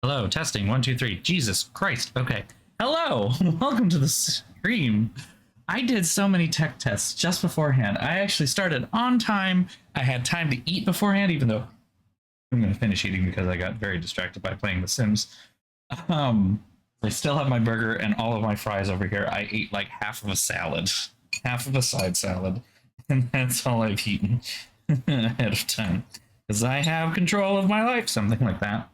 Hello, testing, 1, 2, 3. Jesus Christ. Okay. Hello, welcome to the stream. I did so many tech tests just beforehand. I actually started on time. I had time to eat beforehand, even though I'm going to finish eating because I got very distracted by playing The Sims. I still have my burger and all of my fries over here. I ate like half of a salad, half of a side salad, and that's all I've eaten ahead of time. Because I have control of my life, something like that.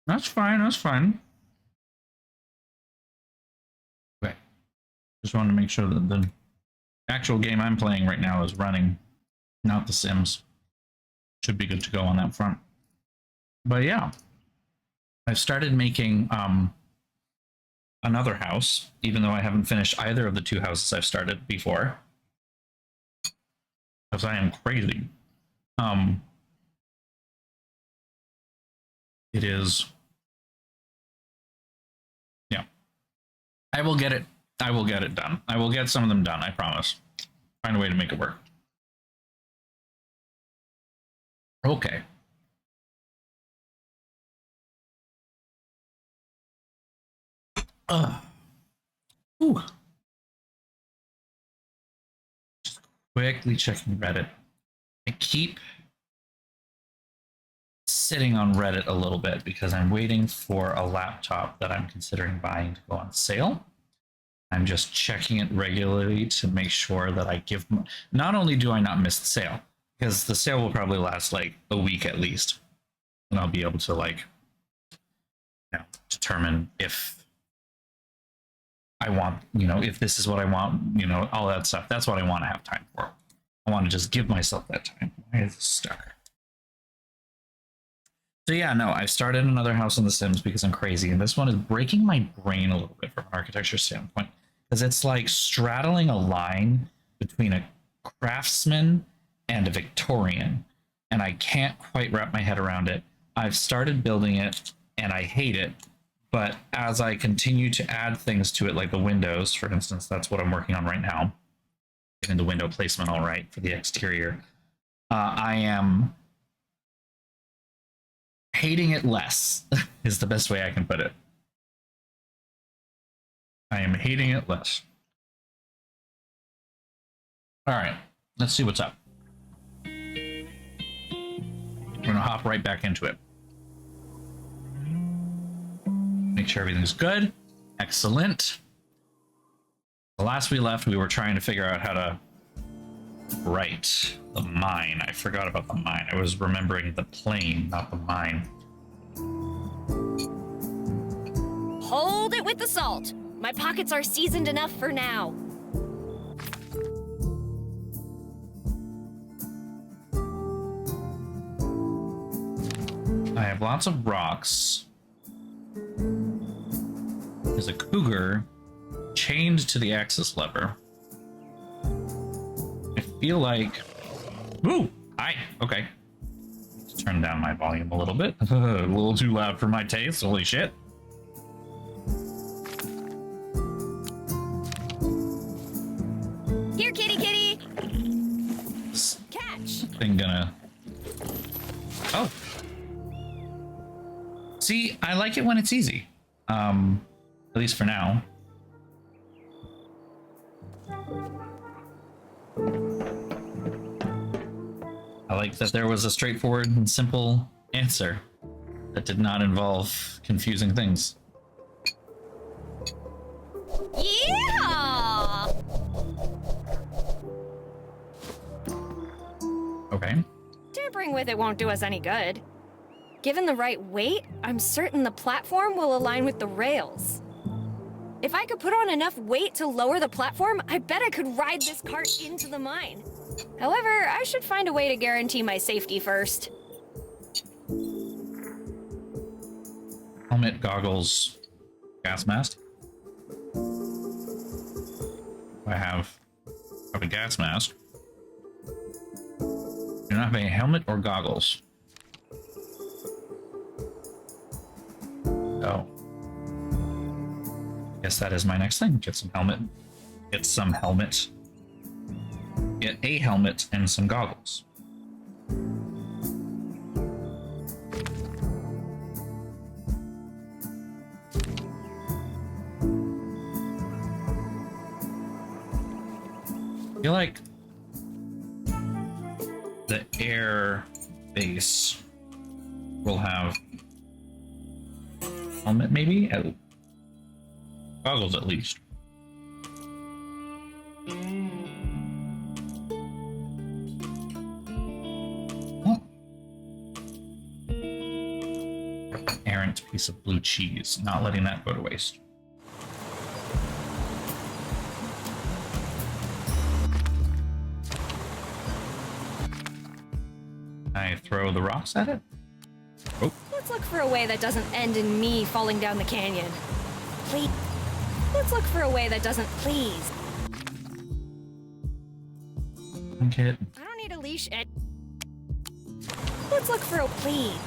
That's fine, that's fine. Okay. Just wanted to make sure that the actual game I'm playing right now is running, not The Sims. Should be good to go on that front. But yeah, I've started making another house, even though I haven't finished either of the two houses I've started before. Because I am crazy. It is... Yeah. I will get it done. I will get some of them done, I promise. Find a way to make it work. Okay. Ooh. Just quickly checking Reddit. I keep sitting on Reddit a little bit because I'm waiting for a laptop that I'm considering buying to go on sale. I'm just checking it regularly to make sure that I give... Not only do I not miss the sale, because the sale will probably last like a week at least, and I'll be able to like, determine if I want, if this is what I want, all that stuff. That's what I want to have time for. I want to just give myself that time. Why is it stuck? So yeah, no, I've started another house in The Sims because I'm crazy, and this one is breaking my brain a little bit from an architecture standpoint, because it's like straddling a line between a craftsman and a Victorian, and I can't quite wrap my head around it. I've started building it, and I hate it, but as I continue to add things to it, like the windows, for instance, that's what I'm working on right now, getting the window placement all right for the exterior, I am hating it less is the best way I can put it. I am hating it less. All right, let's see what's up. We're gonna hop right back into it. Make sure everything's good. Excellent. The last we left, we were trying to figure out how to write the mine. I forgot about the mine. I was remembering the plane, not the mine. Hold it with the salt. My pockets are seasoned enough for now. I have lots of rocks. There's a cougar chained to the axis lever. I feel like... Ooh! Hi! Okay. Let's turn down my volume a little bit. A little too loud for my taste. Holy shit. Here, kitty, kitty! Catch! Thing gonna... Oh! See, I like it when it's easy. At least for now. I like that there was a straightforward and simple answer that did not involve confusing things. Yeah! Okay. Tampering with it won't do us any good. Given the right weight, I'm certain the platform will align with the rails. If I could put on enough weight to lower the platform, I bet I could ride this cart into the mine. However, I should find a way to guarantee my safety first. Helmet, goggles, gas mask. I have a gas mask. Do not have a helmet or goggles. Oh. Guess that is my next thing. Get some helmet. Get some helmet. Get a helmet and some goggles. feel like the air base will have helmet, maybe? Goggles, at least. Oh. Errant piece of blue cheese. Not letting that go to waste. I throw the rocks at it? Oh. Let's look for a way that doesn't end in me falling down the canyon. Please. Let's look for a way that doesn't, please. Okay. I don't need a leash. Let's look for a please.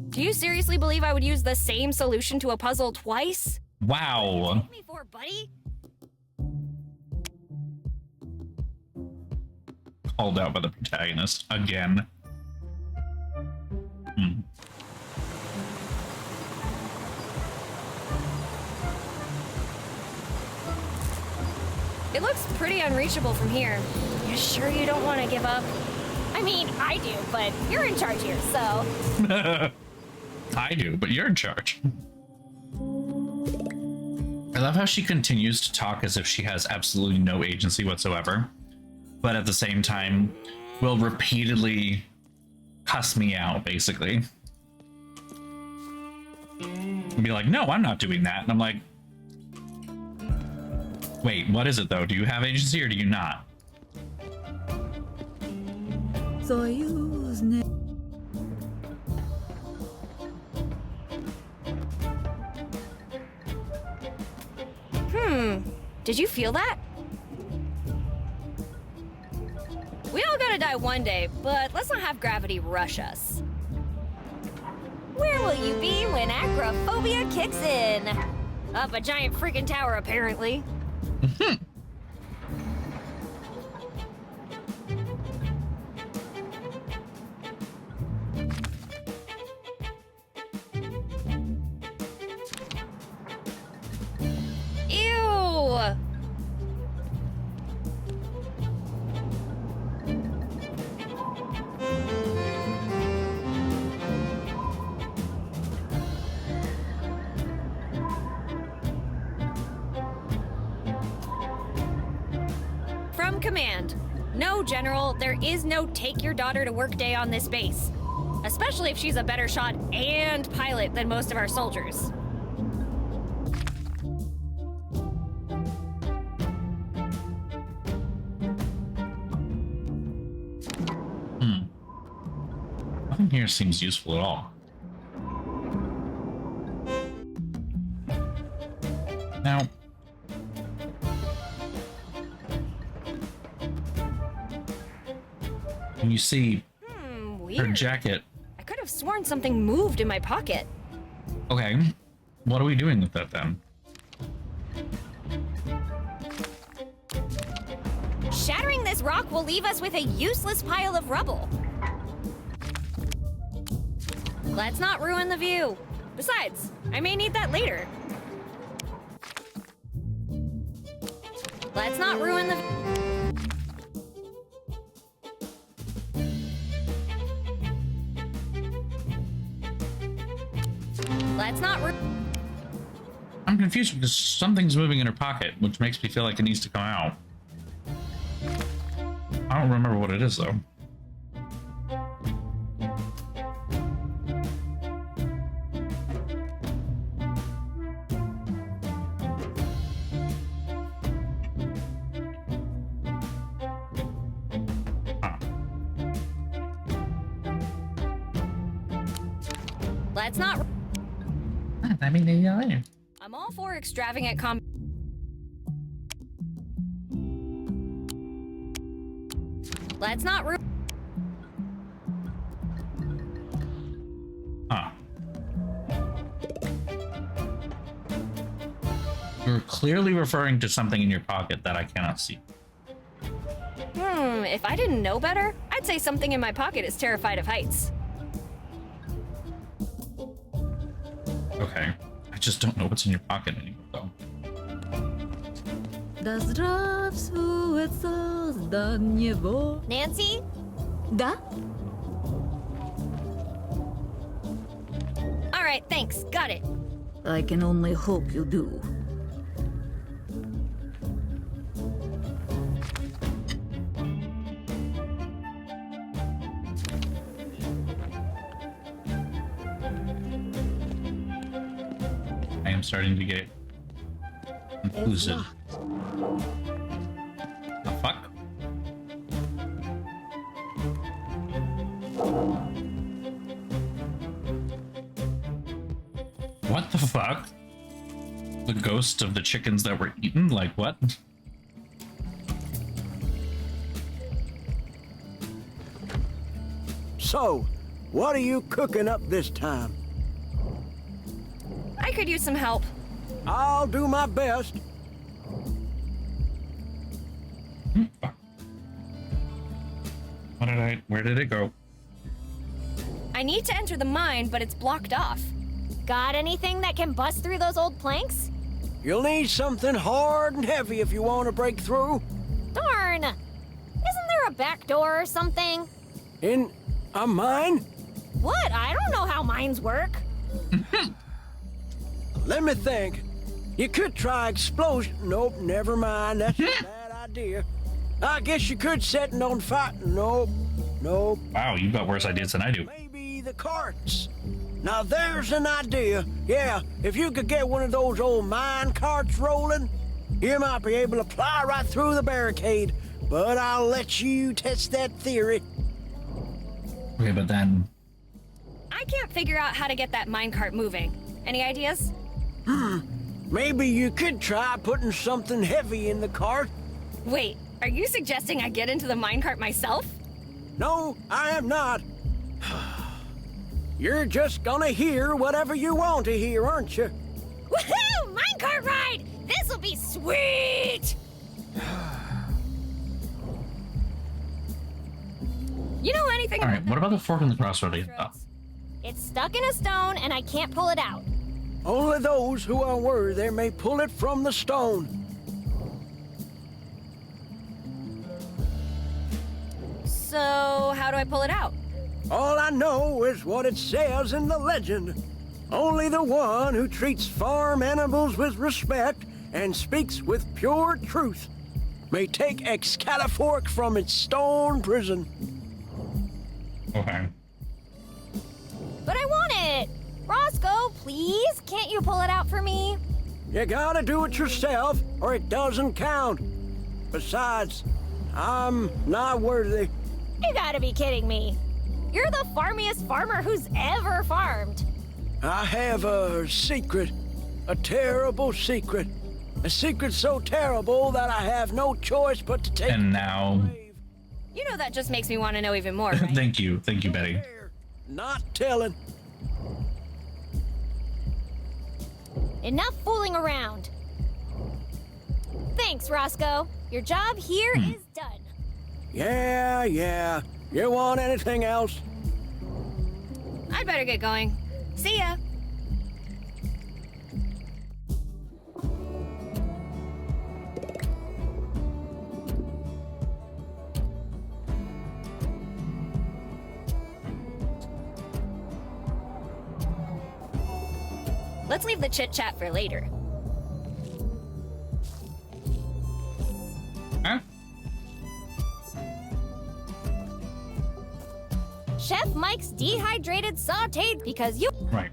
Do you seriously believe I would use the same solution to a puzzle twice? Wow. Take me for, buddy? Called out by the protagonist again. It looks pretty unreachable from here. You sure you don't want to give up? I mean, I do, but you're in charge here, so... I do, but you're in charge. I love how she continues to talk as if she has absolutely no agency whatsoever, but at the same time will repeatedly cuss me out, basically. And be like, no, I'm not doing that. And I'm like, wait, what is it though? Do you have agency or do you not? Did you feel that? We all gotta die one day, but let's not have gravity rush us. Where will you be when acrophobia kicks in? Up a giant freaking tower, apparently. Ew! From command. No, General, there is no take your daughter to work day on this base. Especially if she's a better shot and pilot than most of our soldiers. Nothing here seems useful at all. Now, when you see her Weird. jacket, I could have sworn something moved in my pocket. okay, what are we doing with that then? Shattering this rock will leave us with a useless pile of rubble. Let's not ruin the view. Besides, I may need that later. Let's not ruin the... Let's not I'm confused because something's moving in her pocket, which makes me feel like it needs to come out. I don't remember what it is though. Let's not... I mean, later. I'm all for extravagant Let's not Huh. You're clearly referring to something in your pocket that I cannot see. if I didn't know better, I'd say something in my pocket is terrified of heights. Okay. I just don't know what's in your pocket anymore, though. Nancy? Да? All right, thanks. Got it. I can only hope you do. I am starting to get confused. The fuck? What the fuck? The ghost of the chickens that were eaten? Like what? So, what are you cooking up this time? I could use some help. I'll do my best. Fuck. Where did it go? I need to enter the mine, but it's blocked off. Got anything that can bust through those old planks? You'll need something hard and heavy if you want to break through. Darn! Isn't there a back door or something? In a mine? What? I don't know how mines work. Let me think. You could try explosion. Nope, never mind. That's a bad idea. I guess you could set it on fire. Nope. Wow, you've got worse ideas than I do. Maybe the carts. Now there's an idea. Yeah, if you could get one of those old mine carts rolling, you might be able to ply right through the barricade. But I'll let you test that theory. Okay, but then... I can't figure out how to get that minecart moving. Any ideas? Maybe you could try putting something heavy in the cart. Wait, are you suggesting I get into the minecart myself? No, I am not. You're just gonna hear whatever you want to hear, aren't you? Woohoo! Minecart ride! This'll be sweet! You know anything? Alright, what about the fork and the crossroad? Oh. It's stuck in a stone and I can't pull it out. Only those who are worthy may pull it from the stone. So, how do I pull it out? All I know is what it says in the legend. Only the one who treats farm animals with respect and speaks with pure truth may take Excalibur from its stone prison. Okay. But I want it! Roscoe, please, can't you pull it out for me? You gotta do it yourself, or it doesn't count. Besides, I'm not worthy. You gotta be kidding me. You're the farmiest farmer who's ever farmed. I have a secret, a terrible secret. A secret so terrible that I have no choice but to take And it now... to the grave. You know that just makes me want to know even more, right? Thank you, Betty. Not telling. Enough fooling around. Thanks, Roscoe. Your job here is done. Yeah. You want anything else? I'd better get going. See ya. Let's leave the chit-chat for later. Huh? Chef Mike's dehydrated sauteed because you... Right.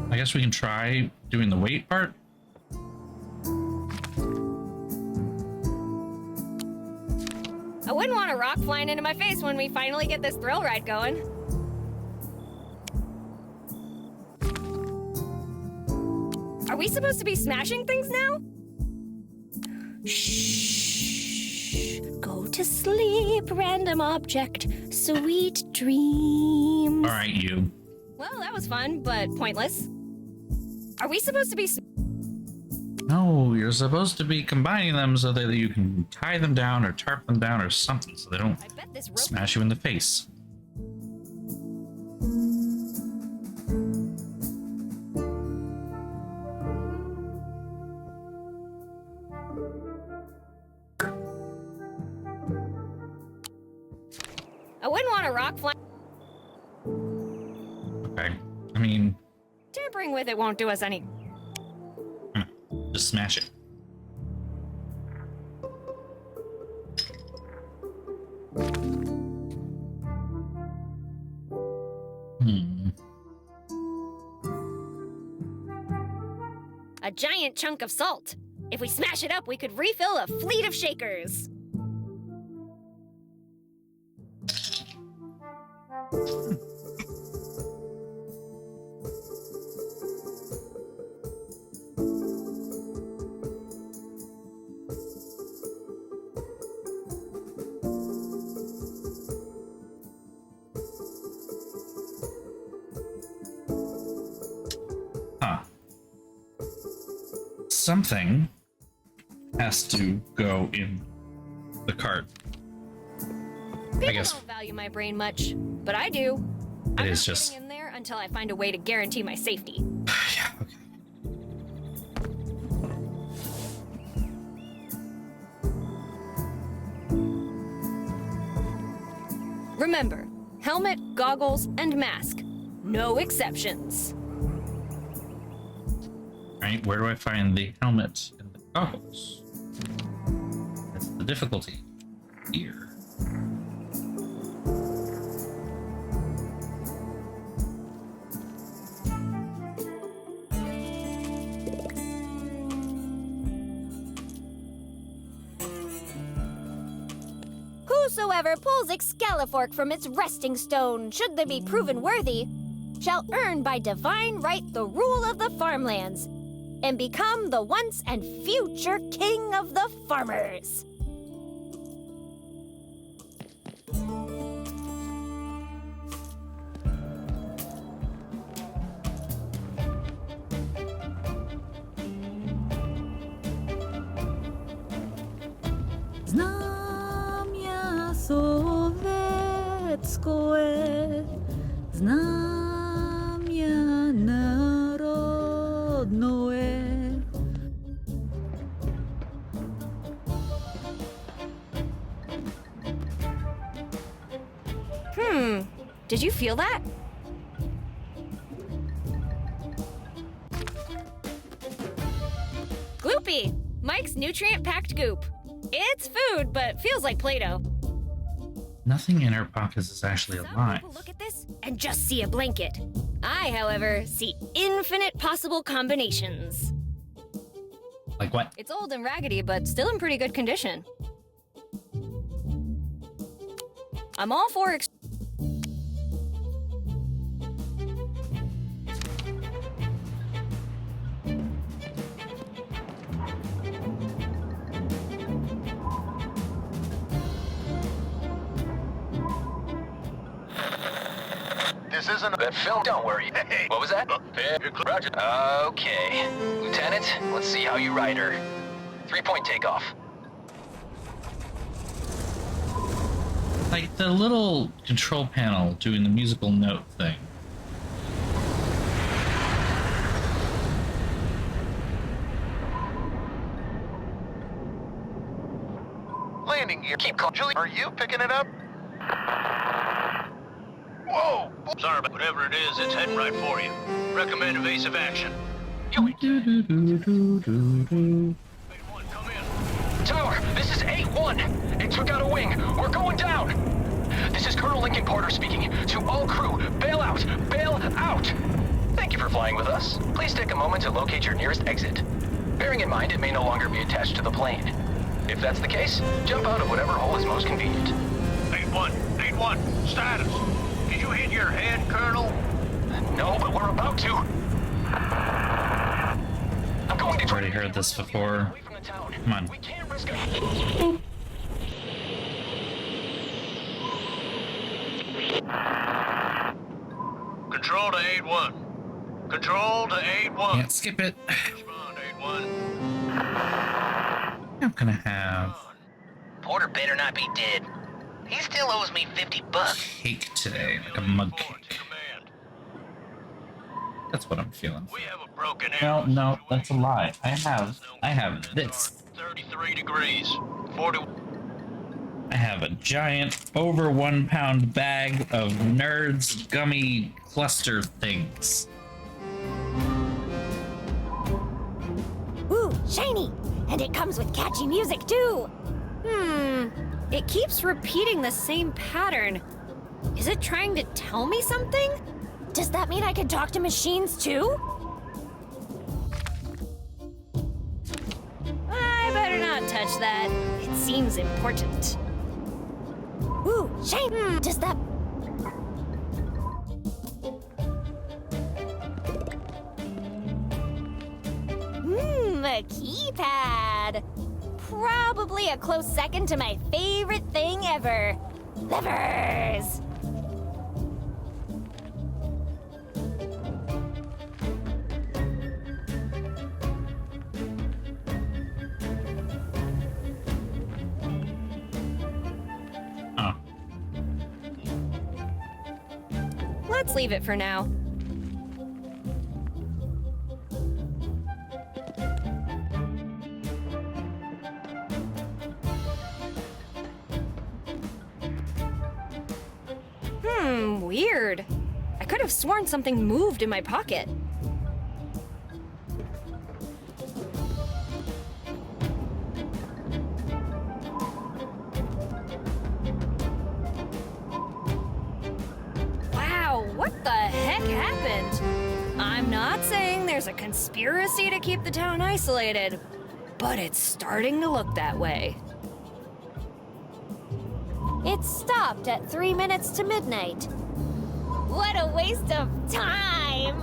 I guess we can try doing the weight part. I wouldn't want a rock flying into my face when we finally get this thrill ride going. Are we supposed to be smashing things now? Shh. Go to sleep, random object. Sweet dreams. All right, you. Well, that was fun, but pointless. Are we supposed to be... No. No, you're supposed to be combining them so that you can tie them down or tarp them down or something so they don't I bet this rope. smash you in the face. I wouldn't want a rock flying. Okay. I mean, Tampering with it won't do us any. just smash it. Hmm. A giant chunk of salt. If we smash it up, we could refill a fleet of shakers. Huh. Something has to go in the cart. People guess- don't value my brain much, but I do. I'm is not just- getting in there until I find a way to guarantee my safety. Yeah, okay. Remember, helmet, goggles, and mask. No exceptions. Right, where do I find the helmet and the goggles? That's the difficulty here. Whosoever pulls Excalifork from its resting stone, should they be proven worthy, shall earn by divine right the rule of the farmlands, and become the once and future king of the farmers. Znamia sowieckie, znamia narodowe. Did you feel that? Gloopy! Mike's nutrient-packed goop. It's food, but feels like Play-Doh. Nothing in our pockets is actually Some alive. people look at this and just see a blanket. I, however, see infinite possible combinations. Like what? It's old and raggedy, but still in pretty good condition. I'm all for This isn't that film. Don't worry. Hey, what was that? Roger. Okay. Lieutenant, let's see how you ride her. 3-point takeoff. Like the little control panel doing the musical note thing. Landing gear. Keep calm. Julie, are you picking it up? Whoa! Sorry, but whatever it is, it's heading right for you. Recommend evasive action. Do-do-do-do-do-do. One, come in. Tower, this is 8-1. It took out a wing. We're going down. This is Colonel Lincoln Porter speaking. To all crew, bail out! Bail out! Thank you for flying with us. Please take a moment to locate your nearest exit. Bearing in mind it may no longer be attached to the plane. If that's the case, jump out of whatever hole is most convenient. 8-1, 8-1, status. Did you hit your head, Colonel? No, but we're about to. I'm going to Already heard this before. away from the town. Come on. We can't risk it. Control to 8-1. Control to 8-1. Can't skip it. Respond, 8-1. not gonna have Porter better not be dead. He still owes me $50. cake today, like a mug cake. That's what I'm feeling. We have a broken No, no, that's a lie. I have this. 33 degrees. 40. I have a giant, over 1 pound bag of Nerds gummy cluster things. Ooh, shiny! And it comes with catchy music, too! It keeps repeating the same pattern. Is it trying to tell me something? Does that mean I can talk to machines, too? I better not touch that. It seems important. Ooh, shiny! Does that... a keypad! Probably a close second to my favorite thing ever. Levers! Oh, Let's leave it for now. Weird. I could have sworn something moved in my pocket. Wow, what the heck happened? I'm not saying there's a conspiracy to keep the town isolated, but it's starting to look that way. It stopped at 3 minutes to midnight. What a waste of time!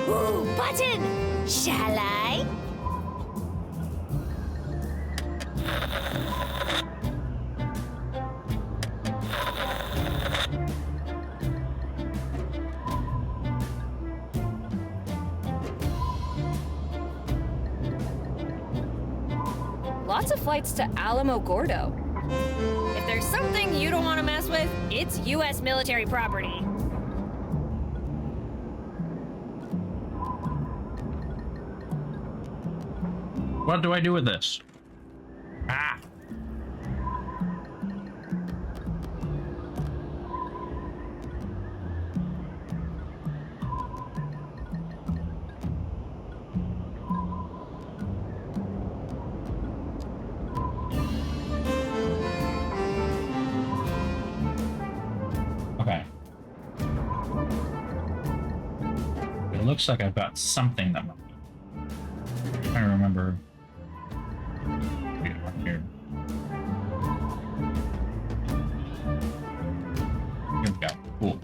Ooh, button! Shall I? Lots of flights to Alamo Gordo. If there's something you don't want to mess with, it's U.S. military property. what do I do with this? Ah! Okay. It looks like I've got something that might be. I remember. Here. Here we go. Cool.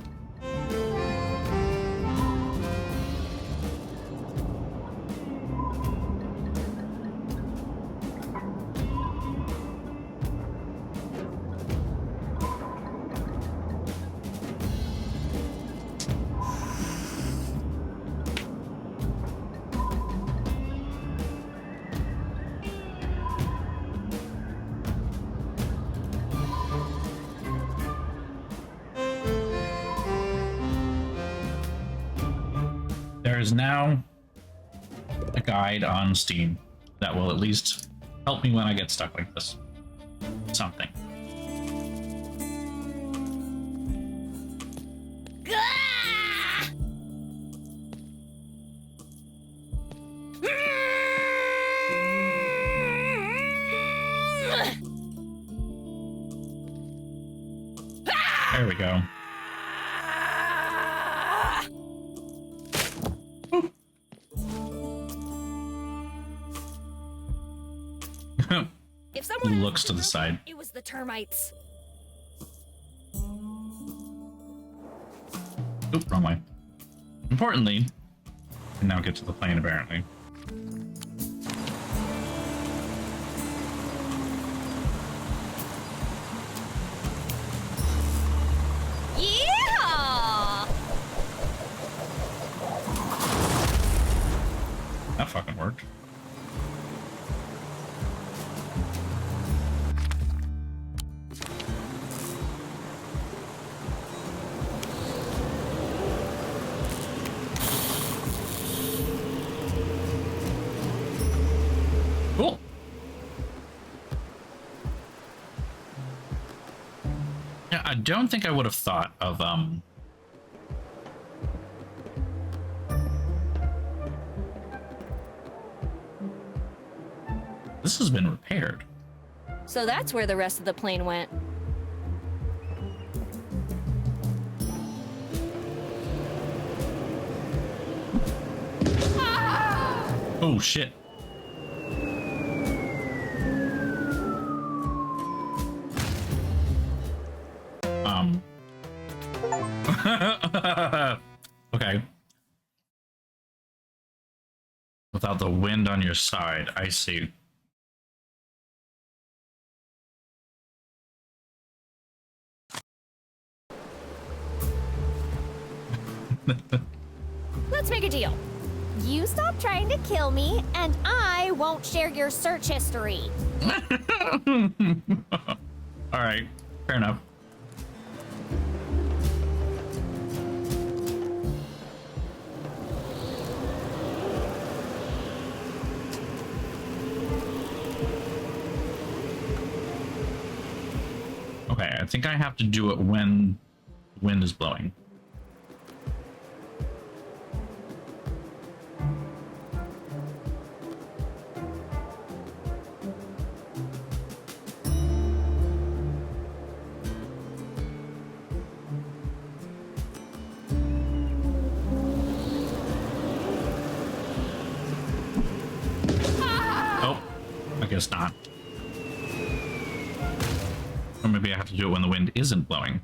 There is now a guide on Steam that will at least help me when I get stuck like this. Something. There we go. If someone Looks to the side. it was the termites. Oop, wrong way. Importantly, I can now get to the plane apparently. Yeah! Cool. Yeah, I don't think I would have thought of this has been repaired. So that's where the rest of the plane went. Oh shit. Okay. Without the wind on your side, I see. Let's make a deal. You stop trying to kill me, and I won't share your search history. All right, fair enough. Okay, I think I have to do it when the wind is blowing. I guess not. Or maybe I have to do it when the wind isn't blowing.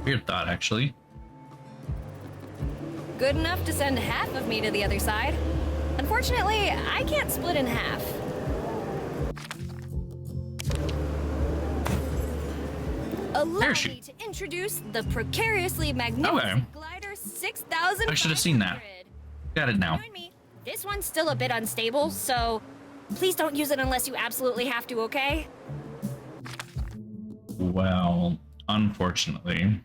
Weird thought, actually. Good enough to send half of me to the other side. Unfortunately, I can't split in half. Allow me to introduce the precariously magnificent glider 6000. I should have seen that. Got it now. Join me. This one's still a bit unstable, so please don't use it unless you absolutely have to, okay? Well, unfortunately.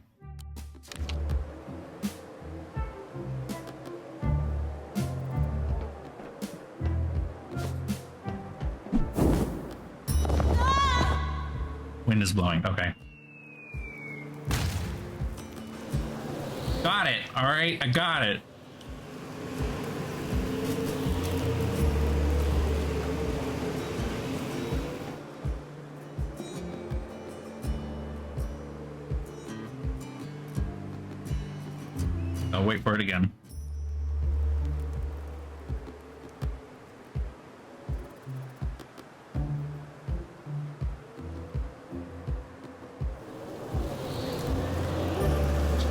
Wind is blowing. Okay. Got it. All right, I got it. I'll wait for it again.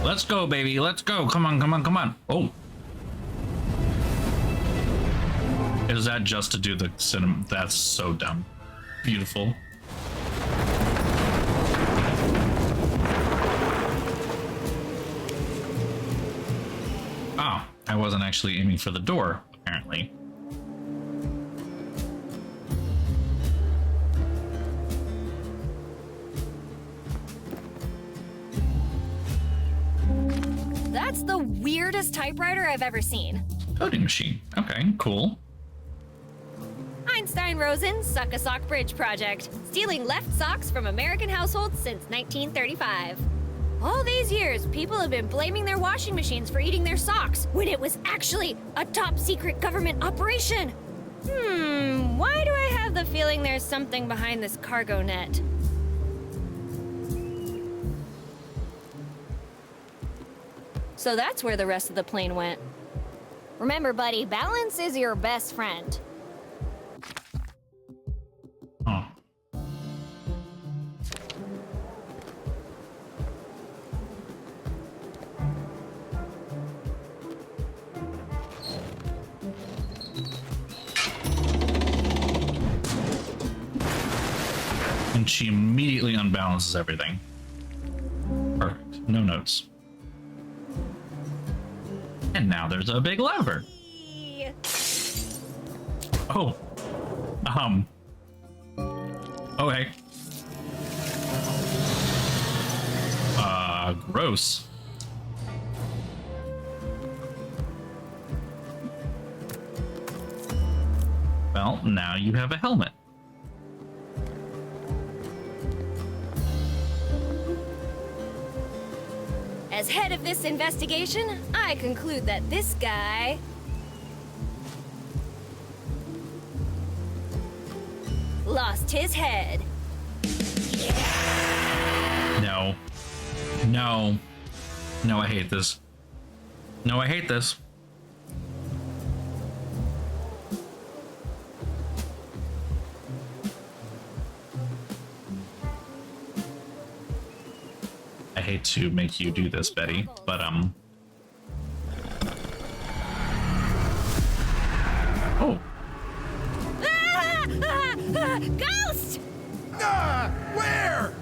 Let's go, baby. Let's go. Come on, come on, come on. Oh. Is that just to do the cinema? That's so dumb. Beautiful. Oh, I wasn't actually aiming for the door, apparently. That's the weirdest typewriter I've ever seen. Coding machine. Okay, cool. Einstein-Rosen Suck-a-Sock Bridge Project, stealing left socks from American households since 1935. All these years, people have been blaming their washing machines for eating their socks, when it was actually a top-secret government operation. Why do I have the feeling there's something behind this cargo net? So that's where the rest of the plane went. Remember, buddy, balance is your best friend. Oh. And she immediately unbalances everything. Perfect. No notes. And now there's a big lever. Oh. Okay. Gross. Well, now you have a helmet. As head of this investigation, I conclude that this guy lost his head. No. No. No, I hate this. No, I hate this. I hate to make you do this, Betty, but oh. Ghost! Ah! Where?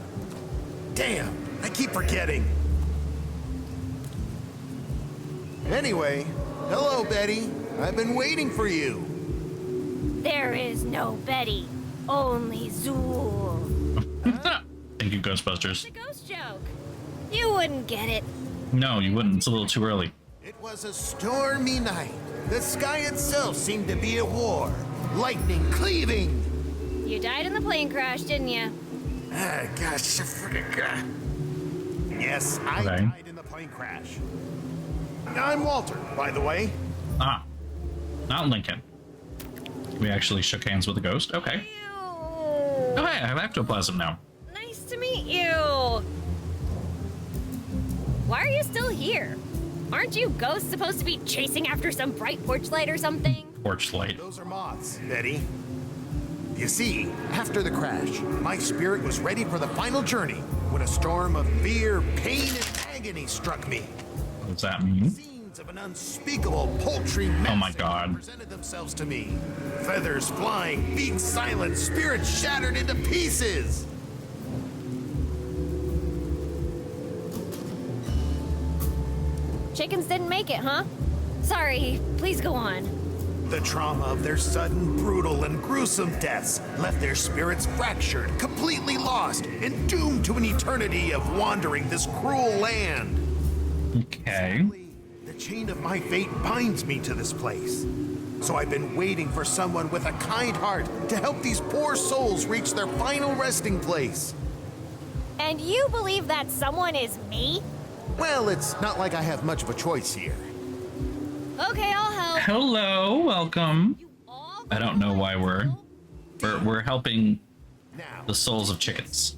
Damn, I keep forgetting. Anyway, hello, Betty. I've been waiting for you. There is no Betty, only Zool. Thank you, Ghostbusters. The ghost joke. You wouldn't get it. No, you wouldn't. It's a little too early. It was a stormy night. The sky itself seemed to be at war. Lightning cleaving. You died in the plane crash, didn't you? Ah, gosh, I forgot. Yes, I Okay. died in the plane crash. I'm Walter, by the way. Ah, not Lincoln. We actually shook hands with the ghost. Okay. Ew. Oh, hey, I have ectoplasm now. Nice to meet you. Why are you still here? Aren't you ghosts supposed to be chasing after some bright porch light or something? Porch light. Those are moths, Betty. You see, after the crash, my spirit was ready for the final journey when a storm of fear, pain, and agony struck me. What does that mean? Scenes of an unspeakable poultry Oh my massacre God. presented themselves to me. Feathers flying, feet silent, spirit shattered into pieces. Chickens didn't make it, huh? Sorry, please go on. The trauma of their sudden, brutal, and gruesome deaths left their spirits fractured, completely lost, and doomed to an eternity of wandering this cruel land. Okay. The chain of my fate binds me to this place. So I've been waiting for someone with a kind heart to help these poor souls reach their final resting place. And you believe that someone is me? Well, it's not like I have much of a choice here. Okay, I'll help. Hello, welcome. You all I don't know why we're helping Now, the souls of chickens.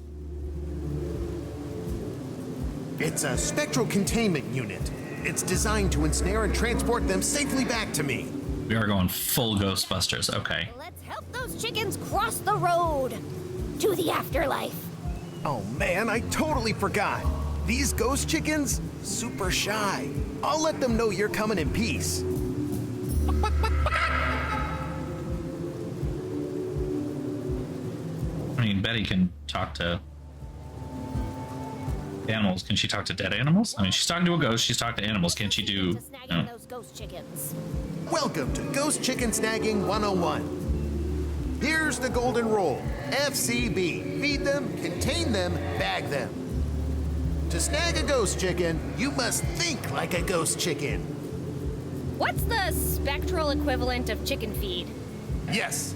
it's a spectral containment unit. It's designed to ensnare and transport them safely back to me. We are going full Ghostbusters. Okay. Let's help those chickens cross the road to the afterlife. Oh man, I totally forgot. These ghost chickens, super shy. I'll let them know you're coming in peace. I mean, Betty can talk to animals. Can she talk to dead animals? I mean, she's talking to a ghost. She's talking to animals. Can she do? To snagging those ghost chickens. Welcome to Ghost Chicken Snagging 101. Here's the golden rule. FCB. Feed them, contain them, bag them. To snag a ghost chicken, you must think like a ghost chicken. What's the spectral equivalent of chicken feed? Yes.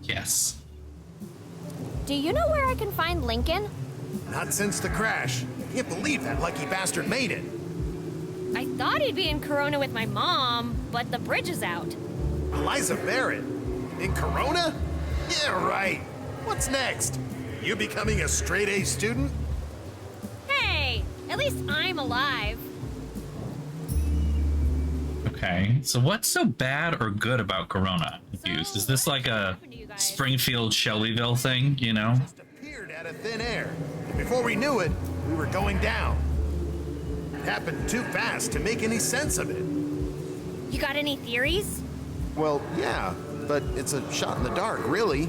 Yes. Do you know where I can find Lincoln? Not since the crash. Can't believe that lucky bastard made it. I thought he'd be in Corona with my mom, but the bridge is out. Eliza Barrett. In Corona? Yeah, right. What's next? You becoming a straight A student? Hey, at least I'm alive. Okay. So what's so bad or good about Corona? I'm confused. So Is this like what a happened to you guys? Springfield Shelbyville thing? You know? Just appeared out of thin air. And before we knew it, we were going down. It happened too fast to make any sense of it. You got any theories? Well, yeah, but it's a shot in the dark, really.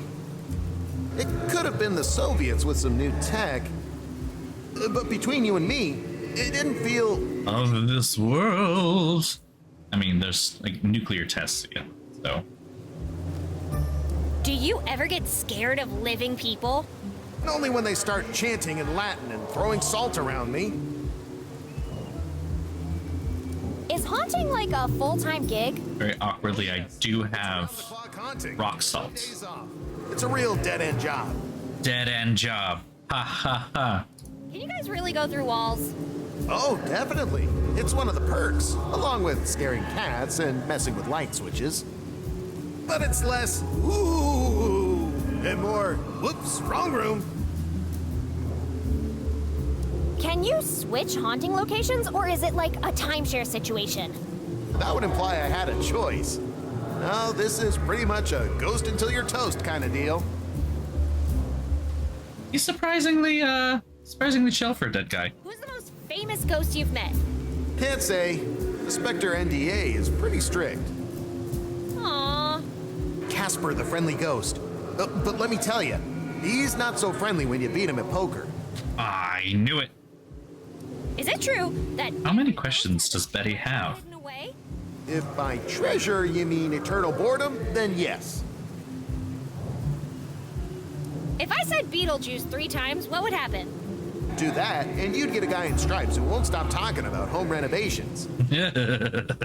It could have been the Soviets with some new tech. But between you and me, it didn't feel... Of this world. I mean, there's like nuclear tests again, so. Do you ever get scared of living people? Only when they start chanting in Latin and throwing salt around me. Is haunting like a full-time gig? Very awkwardly, I do have Clock haunting. rock salt. Days off. It's a real dead-end job. Dead end job. Ha ha ha. Can you guys really go through walls? Oh, definitely. It's one of the perks, along with scaring cats and messing with light switches. But it's less, ooh, and more, whoops, wrong room. Can you switch haunting locations, or is it like a timeshare situation? That would imply I had a choice. No, this is pretty much a ghost until you're toast kind of deal. He's surprisingly chill for a dead guy. Who's the most famous ghost you've met? Can't say. The Spectre NDA is pretty strict. Aww. Casper the friendly ghost. But let me tell you, he's not so friendly when you beat him at poker. I knew it. Is it true that... How many questions does Betty have? hidden away? If by treasure you mean eternal boredom, then yes. If I said Beetlejuice 3 times, what would happen? Do that, and you'd get a guy in stripes who won't stop talking about home renovations. Good.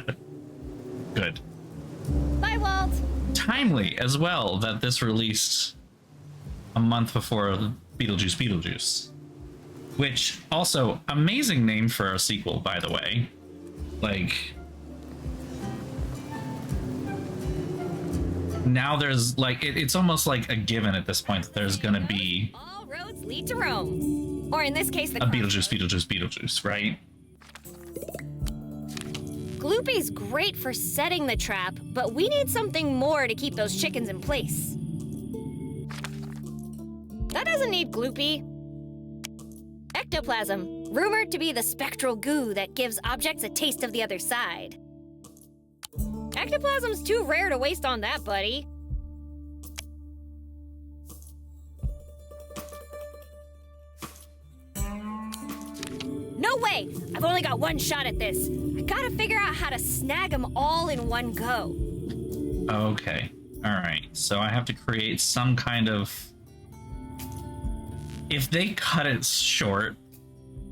Bye, Walt. Timely as well that this released a month before Beetlejuice. Which also, amazing name for a sequel, by the way. Like, now there's like, it's almost like a given at this point that there's gonna be All roads lead to Rome. Or in this case, the a Beetlejuice, right? Gloopy's great for setting the trap, but we need something more to keep those chickens in place. That doesn't need Gloopy. Ectoplasm, rumored to be the spectral goo that gives objects a taste of the other side. Ectoplasm's too rare to waste on that, buddy. No way! I've only got one shot at this. I gotta figure out how to snag them all in one go. Okay. Alright. So I have to create some kind of... If they cut it short,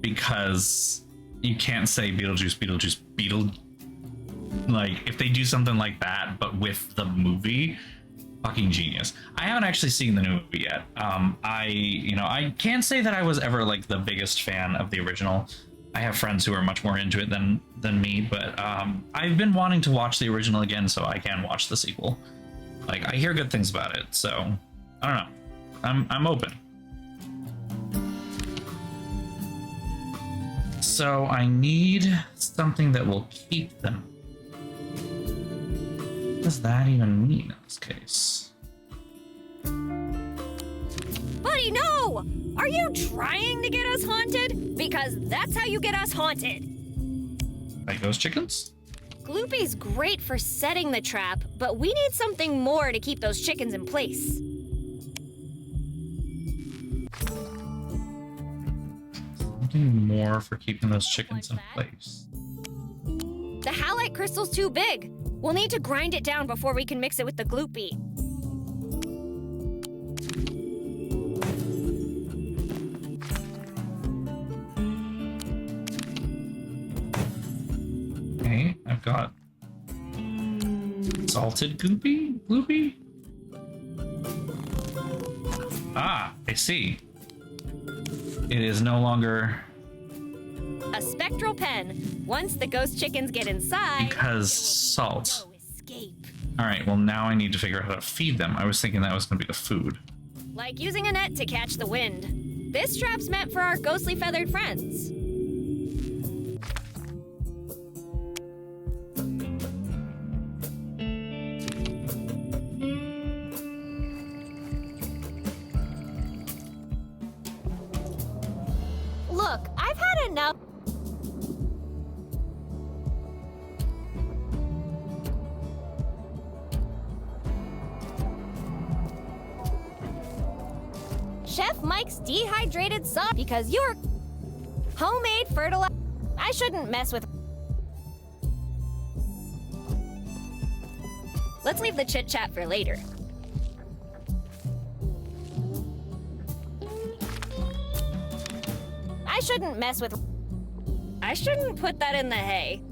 because you can't say Beetle... Like, if they do something like that, but with the movie, fucking genius. I haven't actually seen the new movie yet. I can't say that I was ever, like, the biggest fan of the original. I have friends who are much more into it than me, but I've been wanting to watch the original again so I can watch the sequel. Like, I hear good things about it, so I don't know. I'm open. So I need something that will keep them. What does that even mean in this case? Buddy, no! Are you trying to get us haunted? Because that's how you get us haunted. Like those chickens? Gloopy's great for setting the trap, but we need something more to keep those chickens in place. Something more for keeping those chickens in place. The halite crystal's too big. We'll need to grind it down before we can mix it with the Gloopy. Okay, I've got salted Gloopy? Ah, I see. It is no longer... A spectral pen. Once the ghost chickens get inside, Because there will be salt. no escape. Alright, well now I need to figure out how to feed them. I was thinking that was going to be the food. Like using a net to catch the wind. This trap's meant for our ghostly feathered friends. Look, I've had enough. Chef Mike's dehydrated sauce because you're Homemade fertilizer. I shouldn't mess with. Let's leave the chit chat for later. I shouldn't mess with. I shouldn't put that in the hay.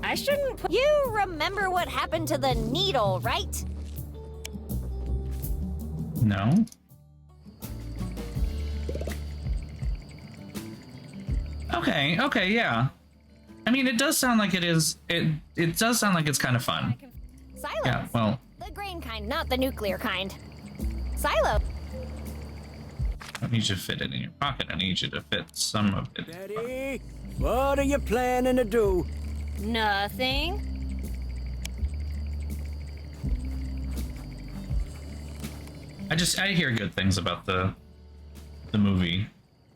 I shouldn't put. You remember what happened to the needle, right? No. Okay, yeah. I mean, it does sound like it is. It does sound like it's kind of fun. Silos. Yeah. Well, The grain kind, not the nuclear kind. Silo. I don't need you to fit it in your pocket. I need you to fit some of it. Betty, what are you planning to do? Nothing. I hear good things about the movie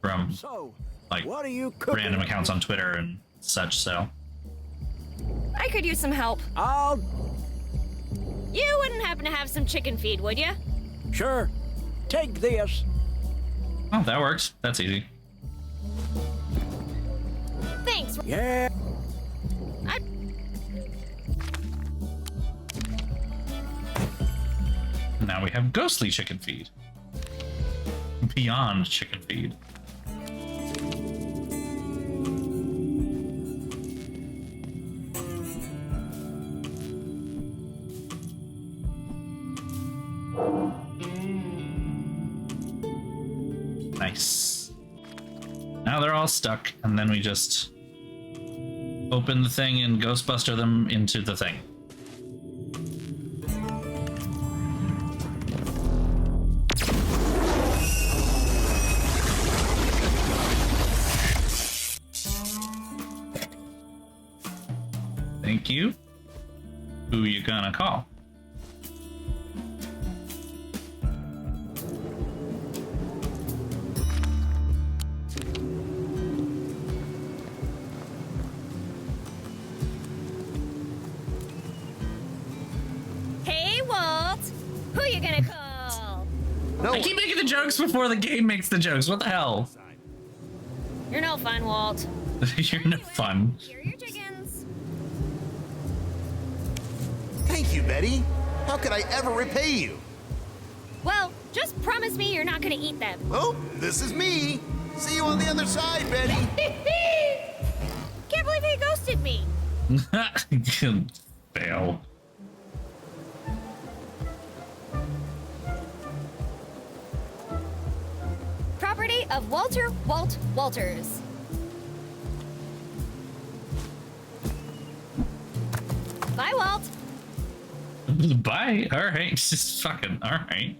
from So, like what are you cooking? random accounts on Twitter and such. So I could use some help. I'll... You wouldn't happen to have some chicken feed, would you? Sure. Take this. oh, that works. That's easy. Thanks. Yeah. Now we have ghostly chicken feed. Beyond chicken feed. Nice. Now they're all stuck, and then we just open the thing and Ghostbuster them into the thing. Thank you. Who you gonna call? Hey, Walt. Who you gonna call? No, I keep making the jokes before the game makes the jokes. What the hell? You're no fun, Walt. You're no fun. Here are your chickens. thank you, Betty. How could I ever repay you? Well, just promise me you're not gonna eat them. Oh, this is me. See you on the other side, Betty. Can't believe he ghosted me. Fail. Property of Walter Walt Walters. Bye, Walt. Bye. All right. Just fucking. All right.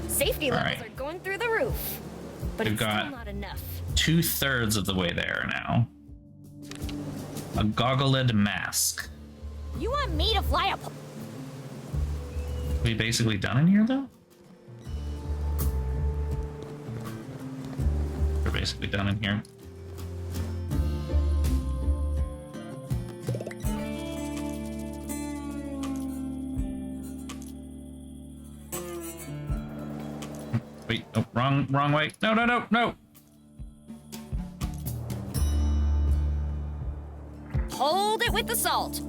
Safety All levels right. are going through the roof. But We've it's got- still not enough. 2/3 of the way there now. A goggled mask. You want me to fly a We basically done in here though? We're basically done in here. Wait, oh, wrong way. No. Hold it with the salt.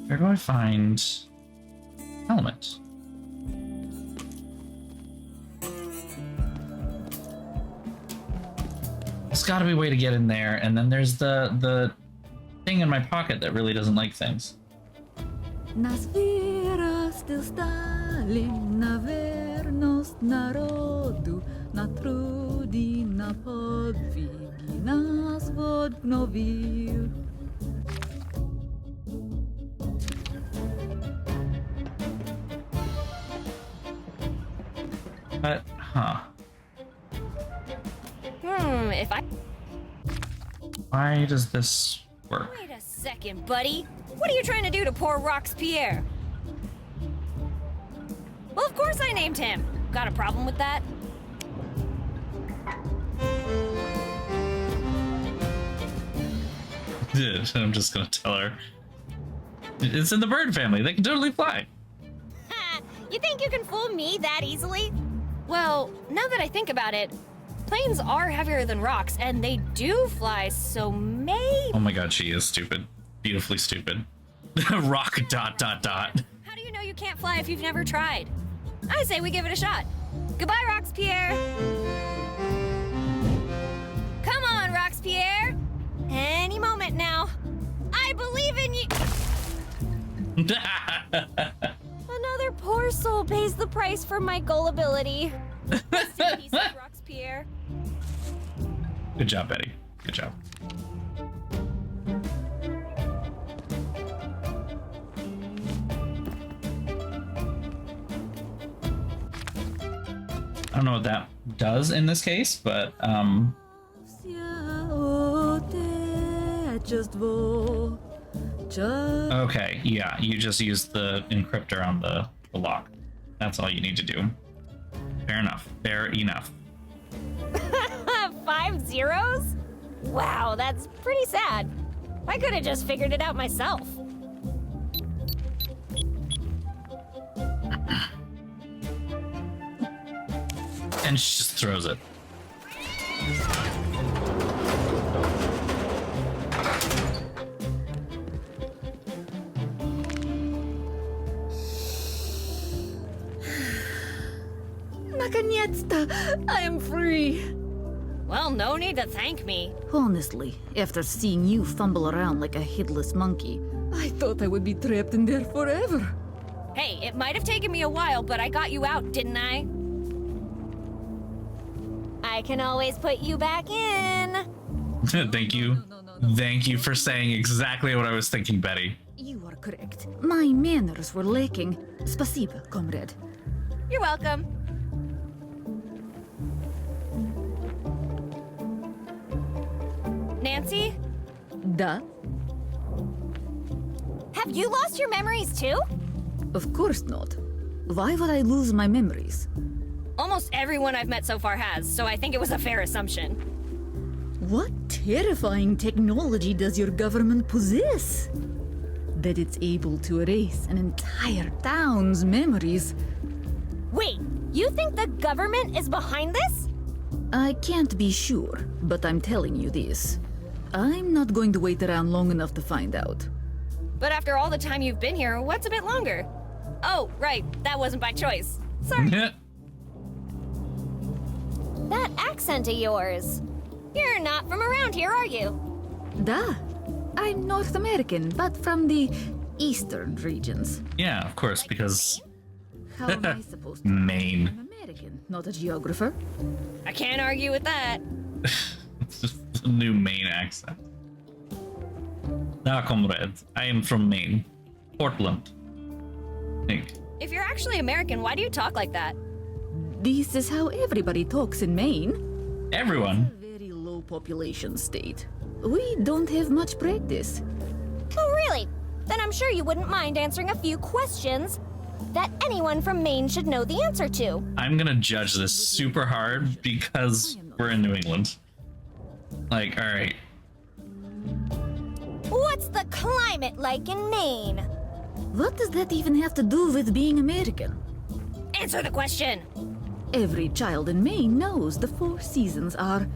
Where do I find helmet? There's gotta be a way to get in there, and then there's the thing in my pocket that really doesn't like things. Nas viras till Stalin, na vernost narodu, na trudi, na podvigi nas odnowił. But, huh. If I... Why does this work? Wait a second, buddy. What are you trying to do to poor Rox Pierre? Well, of course I named him. Got a problem with that? I'm just gonna tell her. It's in the bird family. They can totally fly. You think you can fool me that easily? Well, now that I think about it, planes are heavier than rocks, and they do fly, so maybe... Oh my god, she is stupid. Beautifully stupid. Rock ... How do you know you can't fly if you've never tried? I say we give it a shot. Goodbye, Roxpierre. Come on, Roxpierre. Any moment now. I believe in you. Another poor soul pays the price for my gullibility. Rest in peace, Roxpierre. Good job, Betty. Good job. I don't know what that does in this case, but okay, yeah, you just use the encryptor on the lock. That's all you need to do. Fair enough. Fair enough. 5 zeros? Wow, that's pretty sad. I could have just figured it out myself. And she just throws it. Наконец-то! I am free! Well, no need to thank me. Honestly, after seeing you fumble around like a headless monkey, I thought I would be trapped in there forever. Hey, it might have taken me a while, but I got you out, didn't I? I can always put you back in. Thank you. No. Thank you for saying exactly what I was thinking, Betty. You are correct. My manners were lacking. Спасибо, comrade. You're welcome. Nancy? Да? Have you lost your memories too? Of course not. Why would I lose my memories? Almost everyone I've met so far has, so I think it was a fair assumption. What terrifying technology does your government possess? That it's able to erase an entire town's memories. Wait, you think the government is behind this? I can't be sure, but I'm telling you this. I'm not going to wait around long enough to find out. But after all the time you've been here, what's a bit longer? Oh, right, that wasn't by choice. Sorry. That accent of yours. You're not from around here, are you? Da. I'm North American, but from the eastern regions. Yeah, of course, because How am I supposed to? Maine. I'm American, not a geographer. I can't argue with that. It's just a new Maine accent. Ah, comrade, I am from Maine. Portland. I think. If you're actually American, why do you talk like that? This is how everybody talks in Maine. Everyone. A very low population state. We don't have much practice. Oh, really? Then I'm sure you wouldn't mind answering a few questions that anyone from Maine should know the answer to. I'm gonna judge this super hard because we're in New England. Like, alright. What's the climate like in Maine? What does that even have to do with being American? Answer the question! Every child in Maine knows the 4 seasons are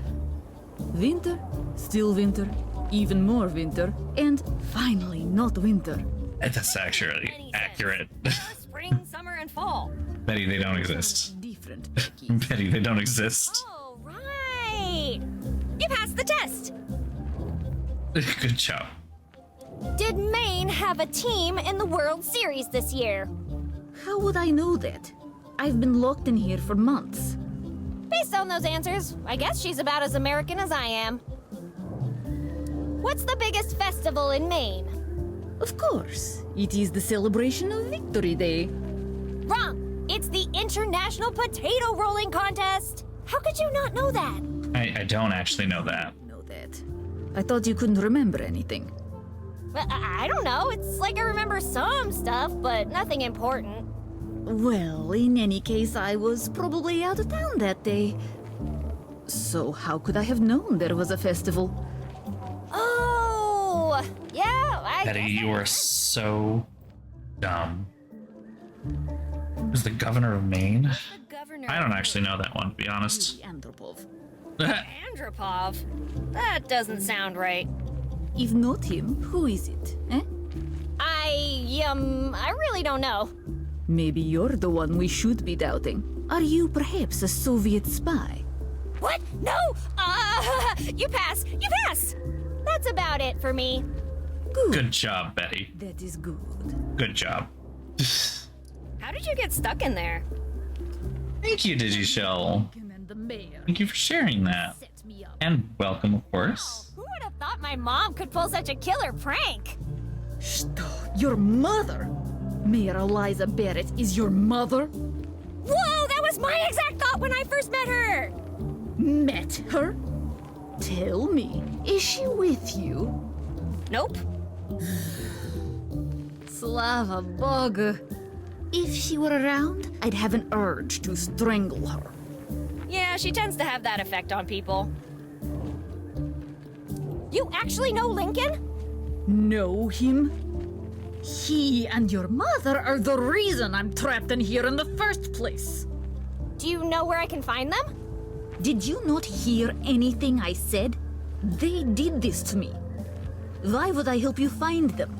winter, still winter, even more winter, and finally not winter. That's actually accurate. Spring, summer, and fall. Betty, they don't exist. Different Beckies. Betty, they don't exist. Oh, right. You passed the test! Good job. Did Maine have a team in the World Series this year? How would I know that? I've been locked in here for months. Based on those answers, I guess she's about as American as I am. What's the biggest festival in Maine? Of course, it is the celebration of Victory Day. Wrong! It's the International Potato Rolling Contest! How could you not know that? I don't actually know that. Know that. I thought you couldn't remember anything. Well, I don't know. It's like I remember some stuff, but nothing important. Well, in any case, I was probably out of town that day. So how could I have known there was a festival? Oh, yeah, I Betty, guess you I are guess. so dumb. Who's the governor of Maine? The governor. I don't actually know that one, to be honest. Andropov. Andropov? That doesn't sound right. If not him, who is it, eh? I really don't know. Maybe you're the one we should be doubting. Are you perhaps a Soviet spy? What? No! You pass! You pass! That's about it for me. Good job, Betty. That is good. Good job. How did you get stuck in there? Thank you, Digishell. And the mayor Thank you for sharing that. set me up. And welcome, of course. Who would have thought my mom could pull such a killer prank? Your mother? Mayor Eliza Barrett is your mother? Whoa, that was my exact thought when I first met her! Met her? Tell me, is she with you? Nope. Slava Boga. If she were around, I'd have an urge to strangle her. Yeah, she tends to have that effect on people. You actually know Lincoln? Know him? He and your mother are the reason I'm trapped in here in the first place. Do you know where I can find them? Did you not hear anything I said? They did this to me. Why would I help you find them?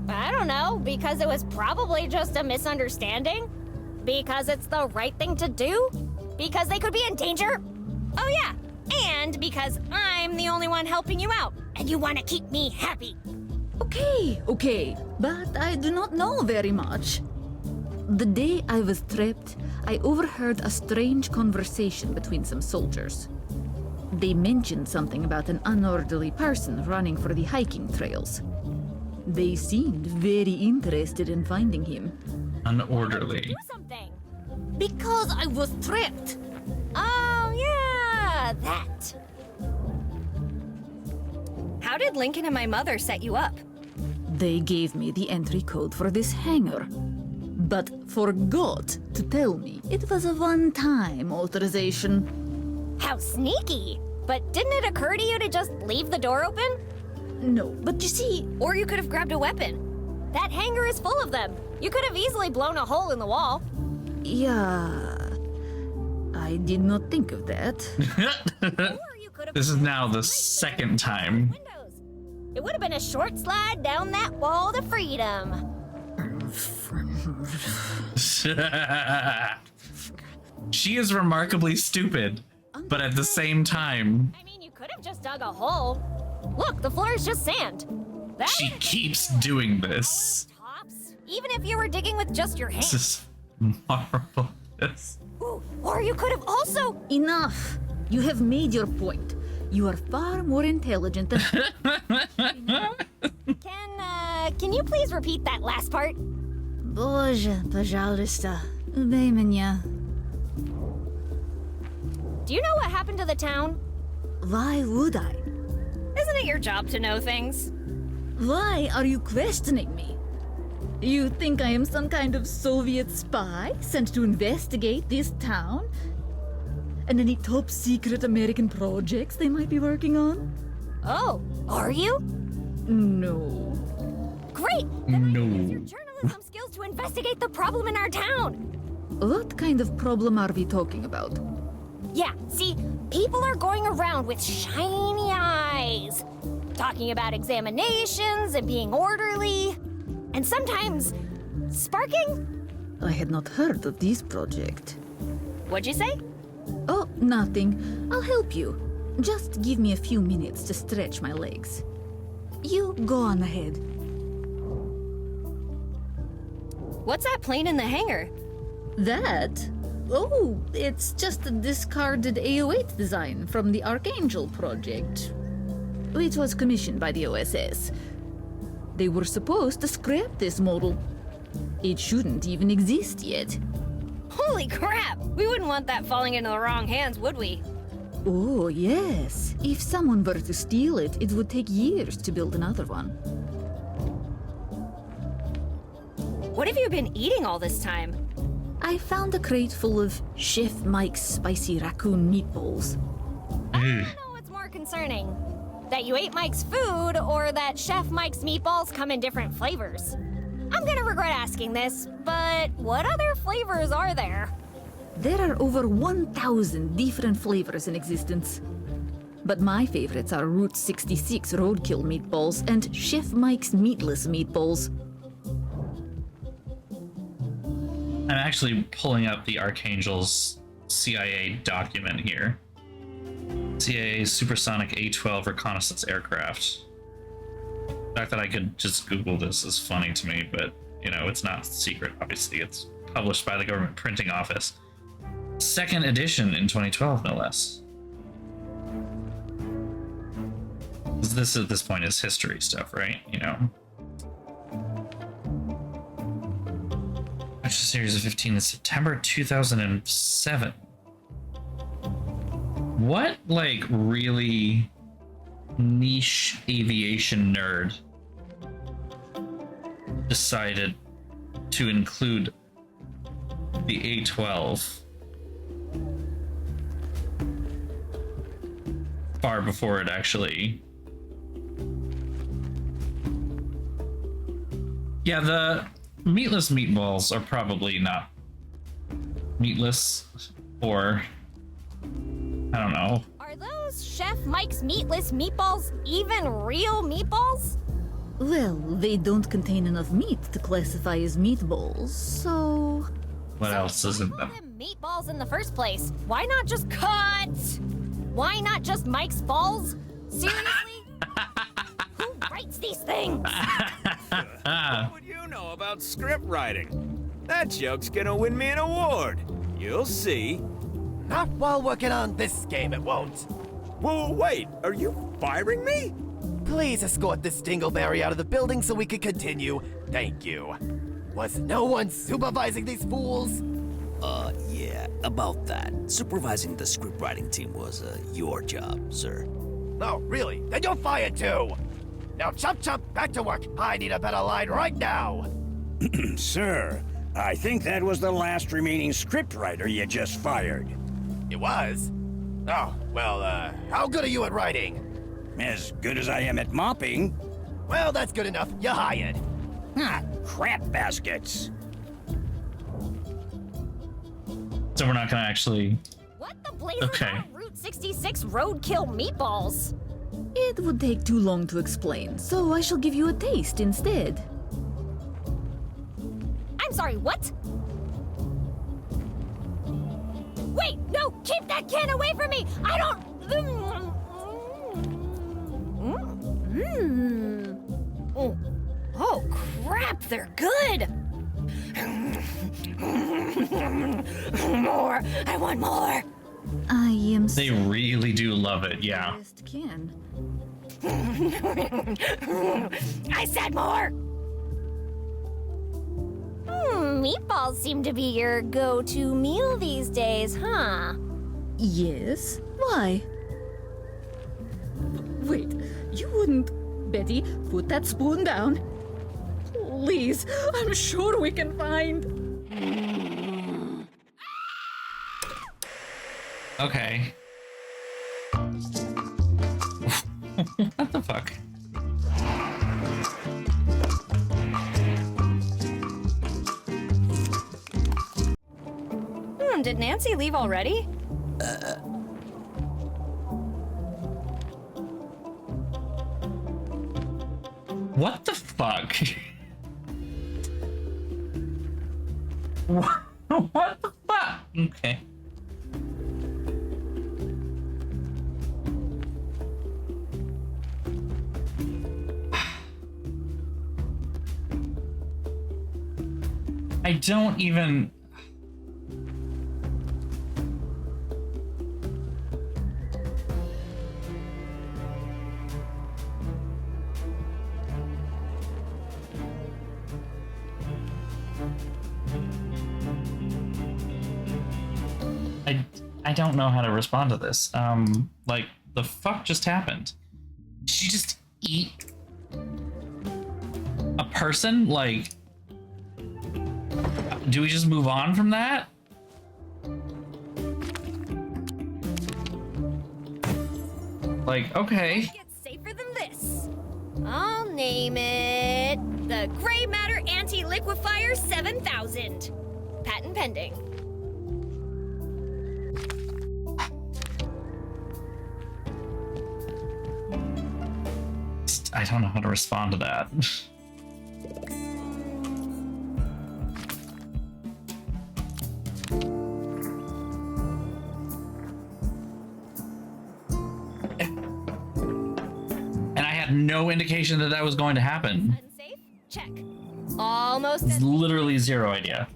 I don't know, because it was probably just a misunderstanding? Because it's the right thing to do? Because they could be in danger? Oh yeah, and because I'm the only one helping you out, and you want to keep me happy. Okay, but I do not know very much. The day I was trapped, I overheard a strange conversation between some soldiers. They mentioned something about an unorderly person running for the hiking trails. They seemed very interested in finding him. Unorderly. Do something. Because I was trapped! Oh yeah, that. How did Lincoln and my mother set you up? They gave me the entry code for this hangar, but forgot to tell me it was a one-time authorization. How sneaky. But didn't it occur to you to just leave the door open? No, but you see, Or you could have grabbed a weapon. That hangar is full of them. You could have easily blown a hole in the wall. yeah, I did not think of that. Or you could have This is now the second time. windows. It would have been a short slide down that wall to freedom. She is remarkably stupid, but at the same time, I mean, you could have just dug a hole. Look, the floor is just sand. That she would have keeps doing this. been tops, even if you were digging with just your This hands. is marvelous. Ooh, or you could have also. Enough! You have made your point. You are far more intelligent than. Can you please repeat that last part? Боже, пожалуйста, убей меня. Do you know what happened to the town? Why would I? Isn't it your job to know things? Why are you questioning me? You think I am some kind of Soviet spy sent to investigate this town? And any top secret American projects they might be working on? Oh, are you? No. Great! Then I can use No. your journalism skills to investigate the problem in our town. What kind of problem are we talking about? Yeah, see, people are going around with shiny eyes, talking about examinations and being orderly, and sometimes sparking. I had not heard of this project. What'd you say? Oh, nothing. I'll help you. Just give me a few minutes to stretch my legs. You go on ahead. What's that plane in the hangar? That? Oh, it's just a discarded AO8 design from the Archangel project. It was commissioned by the OSS. They were supposed to scrap this model. It shouldn't even exist yet. Holy crap! We wouldn't want that falling into the wrong hands, would we? Oh, yes. If someone were to steal it, it would take years to build another one. What have you been eating all this time? I found a crate full of Chef Mike's spicy raccoon meatballs. I don't know what's more concerning. That you ate Mike's food, or that Chef Mike's meatballs come in different flavors? I'm gonna regret asking this, but what other flavors are there? There are over 1,000 different flavors in existence. But my favorites are Route 66 roadkill meatballs and Chef Mike's meatless meatballs. I'm actually pulling up the Archangel's CIA document here. CIA supersonic A-12 reconnaissance aircraft. The fact that I could just Google this is funny to me, but, you know, it's not secret, obviously. It's published by the government printing office. Second edition in 2012, no less. This at this point is history stuff, right? You know. Actually, series of 15 in September 2007. What, like, really niche aviation nerd decided to include the A-12 far before it actually... Yeah, the meatless meatballs are probably not meatless, or I don't know. Are those Chef Mike's meatless meatballs even real meatballs? Well, they don't contain enough meat to classify as meatballs, so... What else is in Why them? call them meatballs in the first place? Why not just cut? Why not just Mike's balls? Seriously? Who writes these things? What would you know about script writing? That joke's gonna win me an award. You'll see. Not while working on this game, it won't. Whoa, wait, are you firing me? Please escort this dingleberry out of the building so we can continue. Thank you. Was no one supervising these fools? Yeah, about that. Supervising the script writing team was, your job, sir. Oh, really? Then you're fired too! Now chop chop, back to work. I need a better line right now. Sir, I think that was the last remaining scriptwriter you just fired. It was? Oh, well, how good are you at writing? As good as I am at mopping. Well, that's good enough. You're hired. Ah, crap baskets. So we're not gonna actually... What the blazes Okay. are Route 66 roadkill meatballs? It would take too long to explain, so I shall give you a taste instead. I'm sorry, what? Wait, no, keep that can away from me! I don't... Oh, crap, they're good! More! I want more! I am They really do love it, yeah. best can. I said more! Meatballs seem to be your go-to meal these days, huh? Yes? Why? Wait, you wouldn't... Betty, put that spoon down. Please, I'm sure we can find... Okay. What the fuck? Did Nancy leave already? What the fuck? What the fuck? Okay. I don't even... I don't know how to respond to this. Like, the fuck just happened? Did she just eat a person? Like, do we just move on from that? Like, okay. It's safer I'll name it the Gray Matter Anti-Liquefier 7000. Patent pending. I don't know how to respond to that. And I had no indication that that was going to happen. Unsafe? Check. Almost It's as literally zero idea.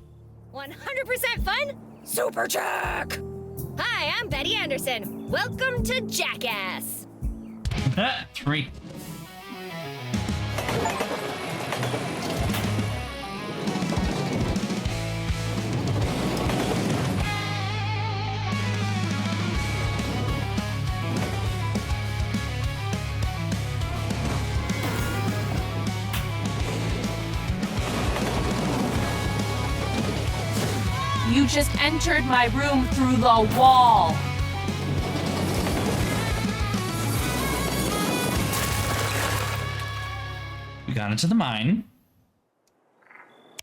100% fun? Super check! Hi, I'm Betty Anderson. Welcome to Jackass. 3. You just entered my room through the wall. We got into the mine,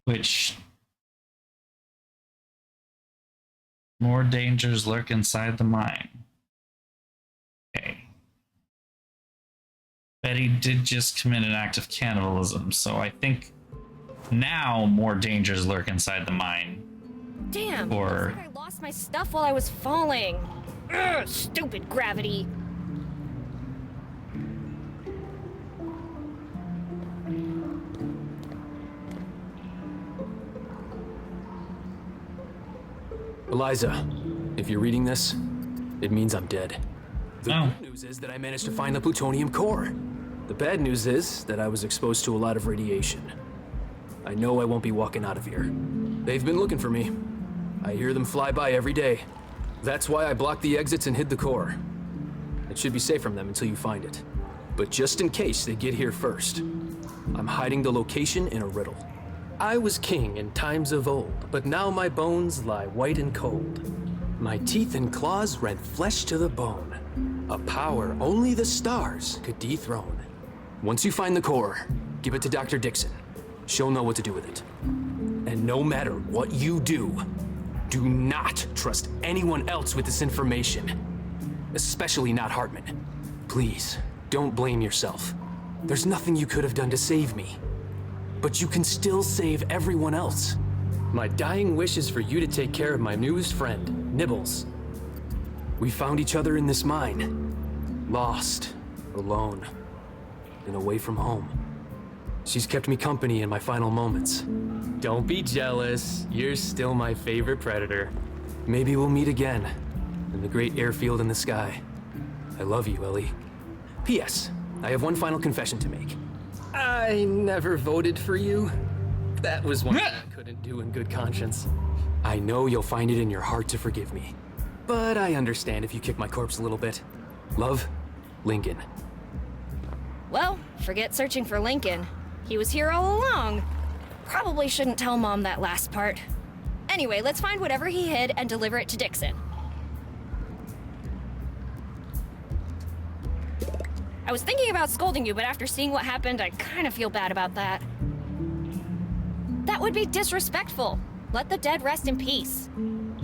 which more dangers lurk inside the mine. Okay. Betty did just commit an act of cannibalism, so I think now more dangers lurk inside the mine. Damn, Or- looks like I lost my stuff while I was falling. Ugh, stupid gravity. Eliza, if you're reading this, it means I'm dead. The Oh. good news is that I managed to find the plutonium core. The bad news is that I was exposed to a lot of radiation. I know I won't be walking out of here. They've been looking for me. I hear them fly by every day. That's why I blocked the exits and hid the core. It should be safe from them until you find it. But just in case they get here first, I'm hiding the location in a riddle. I was king in times of old, but now my bones lie white and cold. My teeth and claws rent flesh to the bone, a power only the stars could dethrone. Once you find the core, give it to Dr. Dixon. She'll know what to do with it. And no matter what you do not trust anyone else with this information, especially not Hartman. Please, don't blame yourself. There's nothing you could have done to save me. But you can still save everyone else. My dying wish is for you to take care of my newest friend, Nibbles. We found each other in this mine, lost, alone, and away from home. She's kept me company in my final moments. Don't be jealous, you're still my favorite predator. Maybe we'll meet again, in the great airfield in the sky. I love you, Ellie. P.S. I have one final confession to make. I never voted for you. That was one thing I couldn't do in good conscience. I know you'll find it in your heart to forgive me. But I understand if you kick my corpse a little bit. Love, Lincoln. Well, forget searching for Lincoln. He was here all along. Probably shouldn't tell Mom that last part. Anyway, let's find whatever he hid and deliver it to Dixon. I was thinking about scolding you, but after seeing what happened, I kind of feel bad about that. That would be disrespectful. Let the dead rest in peace.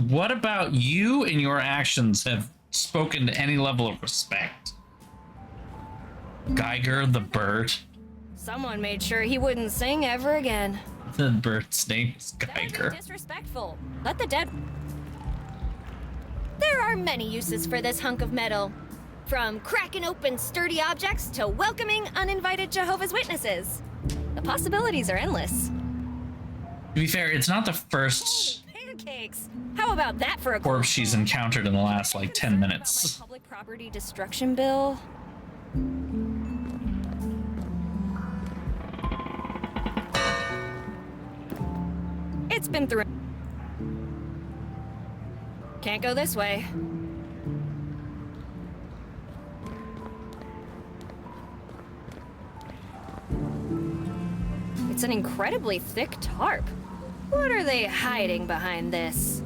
What about you and your actions have spoken to any level of respect? Geiger the bird. Someone made sure he wouldn't sing ever again. The bird's name is That would Geiger. be disrespectful. Let the dead... There are many uses for this hunk of metal. From cracking open sturdy objects to welcoming uninvited Jehovah's Witnesses. The possibilities are endless. To be fair, it's not the first Pancakes! How about that for a corpse she's encountered in the last like 10 minutes. public property destruction bill? It's been through. Can't go this way. It's an incredibly thick tarp. What are they hiding behind this?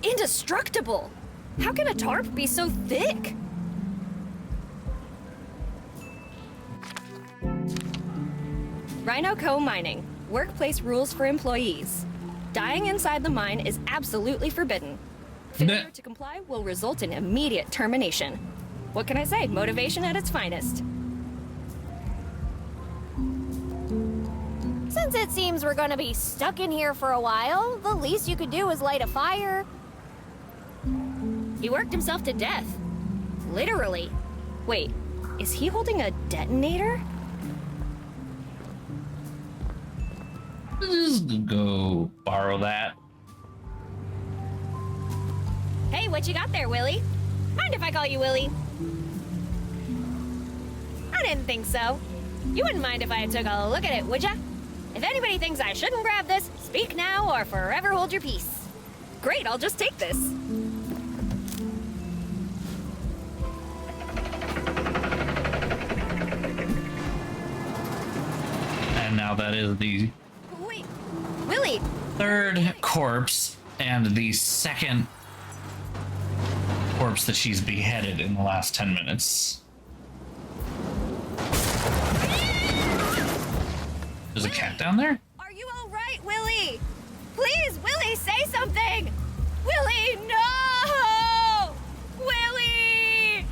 Indestructible! How can a tarp be so thick? Rhino Co. Mining. Workplace rules for employees. Dying inside the mine is absolutely forbidden. Failure to comply will result in immediate termination. What can I say? Motivation at its finest. Since it seems we're gonna be stuck in here for a while, the least you could do is light a fire. He worked himself to death. Literally. Wait, is he holding a detonator? Just go borrow that. Hey, what you got there, Willie? Mind if I call you Willie? I didn't think so. You wouldn't mind if I took a look at it, would ya? If anybody thinks I shouldn't grab this, speak now or forever hold your peace. Great, I'll just take this. And now that is the Wait, Willie! third corpse and the second corpse that she's beheaded in the last 10 minutes. There's a cat down there? Are you all right, Willie? Please, Willie, say something! Willie, no! Willie!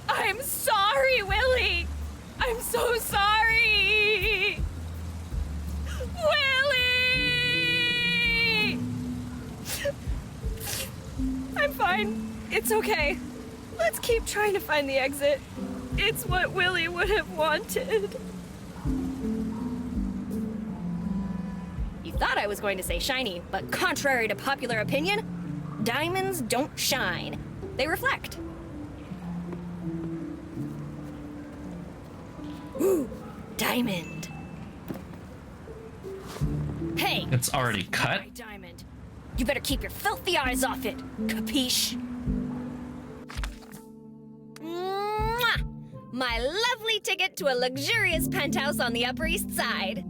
I'm sorry, Willie! I'm so sorry! Willie! I'm fine. It's okay. Let's keep trying to find the exit. It's what Willie would have wanted. You thought I was going to say shiny, but contrary to popular opinion, diamonds don't shine. They reflect. Ooh, diamond. Hey! It's already cut? My diamond. You better keep your filthy eyes off it, capiche? Mwah! My lovely ticket to a luxurious penthouse on the Upper East Side.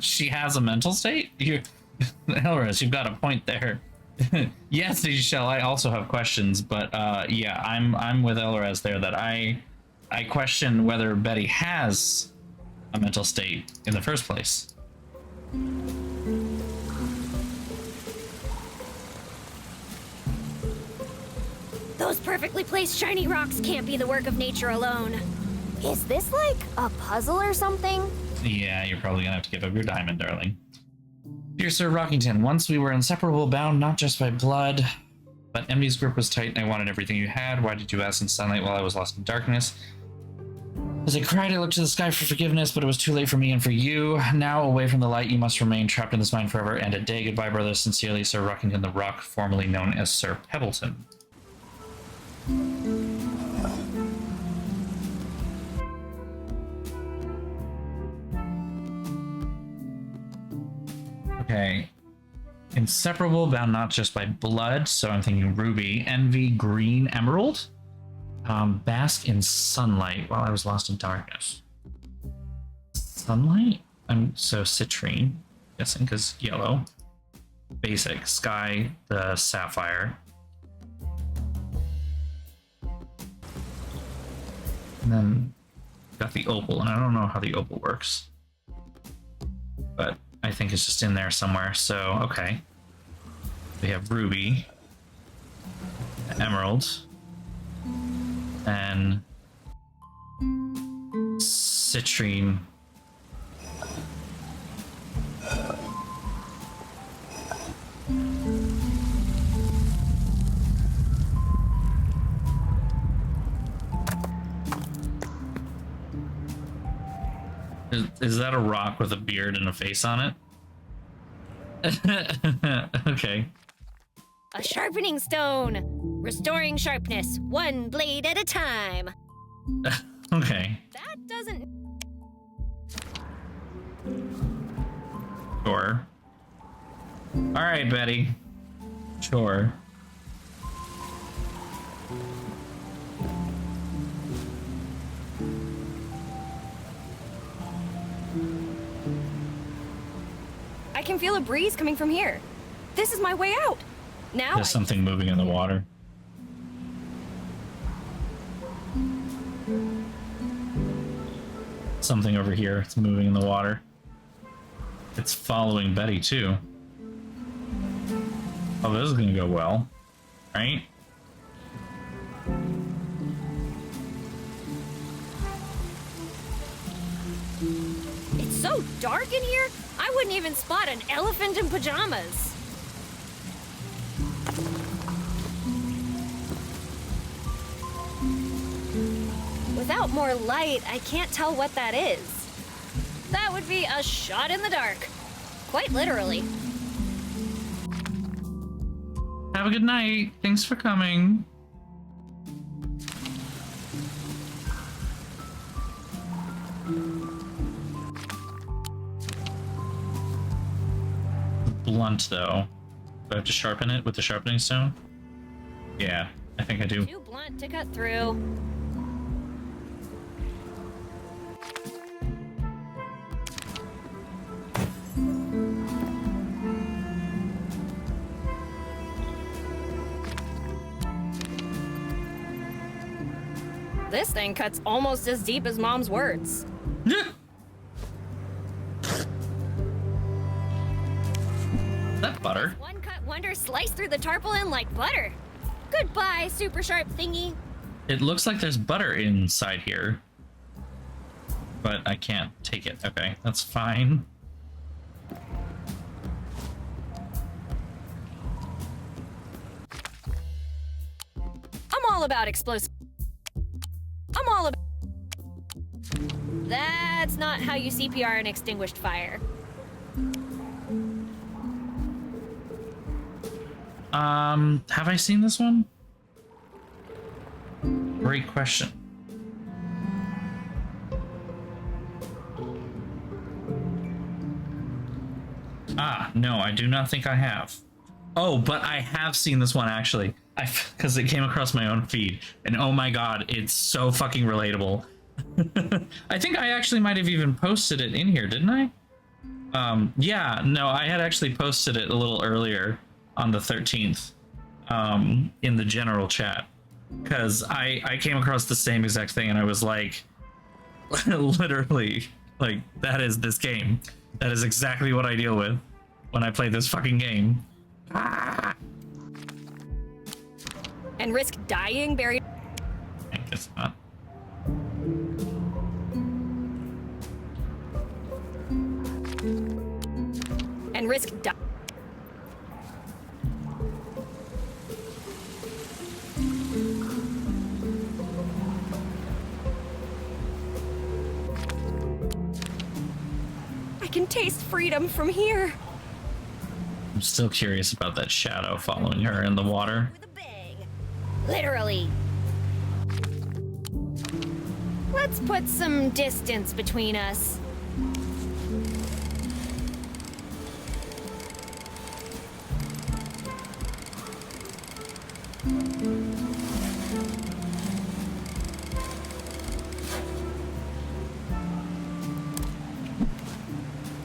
She has a mental state? Elris, you've got a point there. Yes, Shell, I also have questions, but yeah, I'm with Elris there that I question whether Betty has a mental state in the first place. Those perfectly placed shiny rocks can't be the work of nature alone. Is this like a puzzle or something? Yeah, you're probably gonna have to give up your diamond, darling. Dear Sir Rockington, once we were inseparable, bound not just by blood, but Emdy's grip was tight and I wanted everything you had. Why did you ask in sunlight while I was lost in darkness? As I cried, I looked to the sky for forgiveness, but it was too late for me and for you. Now, away from the light, you must remain trapped in this mine forever and a day. Goodbye, brother. Sincerely, Sir Rockington the Rock, formerly known as Sir Pebbleton. Okay. Inseparable, bound not just by blood, so I'm thinking ruby. Envy, green, emerald. Bask in sunlight while I was lost in darkness. Sunlight? So citrine, guessing, because yellow. Basic, sky, the sapphire. And then got the opal, and I don't know how the opal works. But I think it's just in there somewhere, so okay. We have ruby, emerald, and citrine. Is that a rock with a beard and a face on it? Okay. A sharpening stone. Restoring sharpness, one blade at a time. Okay. That doesn't... Sure. All right, Betty. Sure. I can feel a breeze coming from here. This is my way out. Now There's something moving in the water. something over here. It's moving in the water. It's following Betty too. Oh, this is gonna go well, right? It's so dark in here, I wouldn't even spot an elephant in pajamas. Without more light, I can't tell what that is. That would be a shot in the dark. Quite literally. Have a good night. Thanks for coming. Blunt, though. Do I have to sharpen it with the sharpening stone? Yeah, I think I do. Too blunt to cut through. This thing cuts almost as deep as Mom's words. That butter. One cut wonder sliced through the tarpaulin like butter. Goodbye, super sharp thingy. It looks like there's butter inside here. But I can't take it. Okay, that's fine. I'm all about explosive. I'm all about... That's not how you CPR an extinguished fire. Have I seen this one? Great question. No, I do not think I have. Oh, but I have seen this one actually. Because it came across my own feed, and oh my god, it's so fucking relatable. I think I actually might have even posted it in here, didn't I? Yeah, no, I had actually posted it a little earlier on the 13th, in the general chat, because I came across the same exact thing, and I was like, literally, like, that is this game. That is exactly what I deal with when I play this fucking game. And risk dying buried. I guess not. And risk dying. I can taste freedom from here. I'm still curious about that shadow following her in the water. Literally. Let's put some distance between us.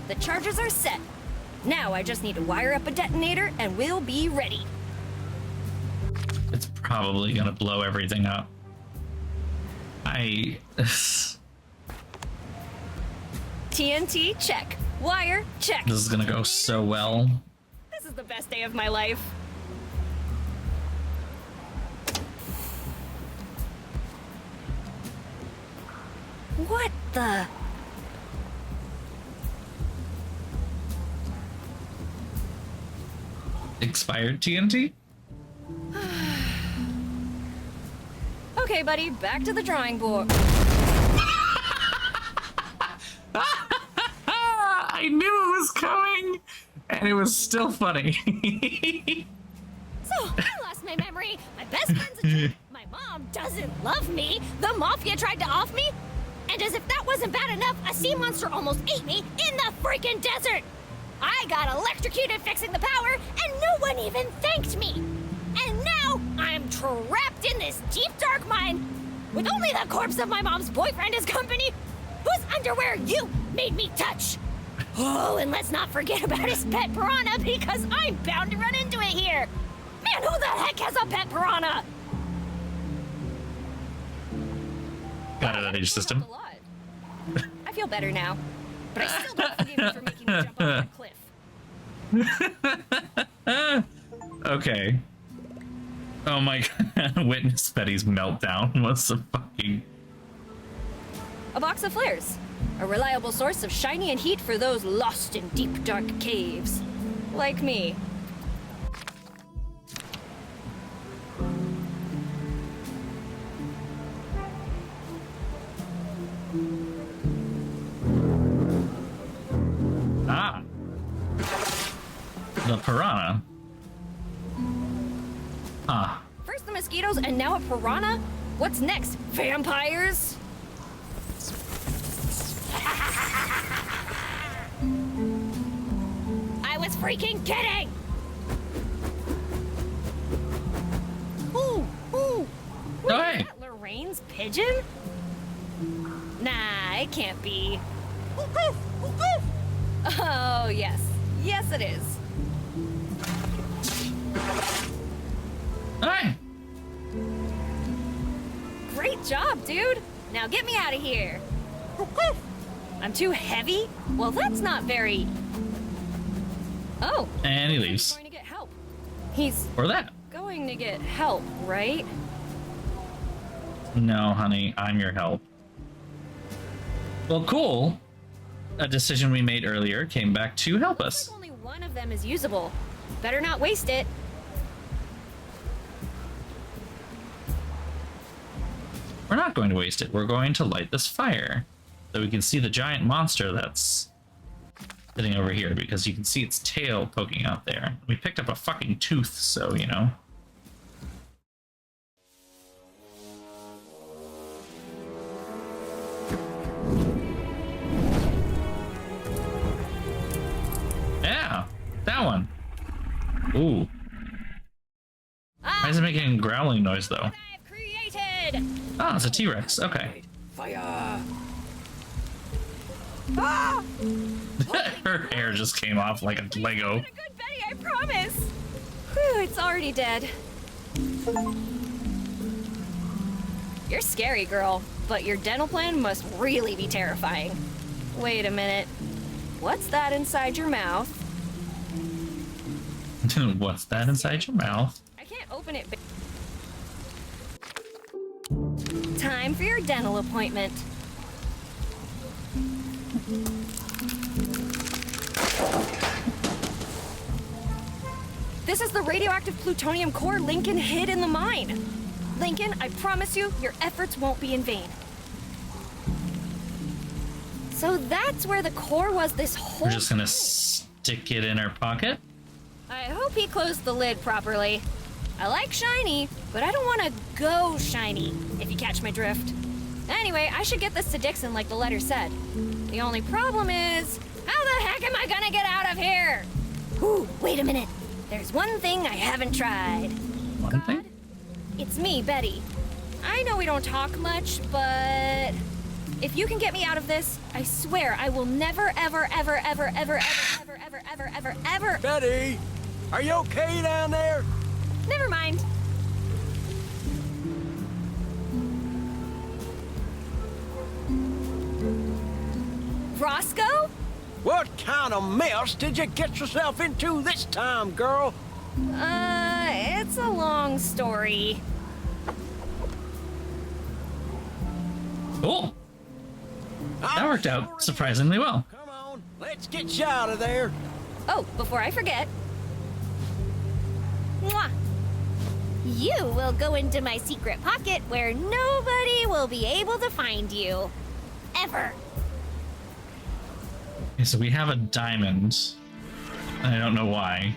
The charges are set. Now I just need to wire up a detonator and we'll be ready. It's probably gonna blow everything up. TNT, check. Wire, check. This is gonna go so well. This is the best day of my life. What the? Expired TNT? Okay, buddy, back to the drawing board. I knew it was coming, and it was still funny. So, I lost my memory. My best friend's a jerk. My mom doesn't love me. The mafia tried to off me. And as if that wasn't bad enough, a sea monster almost ate me in the freaking desert. I got electrocuted fixing the power, and no one even thanked me. And now I'm trapped in this deep, dark mine with only the corpse of my mom's boyfriend as company, whose underwear you made me touch. Oh, and let's not forget about his pet piranha, because I'm bound to run into it here. Man, who the heck has a pet piranha? Got it out of your system. I feel better now. But I still don't forgive you for making me jump off that cliff. Okay. Oh my god. Witness Betty's meltdown. What's the fucking... A box of flares. A reliable source of shiny and heat for those lost in deep, dark caves. Like me. Ah. The piranha. Ah. First the mosquitoes and now a piranha? What's next? Vampires? I was freaking kidding! Ooh, ooh. Wait, Oh, hey. is that Lorraine's pigeon? Nah, it can't be. Oh, yes. Yes, it is. Hi. Great job, dude. Now get me out of here. I'm too heavy? Well, that's not very... Oh. And he leaves. He's going to get help. He's Or that. going to get help, right? No, honey, I'm your help. Well, cool. A decision we made earlier came back to help us. Only one of them is usable. Better not waste it. We're not going to waste it. We're going to light this fire so we can see the giant monster that's sitting over here, because you can see its tail poking out there. We picked up a fucking tooth, so, you know. Yeah, that one. Ooh. Why is it making a growling noise, though? I've created. Oh, it's a T-Rex. Okay. Fire! Ah! Her hair just came off like a Lego. A good Betty, I promise. Whew, it's already dead. You're scary, girl, but your dental plan must really be terrifying. Wait a minute. What's that inside your mouth? What's that inside your mouth? I can't open it. Time for your dental appointment. This is the radioactive plutonium core Lincoln hid in the mine. Lincoln, I promise you, your efforts won't be in vain. So that's where the core was this whole We're just gonna time. stick it in our pocket. I hope he closed the lid properly. I like shiny, but I don't want to go shiny, if you catch my drift. Anyway, I should get this to Dixon like the letter said. The only problem is, how the heck am I gonna get out of here? Ooh, wait a minute. There's one thing I haven't tried. One thing? It's me, Betty. I know we don't talk much, but if you can get me out of this, I swear I will never, ever, ever, ever, ever, ever, ever, ever, ever, ever, ever. Betty, are you okay down there? Never mind. Roscoe? What kind of mess did you get yourself into this time, girl? It's a long story. Cool. That worked out surprisingly well. Come on, let's get you out of there. Oh, before I forget. Mwah. You will go into my secret pocket where nobody will be able to find you. Ever. Okay, so we have a diamond. And I don't know why.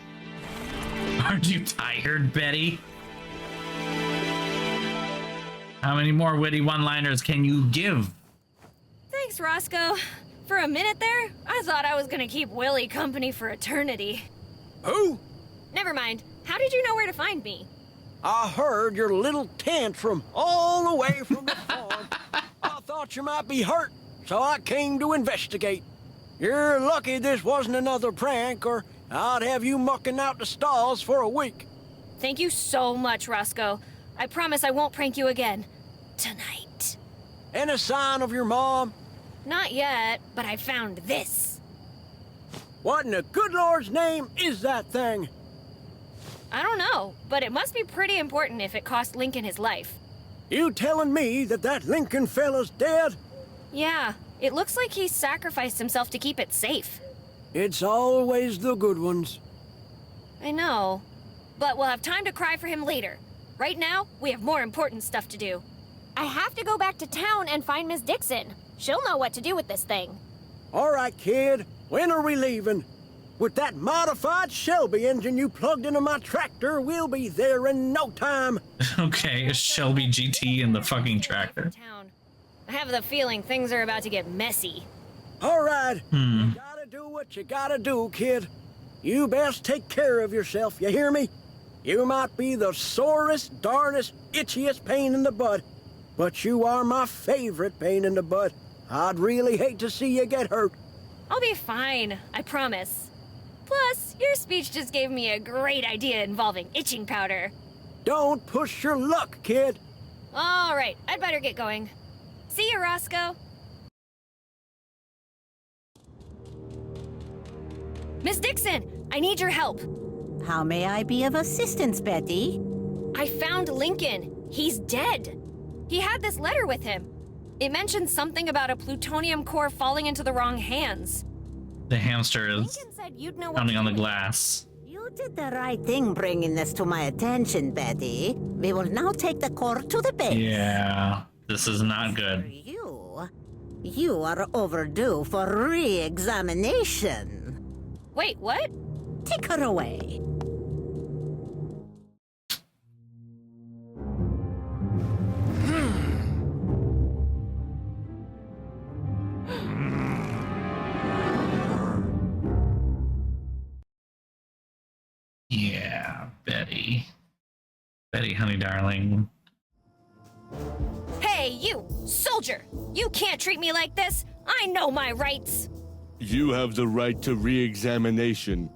Aren't you tired, Betty? How many more witty one-liners can you give? Thanks, Roscoe. For a minute there, I thought I was gonna keep Willie company for eternity. Who? Never mind. How did you know where to find me? I heard your little tantrum all the way from the farm. I thought you might be hurt, so I came to investigate. You're lucky this wasn't another prank, or I'd have you mucking out the stalls for a week. Thank you so much, Roscoe. I promise I won't prank you again. Tonight. Any sign of your mom? Not yet, but I found this. What in the good Lord's name is that thing? I don't know, but it must be pretty important if it cost Lincoln his life. You telling me that Lincoln fella's dead? Yeah, it looks like he sacrificed himself to keep it safe. It's always the good ones. I know, but we'll have time to cry for him later. Right now, we have more important stuff to do. I have to go back to town and find Miss Dixon. She'll know what to do with this thing. All right, kid. When are we leaving? With that modified Shelby engine you plugged into my tractor, we'll be there in no time. Okay, a Shelby GT in the fucking tractor. Town. I have the feeling things are about to get messy. All right. You gotta do what you gotta do, kid. You best take care of yourself, you hear me? You might be the sorest, darnest, itchiest pain in the butt, but you are my favorite pain in the butt. I'd really hate to see you get hurt. I'll be fine, I promise. Plus, your speech just gave me a great idea involving itching powder. Don't push your luck, kid. All right, I'd better get going. See you, Roscoe. Miss Dixon, I need your help. How may I be of assistance, Betty? I found Lincoln. He's dead. He had this letter with him. It mentioned something about a plutonium core falling into the wrong hands. The hamster is Lincoln said you'd know what pounding to on the do with it. glass. You did the right thing bringing this to my attention, Betty. We will now take the core to the base. Yeah, this is not good. You are overdue for re-examination. Wait, what? Take her away. Yeah, Betty. Betty, honey darling. Hey, you, soldier! You can't treat me like this! I know my rights! You have the right to re-examination.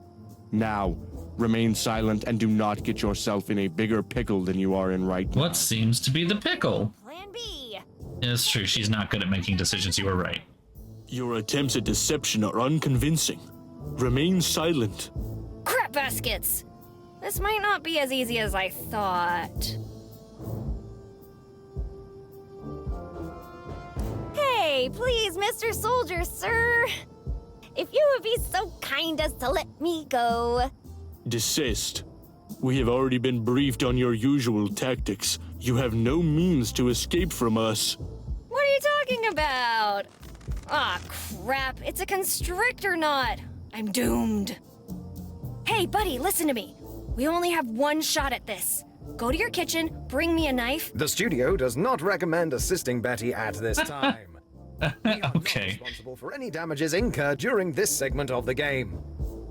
Now, remain silent and do not get yourself in a bigger pickle than you are in right now. What seems to be the pickle? Plan B. It's true, she's not good at making decisions, you were right. Your attempts at deception are unconvincing. Remain silent. Crap baskets! This might not be as easy as I thought. Hey, please, Mr. Soldier, sir. If you would be so kind as to let me go. Desist. We have already been briefed on your usual tactics. You have no means to escape from us. What are you talking about? Aw, crap. It's a constrictor knot. I'm doomed. Hey, buddy, listen to me. We only have one shot at this. Go to your kitchen, bring me a knife. The studio does not recommend assisting Betty at this time. We are okay. not responsible for any damages incurred during this segment of the game.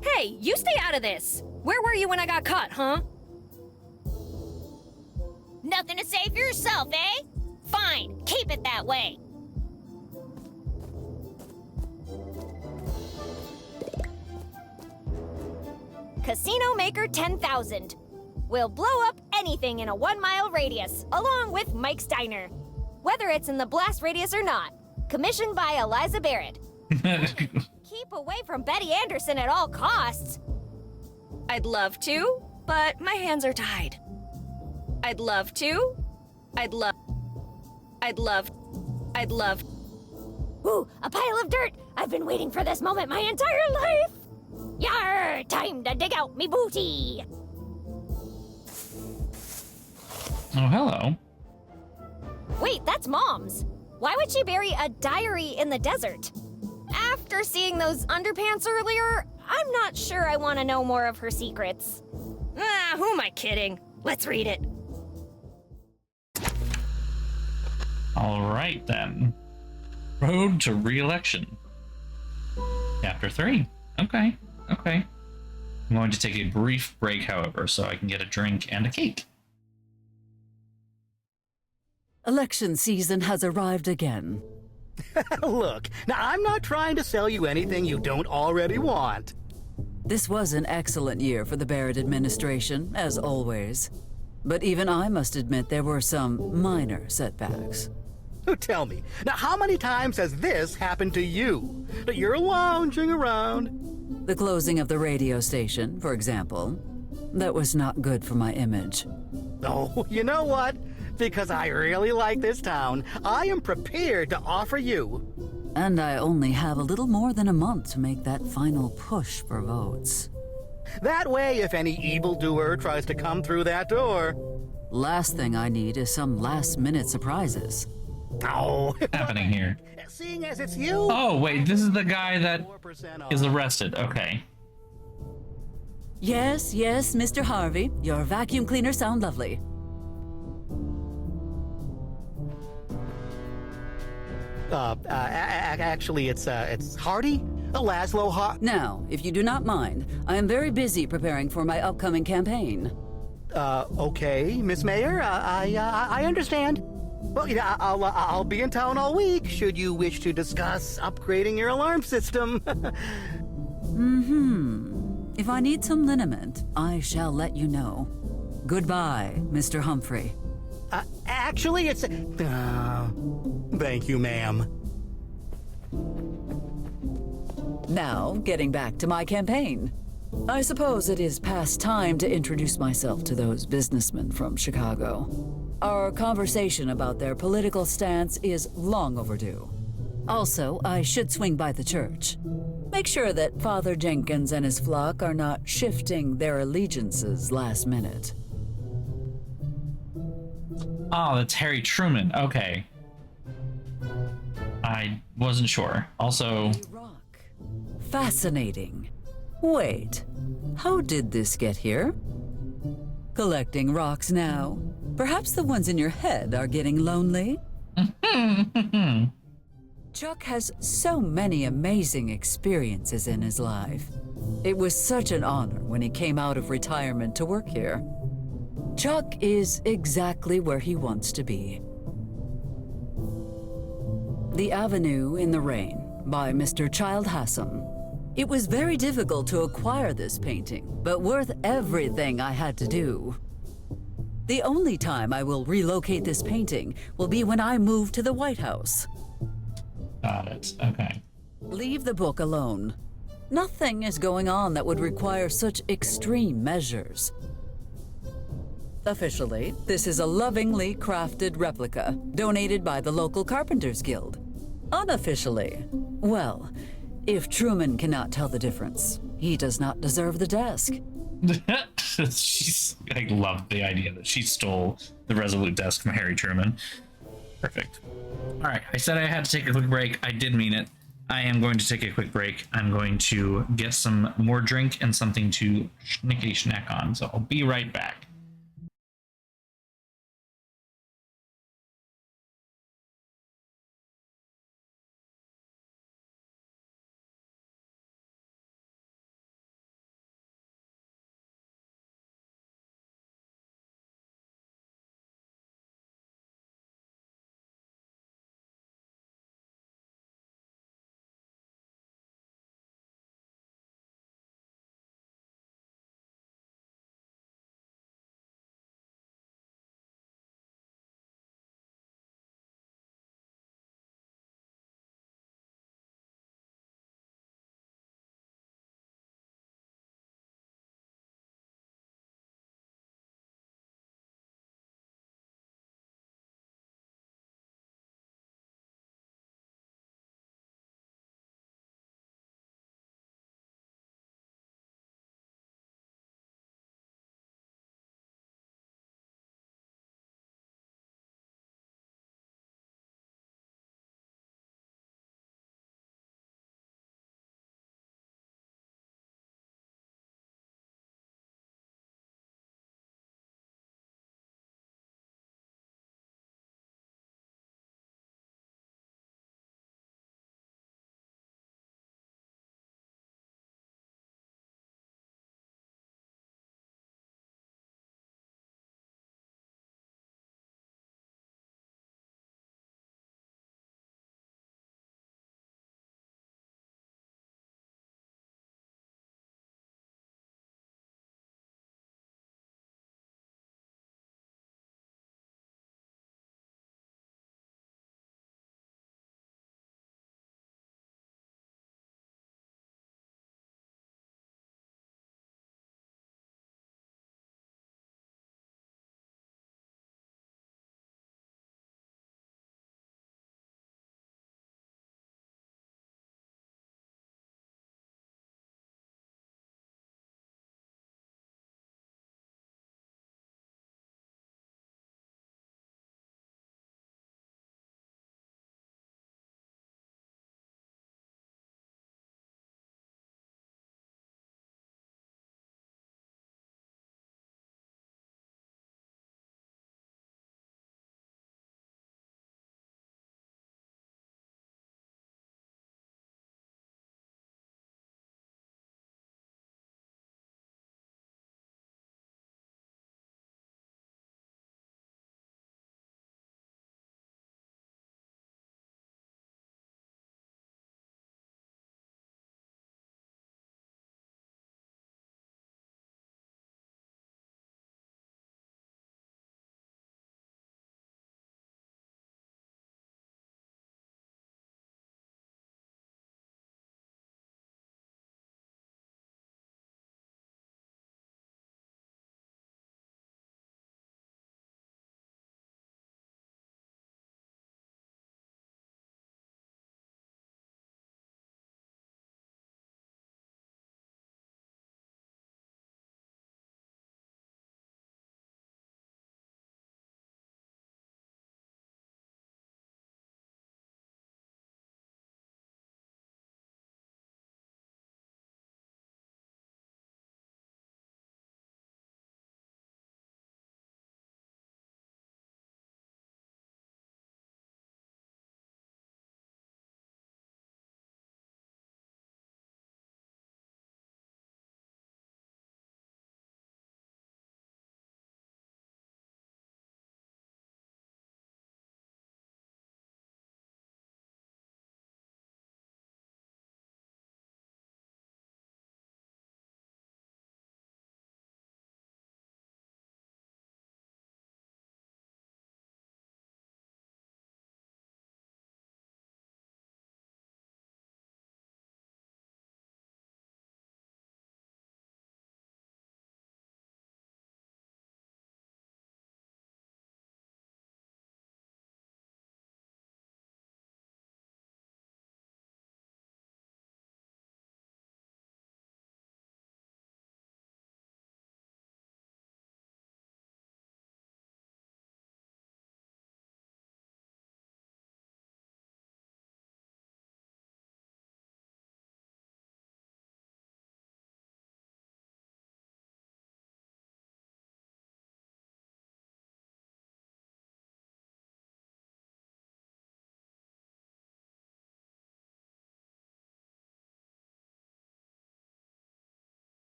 Hey, you stay out of this. Where were you when I got caught, huh? Nothing to say for yourself, eh? Fine, keep it that way. Casino Maker 10,000. We'll blow up anything in a 1-mile radius, along with Mike's Diner. Whether it's in the blast radius or not. Commissioned by Eliza Barrett. Keep away from Betty Anderson at all costs. I'd love to, but my hands are tied. I'd love to. I'd love. Ooh, a pile of dirt! I've been waiting for this moment my entire life! Yar! Time to dig out me booty! Oh, hello. Wait, that's Mom's. Why would she bury a diary in the desert? After seeing those underpants earlier, I'm not sure I want to know more of her secrets. Ah, who am I kidding? Let's read it. All right, then. Road to re-election. Chapter 3. Okay, okay. I'm going to take a brief break, however, so I can get a drink and a cake. Election season has arrived again. Look, now I'm not trying to sell you anything you don't already want. This was an excellent year for the Barrett administration, as always. But even I must admit there were some minor setbacks. Tell me, now how many times has this happened to you? That you're lounging around. The closing of the radio station, for example. That was not good for my image. Oh, you know what? Because I really like this town, I am prepared to offer you. And I only have a little more than a month to make that final push for votes. That way, if any evildoer tries to come through that door... Last thing I need is some last-minute surprises. Oh, What's happening here? Seeing as it's you... Oh, wait, this is the guy that is arrested. Okay. Yes, yes, Mr. Harvey. Your vacuum cleaners sound lovely. Actually, it's Hardy? Laszlo Now, if you do not mind, I am very busy preparing for my upcoming campaign. Okay, Miss Mayor, I understand. Well, yeah, I'll be in town all week, should you wish to discuss upgrading your alarm system. If I need some liniment, I shall let you know. Goodbye, Mr. Humphrey. Actually, it's... thank you, ma'am. Now, getting back to my campaign. I suppose it is past time to introduce myself to those businessmen from Chicago. Our conversation about their political stance is long overdue. Also, I should swing by the church. Make sure that Father Jenkins and his flock are not shifting their allegiances last minute. Oh, that's Harry Truman. Okay. I wasn't sure. Also... Fascinating. Wait, how did this get here? Collecting rocks now. Perhaps the ones in your head are getting lonely? Chuck has so many amazing experiences in his life. It was such an honor when he came out of retirement to work here. Chuck is exactly where he wants to be. The Avenue in the Rain by Mr. Childhassam. It was very difficult to acquire this painting, but worth everything I had to do. The only time I will relocate this painting will be when I move to the White House. Got it. Okay. Leave the book alone. Nothing is going on that would require such extreme measures. Officially, this is a lovingly crafted replica, donated by the local Carpenters Guild. Unofficially, well, if Truman cannot tell the difference, he does not deserve the desk. I love the idea that she stole the Resolute desk from Harry Truman. Perfect. All right, I said I had to take a quick break. I did mean it. I am going to take a quick break. I'm going to get some more drink and something to schnickety snack on, so I'll be right back.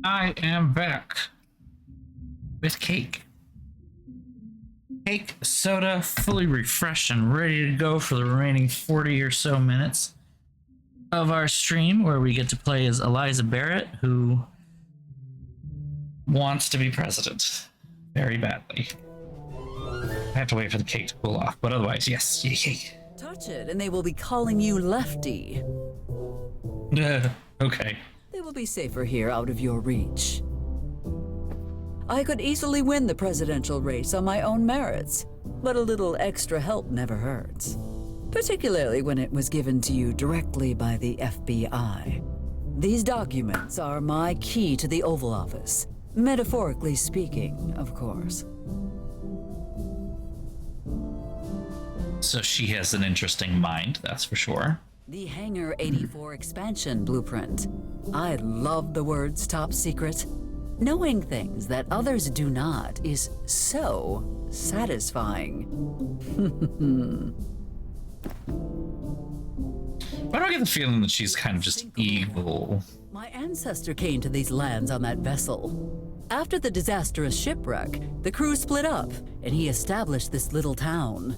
I am back with cake. Cake, soda, fully refreshed and ready to go for the remaining 40 or so minutes of our stream, where we get to play as Eliza Barrett, who wants to be president very badly. I have to wait for the cake to cool off, but otherwise, yes, yay. Touch it, and they will be calling you Lefty. Okay. They will be safer here, out of your reach. I could easily win the presidential race on my own merits, but a little extra help never hurts. Particularly when it was given to you directly by the FBI. These documents are my key to the Oval Office. Metaphorically speaking, of course. So she has an interesting mind, that's for sure. The Hangar 84 expansion blueprint. I love the words top secret. Knowing things that others do not is so satisfying. Why do I get the feeling that she's kind of just evil? My ancestor came to these lands on that vessel. After the disastrous shipwreck, the crew split up, and he established this little town.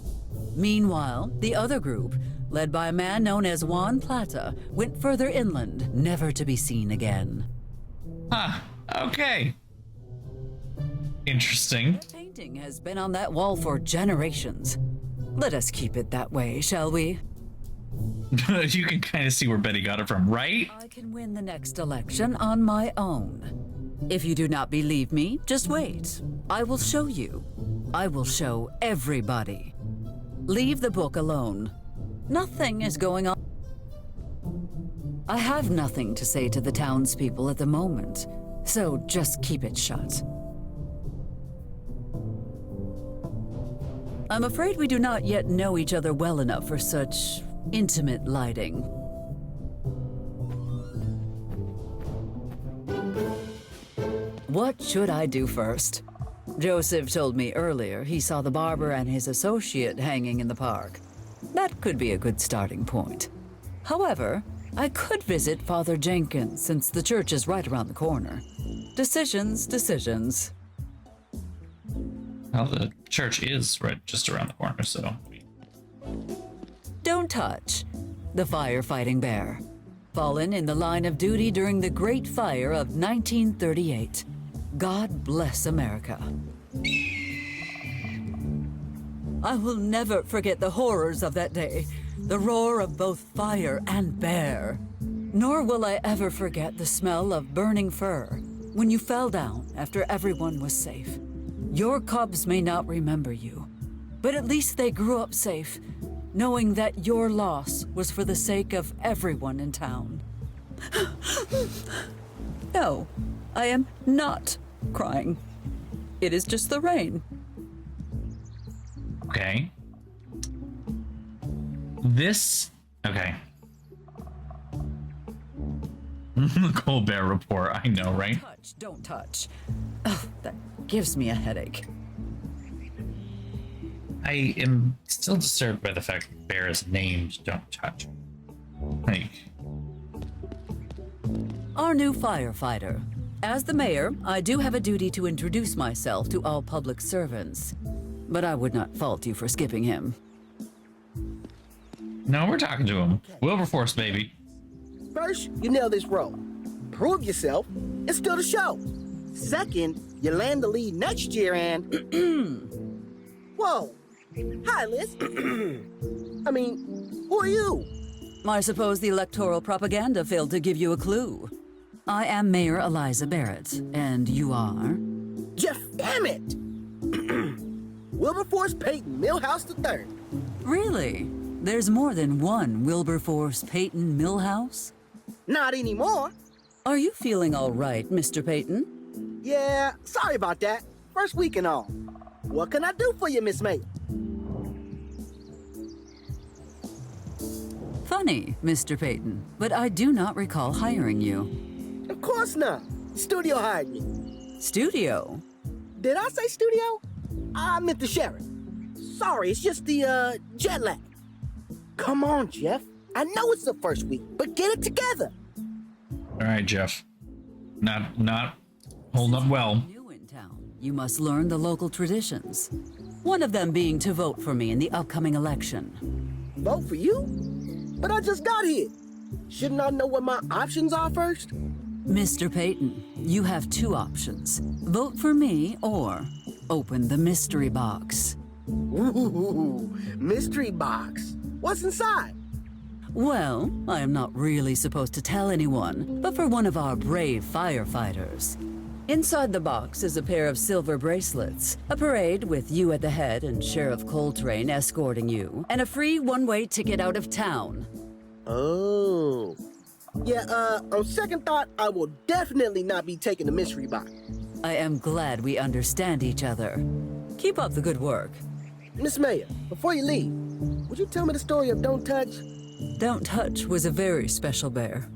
Meanwhile, the other group, led by a man known as Juan Plata, went further inland, never to be seen again. Huh, okay. Interesting. That painting has been on that wall for generations. Let us keep it that way, shall we? You can kind of see where Betty got it from, right? I can win the next election on my own. If you do not believe me, just wait. I will show you. I will show everybody. Leave the book alone. Nothing is going on. I have nothing to say to the townspeople at the moment, so just keep it shut. I'm afraid we do not yet know each other well enough for such intimate lighting. What should I do first? Joseph told me earlier he saw the barber and his associate hanging in the park. That could be a good starting point. However, I could visit Father Jenkins since the church is right around the corner. Decisions. Well, the church is right just around the corner, so... Don't touch the firefighting bear. Fallen in the line of duty during the Great Fire of 1938. God bless America. I will never forget the horrors of that day. The roar of both fire and bear. Nor will I ever forget the smell of burning fur when you fell down after everyone was safe. Your cubs may not remember you, but at least they grew up safe, knowing that your loss was for the sake of everyone in town. No, I am not crying. It is just the rain. Okay. Okay. The Colbert Report, I know, right? Don't touch. Oh, that gives me a headache. I am still disturbed by the fact that Bear is named Don't Touch. Like... Our new firefighter. As the mayor, I do have a duty to introduce myself to all public servants. But I would not fault you for skipping him. No, we're talking to him. Wilberforce, baby. First, you nail this role. Prove yourself. It's still the show. Second, you land the lead next year and... Whoa. Hi, Liz. I mean, who are you? I suppose the electoral propaganda failed to give you a clue. I am Mayor Eliza Barrett, and you are? Jeff, damn it! Wilberforce Peyton Millhouse III. Really? There's more than one Wilberforce Peyton Millhouse? Not anymore. Are you feeling all right, Mr. Peyton? Yeah, sorry about that. First week and all. What can I do for you, Miss Mayor? Funny, Mr. Peyton, but I do not recall hiring you. Of course not. Studio hired me. Studio? Did I say studio? I meant the sheriff. Sorry, it's just the, jet lag. Come on, Jeff. I know it's the first week, but get it together. All right, Jeff. Not holding up well. You must learn the local traditions. One of them being to vote for me in the upcoming election. Vote for you? But I just got here. Shouldn't I know what my options are first? Mr. Payton, you have two options. Vote for me or open the mystery box. Ooh, mystery box. What's inside? Well, I am not really supposed to tell anyone, but for one of our brave firefighters. Inside the box is a pair of silver bracelets, a parade with you at the head and Sheriff Coltrane escorting you, and a free one-way ticket out of town. Oh. Yeah, on second thought, I will definitely not be taking the mystery box. I am glad we understand each other. Keep up the good work. Miss Mayor, before you leave, would you tell me the story of Don't Touch? Don't Touch was a very special bear.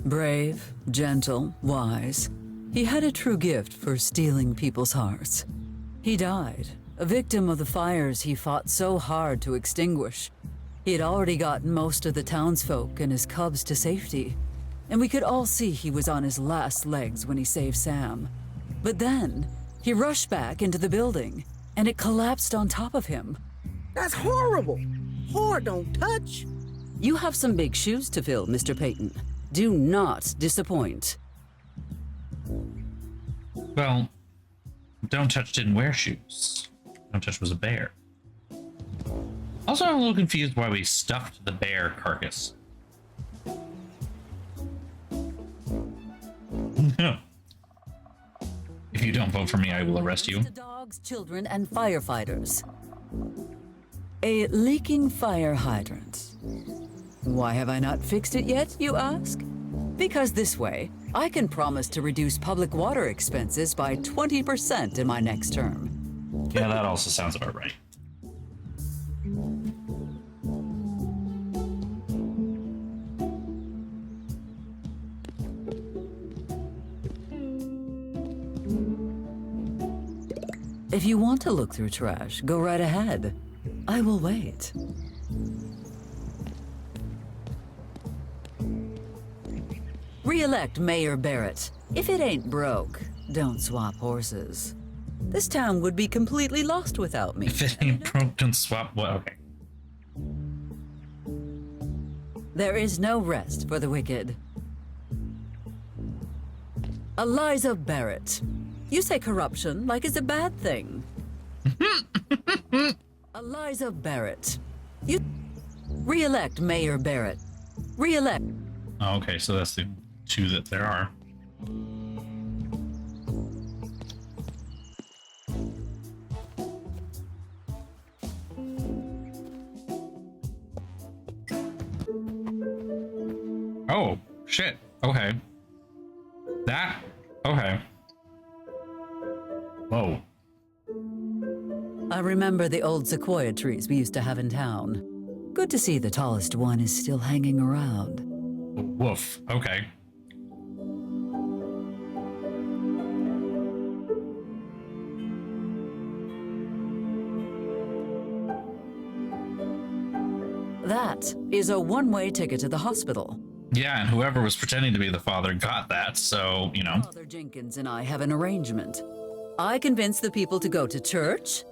Brave, gentle, wise. He had a true gift for stealing people's hearts. He died, a victim of the fires he fought so hard to extinguish. He had already gotten most of the townsfolk and his cubs to safety, and we could all see he was on his last legs when he saved Sam. But then, he rushed back into the building, and it collapsed on top of him. That's horrible! Poor Don't Touch! You have some big shoes to fill, Mr. Payton. Do not disappoint. Well, Don't Touch didn't wear shoes. Don't Touch was a bear. Also, I'm a little confused why we stuffed the bear carcass. If you don't vote for me, I will arrest you. Dogs, children, and firefighters. A leaking fire hydrant. Why have I not fixed it yet, you ask? Because this way, I can promise to reduce public water expenses by 20% in my next term. Yeah, that also sounds about right. If you want to look through trash, go right ahead. I will wait. Re-elect Mayor Barrett. If it ain't broke, don't swap horses. This town would be completely lost without me. If it ain't broke, don't swap. Well, okay. There is no rest for the wicked. Eliza Barrett. You say corruption like it's a bad thing. Eliza Barrett. You re-elect Mayor Barrett. Re-elect. Oh, okay, so that's the two that there are. Oh, shit. Okay. That. Okay. Whoa. I remember the old sequoia trees we used to have in town. Good to see the tallest one is still hanging around. Woof. Okay. That is a one-way ticket to the hospital. Yeah, and whoever was pretending to be the father got that, so, you know. Father Jenkins and I have an arrangement. I convince the people to go to church,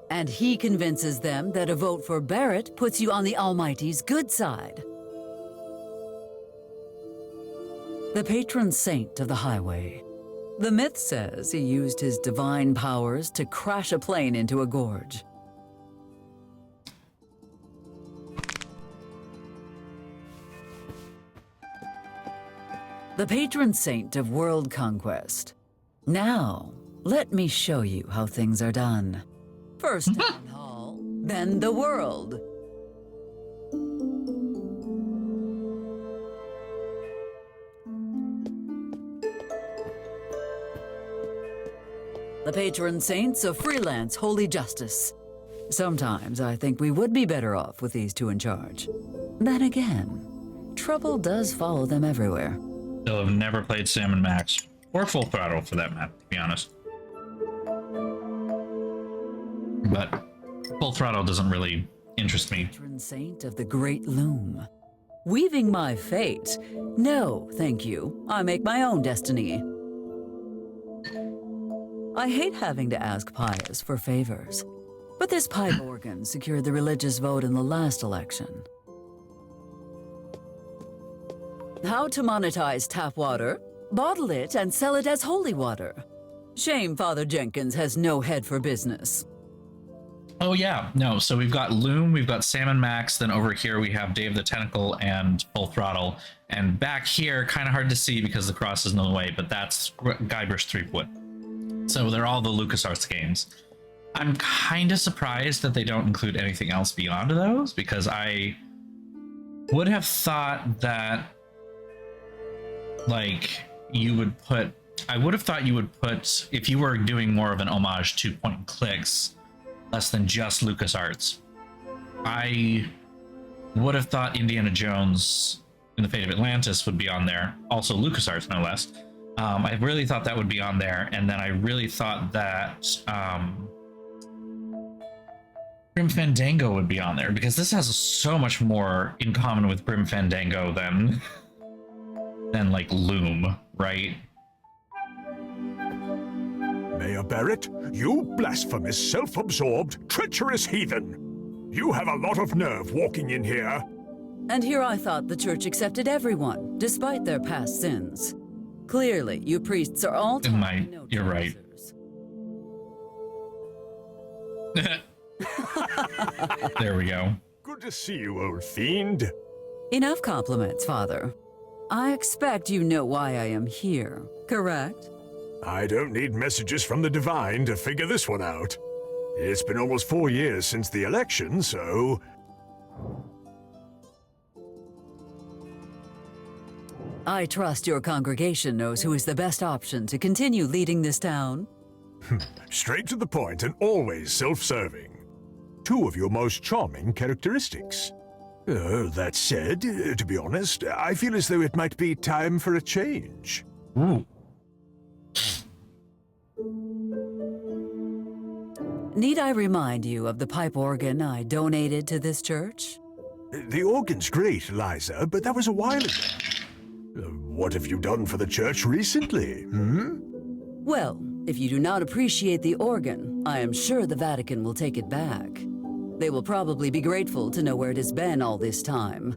and he convinces them that a vote for Barrett puts you on the Almighty's good side. The patron saint of the highway. The myth says he used his divine powers to crash a plane into a gorge. The patron saint of world conquest. Now, let me show you how things are done. First town hall, then the world. The patron saints of freelance holy justice. Sometimes I think we would be better off with these two in charge. Then again, trouble does follow them everywhere. They'll have never played Sam and Max, or Full Throttle for that matter, to be honest. But Full Throttle doesn't really interest me. Patron saint of the great loom. Weaving my fate. No, thank you. I make my own destiny. I hate having to ask Pius for favors, but this pipe organ secured the religious vote in the last election. How to monetize tap water? Bottle it and sell it as holy water. Shame Father Jenkins has no head for business. Oh yeah, no, so we've got Loom, we've got Salmon Max, then over here we have Dave the Tentacle and Full Throttle, and back here, kind of hard to see because the cross is in the way, but that's Guybrush Threepwood. So they're all the LucasArts games. I'm kind of surprised that they don't include anything else beyond those, because I would have thought that, like, you would put, I would have thought you would put, if you were doing more of an homage to point and clicks, less than just LucasArts, I would have thought Indiana Jones and the Fate of Atlantis would be on there. Also LucasArts, no less. I really thought that would be on there, and then I really thought that Grim Fandango would be on there, because this has so much more in common with Grim Fandango than like Loom, right? Mayor Barrett, you blasphemous, self-absorbed, treacherous heathen! You have a lot of nerve walking in here. And here I thought the church accepted everyone, despite their past sins. Clearly, you priests are all you're right. There we go. Good to see you, old fiend. Enough compliments, Father. I expect you know why I am here, correct? I don't need messages from the divine to figure this one out. It's been almost 4 years since the election, so... I trust your congregation knows who is the best option to continue leading this town. Straight to the point and always self-serving. Two of your most charming characteristics. That said, to be honest, I feel as though it might be time for a change. Ooh. Need I remind you of the pipe organ I donated to this church? The organ's great, Eliza, but that was a while ago. What have you done for the church recently, Well, if you do not appreciate the organ, I am sure the Vatican will take it back. They will probably be grateful to know where it has been all this time.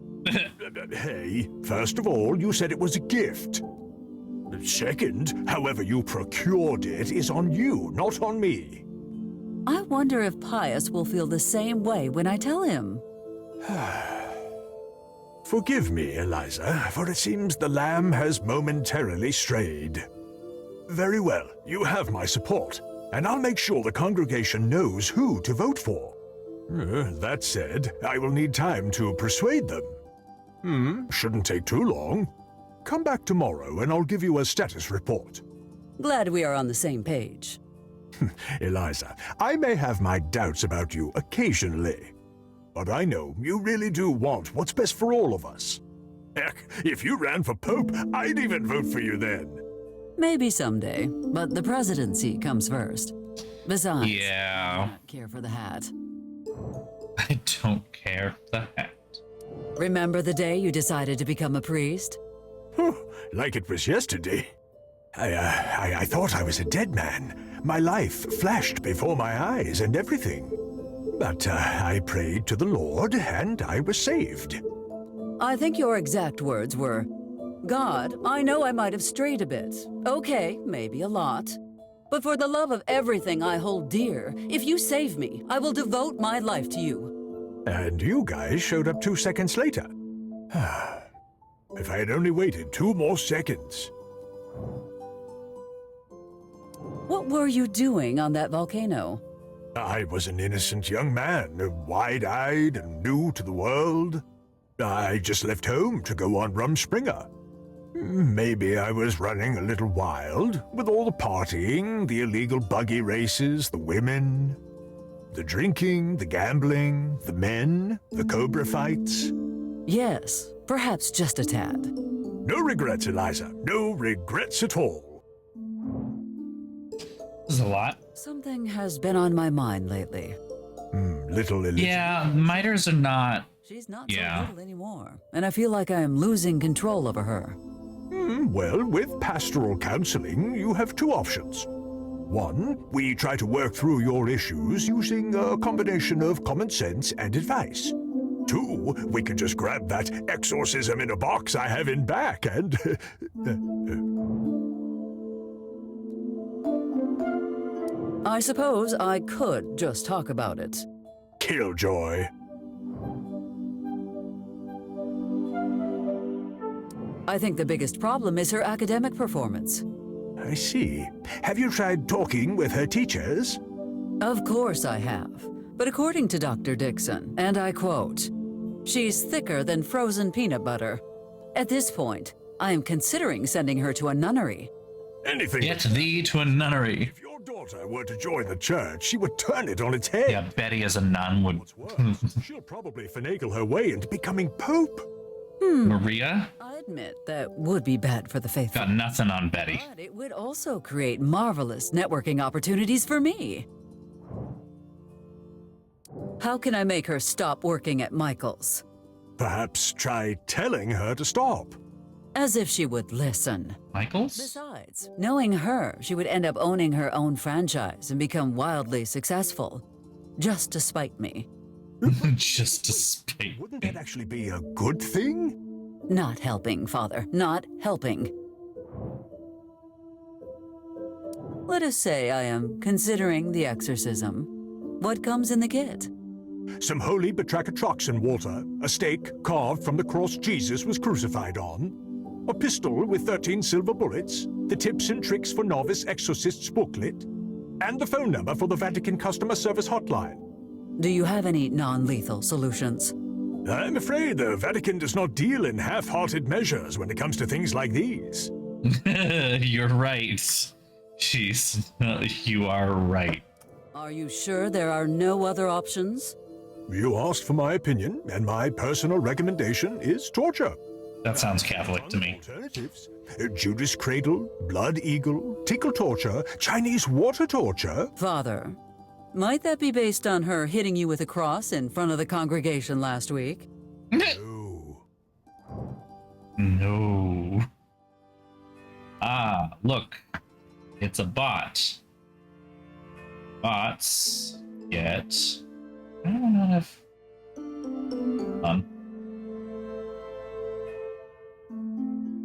Hey, first of all, you said it was a gift. Second, however you procured it is on you, not on me. I wonder if Pius will feel the same way when I tell him. Forgive me, Eliza, for it seems the lamb has momentarily strayed. Very well, you have my support, and I'll make sure the congregation knows who to vote for. That said, I will need time to persuade them. Shouldn't take too long. Come back tomorrow and I'll give you a status report. Glad we are on the same page. Eliza, I may have my doubts about you occasionally, but I know you really do want what's best for all of us. Heck, if you ran for Pope, I'd even vote for you then. Maybe someday, but the presidency comes first. Besides, yeah. I don't care for the hat. I don't care for the hat. Remember the day you decided to become a priest? Like it was yesterday. I thought I was a dead man. My life flashed before my eyes and everything. But I prayed to the Lord and I was saved. I think your exact words were, God, I know I might have strayed a bit. Okay, maybe a lot. But for the love of everything I hold dear, if you save me, I will devote my life to you. And you guys showed up 2 seconds later. If I had only waited 2 more seconds. What were you doing on that volcano? I was an innocent young man, wide-eyed and new to the world. I just left home to go on Rumspringa. Maybe I was running a little wild, with all the partying, the illegal buggy races, the women, the drinking, the gambling, the men, the cobra fights. Yes, perhaps just a tad. No regrets, Eliza. No regrets at all. This is a lot. Something has been on my mind lately. Little Elizabeth. Yeah, miters are not... She's not so little anymore, and I feel like I am losing control over her. Well, with pastoral counseling, you have 2 options. 1, we try to work through your issues using a combination of common sense and advice. 2, we can just grab that exorcism in a box I have in back and... I suppose I could just talk about it. Killjoy. I think the biggest problem is her academic performance. I see. Have you tried talking with her teachers? Of course I have. But according to Dr. Dixon, and I quote, "She's thicker than frozen peanut butter. At this point, I am considering sending her to a nunnery." Anything. Get thee to a nunnery. If your daughter were to join the church, she would turn it on its head. Yeah, Betty as a nun would. She'll probably finagle her way into becoming Pope. Maria? I admit that would be bad for the faithful. Got nothing on Betty. But it would also create marvelous networking opportunities for me. How can I make her stop working at Michael's? Perhaps try telling her to stop. As if she would listen. Michael's? Besides, knowing her, she would end up owning her own franchise and become wildly successful. Just to spite me. Just to spite. Wouldn't that actually be a good thing? Not helping, Father. Not helping. Let us say I am considering the exorcism. What comes in the kit? Some holy batrachotroxin water, a stake carved from the cross Jesus was crucified on, a pistol with 13 silver bullets, the tips and tricks for novice exorcists booklet, and the phone number for the Vatican customer service hotline. Do you have any non-lethal solutions? I'm afraid the Vatican does not deal in half-hearted measures when it comes to things like these. You're right. Jeez, you are right. Are you sure there are no other options? You asked for my opinion, and my personal recommendation is torture. That sounds Catholic to me. Alternatives: Judas Cradle, Blood Eagle, Tickle Torture, Chinese water torture. Father, might that be based on her hitting you with a cross in front of the congregation last week? No. No. Ah, look. It's a bot. Bots get... I don't know if...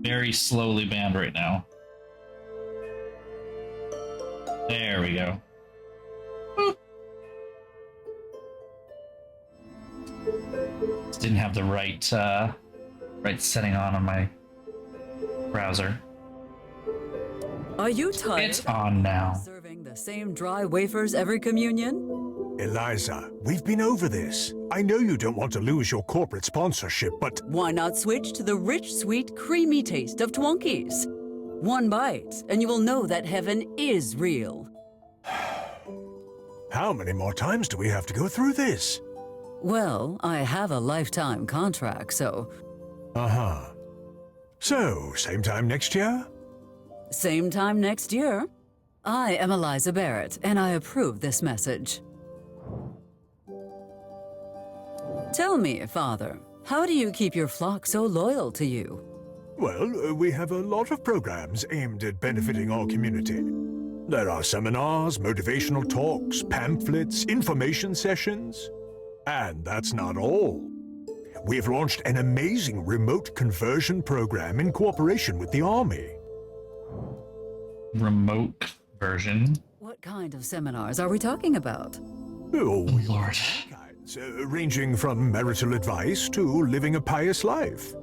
Very slowly banned right now. There we go. Boop. Just didn't have the right setting on my browser. Are you tired? It's on now. Serving the same dry wafers every communion? Eliza, we've been over this. I know you don't want to lose your corporate sponsorship, but... Why not switch to the rich, sweet, creamy taste of Twonkies? One bite, and you will know that heaven is real. How many more times do we have to go through this? Well, I have a lifetime contract, so... Uh-huh. So, same time next year? Same time next year. I am Eliza Barrett, and I approve this message. Tell me, Father, how do you keep your flock so loyal to you? Well, we have a lot of programs aimed at benefiting our community. There are seminars, motivational talks, pamphlets, information sessions. And that's not all. We've launched an amazing remote conversion program in cooperation with the Army. Remote version? What kind of seminars are we talking about? Oh, Lord. Ranging from marital advice to living a pious life.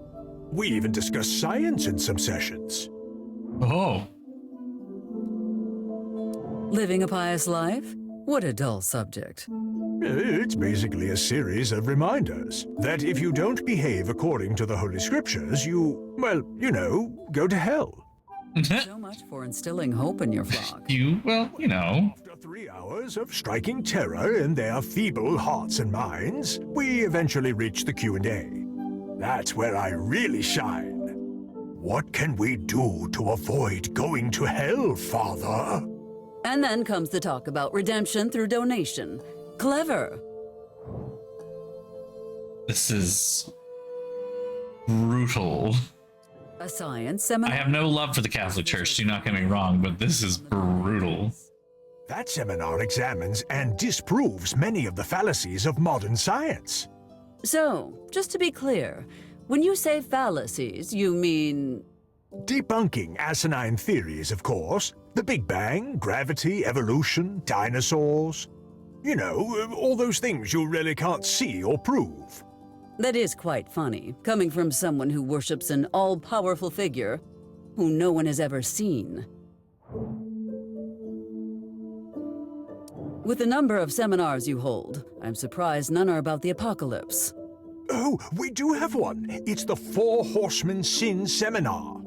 We even discuss science in some sessions. Oh. Living a pious life? What a dull subject. It's basically a series of reminders that if you don't behave according to the Holy Scriptures, you, well, you know, go to hell. So much for instilling hope in your flock. After 3 hours of striking terror in their feeble hearts and minds, we eventually reach the Q&A. That's where I really shine. What can we do to avoid going to hell, Father? And then comes the talk about redemption through donation. Clever. This is brutal. A science seminar? I have no love for the Catholic Church, do not get me wrong, but this is brutal. That seminar examines and disproves many of the fallacies of modern science. So, just to be clear, when you say fallacies, you mean... Debunking asinine theories, of course. The Big Bang, gravity, evolution, dinosaurs. You know, all those things you really can't see or prove. That is quite funny, coming from someone who worships an all-powerful figure who no one has ever seen. With the number of seminars you hold, I'm surprised none are about the apocalypse. Oh, we do have one. It's the Four Horsemen Sin Seminar.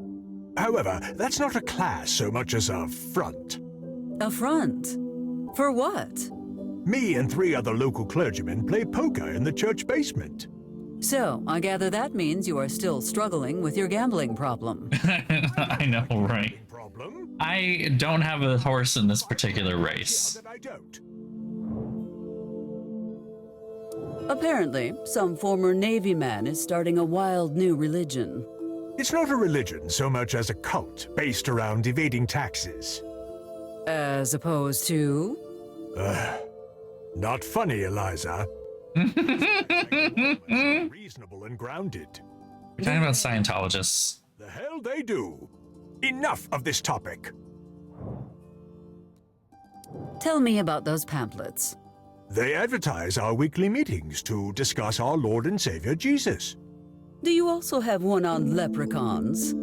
However, that's not a class so much as a front. A front? For what? Me and 3 other local clergymen play poker in the church basement. So, I gather that means you are still struggling with your gambling problem. I know, right? I don't have a horse in this particular race. I don't. Apparently, some former Navy man is starting a wild new religion. It's not a religion so much as a cult based around evading taxes. As opposed to? Not funny, Eliza. Reasonable and grounded. We're talking about Scientologists. The hell they do. Enough of this topic. Tell me about those pamphlets. They advertise our weekly meetings to discuss our Lord and Savior Jesus. Do you also have one on leprechauns?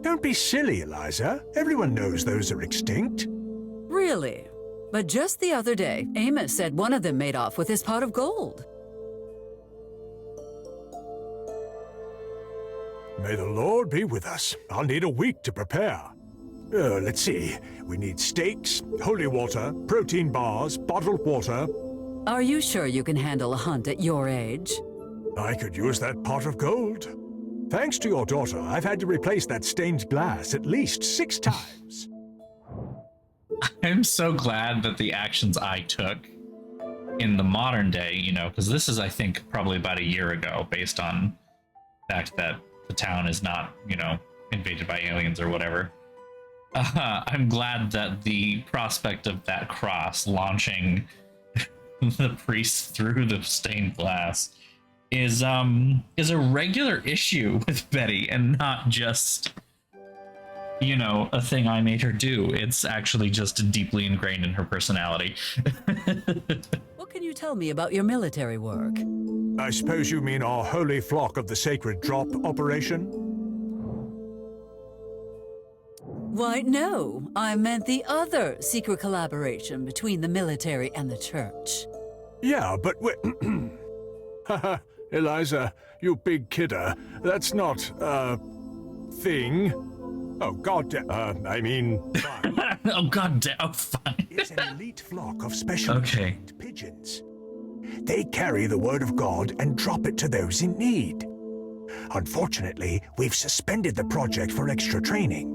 Don't be silly, Eliza. Everyone knows those are extinct. Really? But just the other day, Amos said one of them made off with his pot of gold. May the Lord be with us. I'll need a week to prepare. Let's see. We need steaks, holy water, protein bars, bottled water. Are you sure you can handle a hunt at your age? I could use that pot of gold. Thanks to your daughter, I've had to replace that stained glass at least 6 times. I'm so glad that the actions I took in the modern day, you know, because this is, I think, probably about a year ago, based on the fact that the town is not, you know, invaded by aliens or whatever. I'm glad that the prospect of that cross launching the priest through the stained glass is a regular issue with Betty and not just, you know, a thing I made her do. It's actually just deeply ingrained in her personality. What can you tell me about your military work? I suppose you mean our holy flock of the sacred drop operation? Why, no. I meant the other secret collaboration between the military and the church. Yeah, but Haha, Eliza, you big kidder. That's not, thing. Oh, I mean, fine. Oh, goddamn, oh, fine. It's an elite flock of special trained pigeons. They carry the word of God and drop it to those in need. Unfortunately, we've suspended the project for extra training.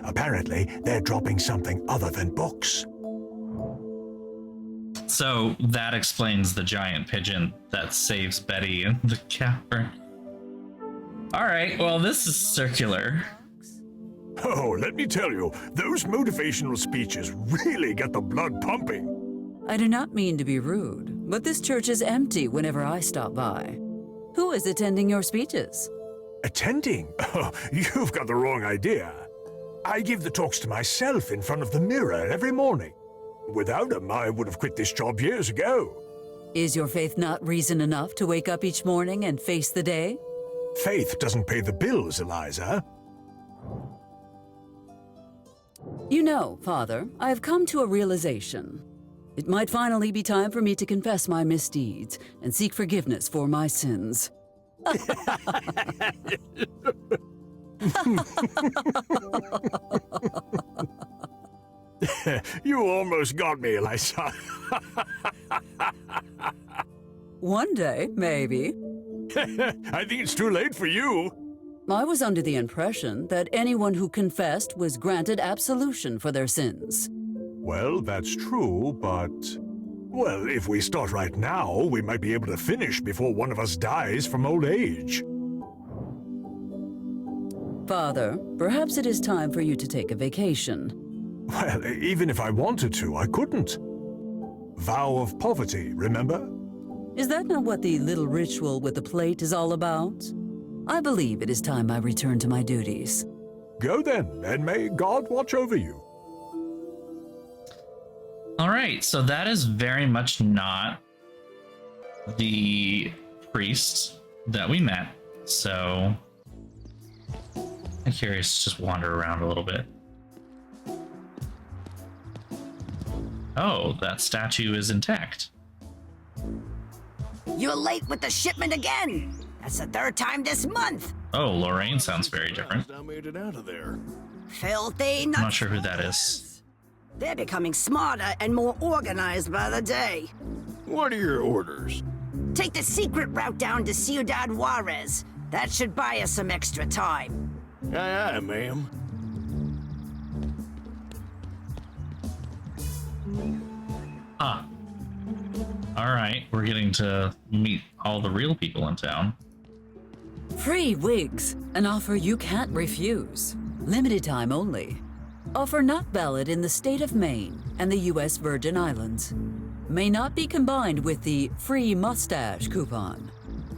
Apparently, they're dropping something other than books. So that explains the giant pigeon that saves Betty and the cavern. All right, well, this is circular. Oh, let me tell you, those motivational speeches really get the blood pumping. I do not mean to be rude, but this church is empty whenever I stop by. Who is attending your speeches? Attending? Oh, you've got the wrong idea. I give the talks to myself in front of the mirror every morning. Without them, I would have quit this job years ago. Is your faith not reason enough to wake up each morning and face the day? Faith doesn't pay the bills, Eliza. You know, Father, I have come to a realization. It might finally be time for me to confess my misdeeds and seek forgiveness for my sins. You almost got me, Eliza. One day, maybe. I think it's too late for you. I was under the impression that anyone who confessed was granted absolution for their sins. Well, that's true, but... Well, if we start right now, we might be able to finish before one of us dies from old age. Father, perhaps it is time for you to take a vacation. Well, even if I wanted to, I couldn't. Vow of poverty, remember? Is that not what the little ritual with the plate is all about? I believe it is time I return to my duties. Go then, and may God watch over you. All right, so that is very much not the priest that we met. So I'm curious to just wander around a little bit. Oh, that statue is intact. You're late with the shipment again. That's the third time this month. Oh, Lorraine sounds very different. I made it out of there. Filthy I'm nuts. not sure who that is. They're becoming smarter and more organized by the day. What are your orders? Take the secret route down to Ciudad Juarez. That should buy us some extra time. Aye, aye, ma'am. Ah. All right, we're getting to meet all the real people in town. Free wigs, an offer you can't refuse. Limited time only. Offer not valid in the state of Maine and the U.S. Virgin Islands. May not be combined with the free mustache coupon.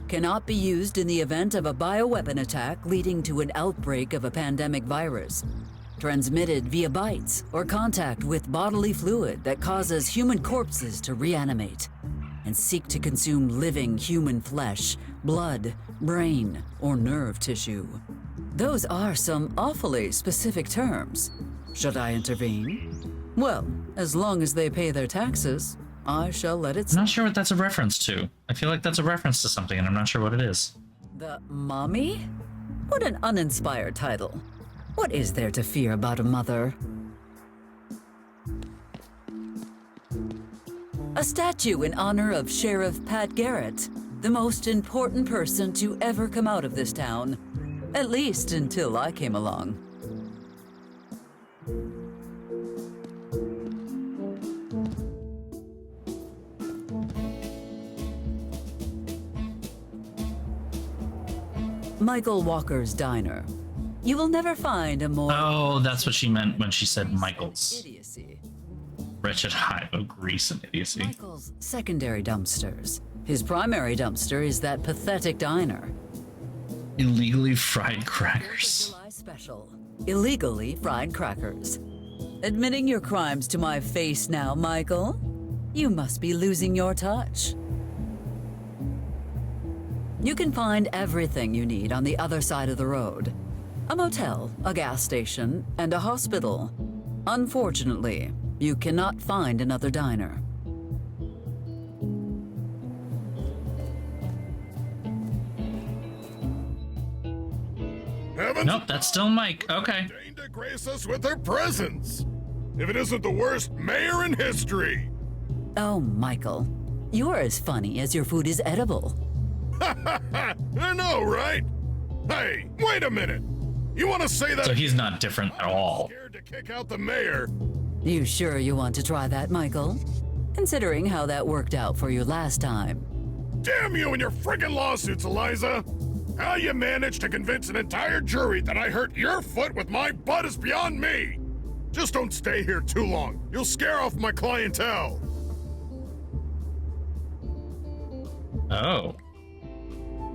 Cannot be used in the event of a bioweapon attack leading to an outbreak of a pandemic virus. Transmitted via bites or contact with bodily fluid that causes human corpses to reanimate and seek to consume living human flesh, blood, brain, or nerve tissue. Those are some awfully specific terms. Should I intervene? Well, as long as they pay their taxes, I shall let it I'm not sure what that's a reference to. I feel like that's a reference to something, and I'm not sure what it is. The mommy? What an uninspired title. What is there to fear about a mother? A statue in honor of Sheriff Pat Garrett, the most important person to ever come out of this town. At least until I came along. Michael Walker's Diner. You will never find a more... Oh, that's what she meant when she said Michael's. Idiocy. Wretched hive of grease and idiocy. Michael's secondary dumpsters. His primary dumpster is that pathetic diner. Illegally fried crackers. July special. Illegally fried crackers. Admitting your crimes to my face now, Michael? You must be losing your touch. You can find everything you need on the other side of the road. A motel, a gas station, and a hospital. Unfortunately, you cannot find another diner. Nope, that's still Mike. Okay. To grace us with their presence. If it isn't the worst mayor in history. Oh, Michael. You're as funny as your food is edible. I know, right? Hey, wait a minute. You want to say that? So he's not different at all. Scared to kick out the mayor. You sure you want to try that, Michael? Considering how that worked out for you last time. Damn you and your friggin' lawsuits, Eliza. How you managed to convince an entire jury that I hurt your foot with my butt is beyond me. Just don't stay here too long. You'll scare off my clientele. Oh.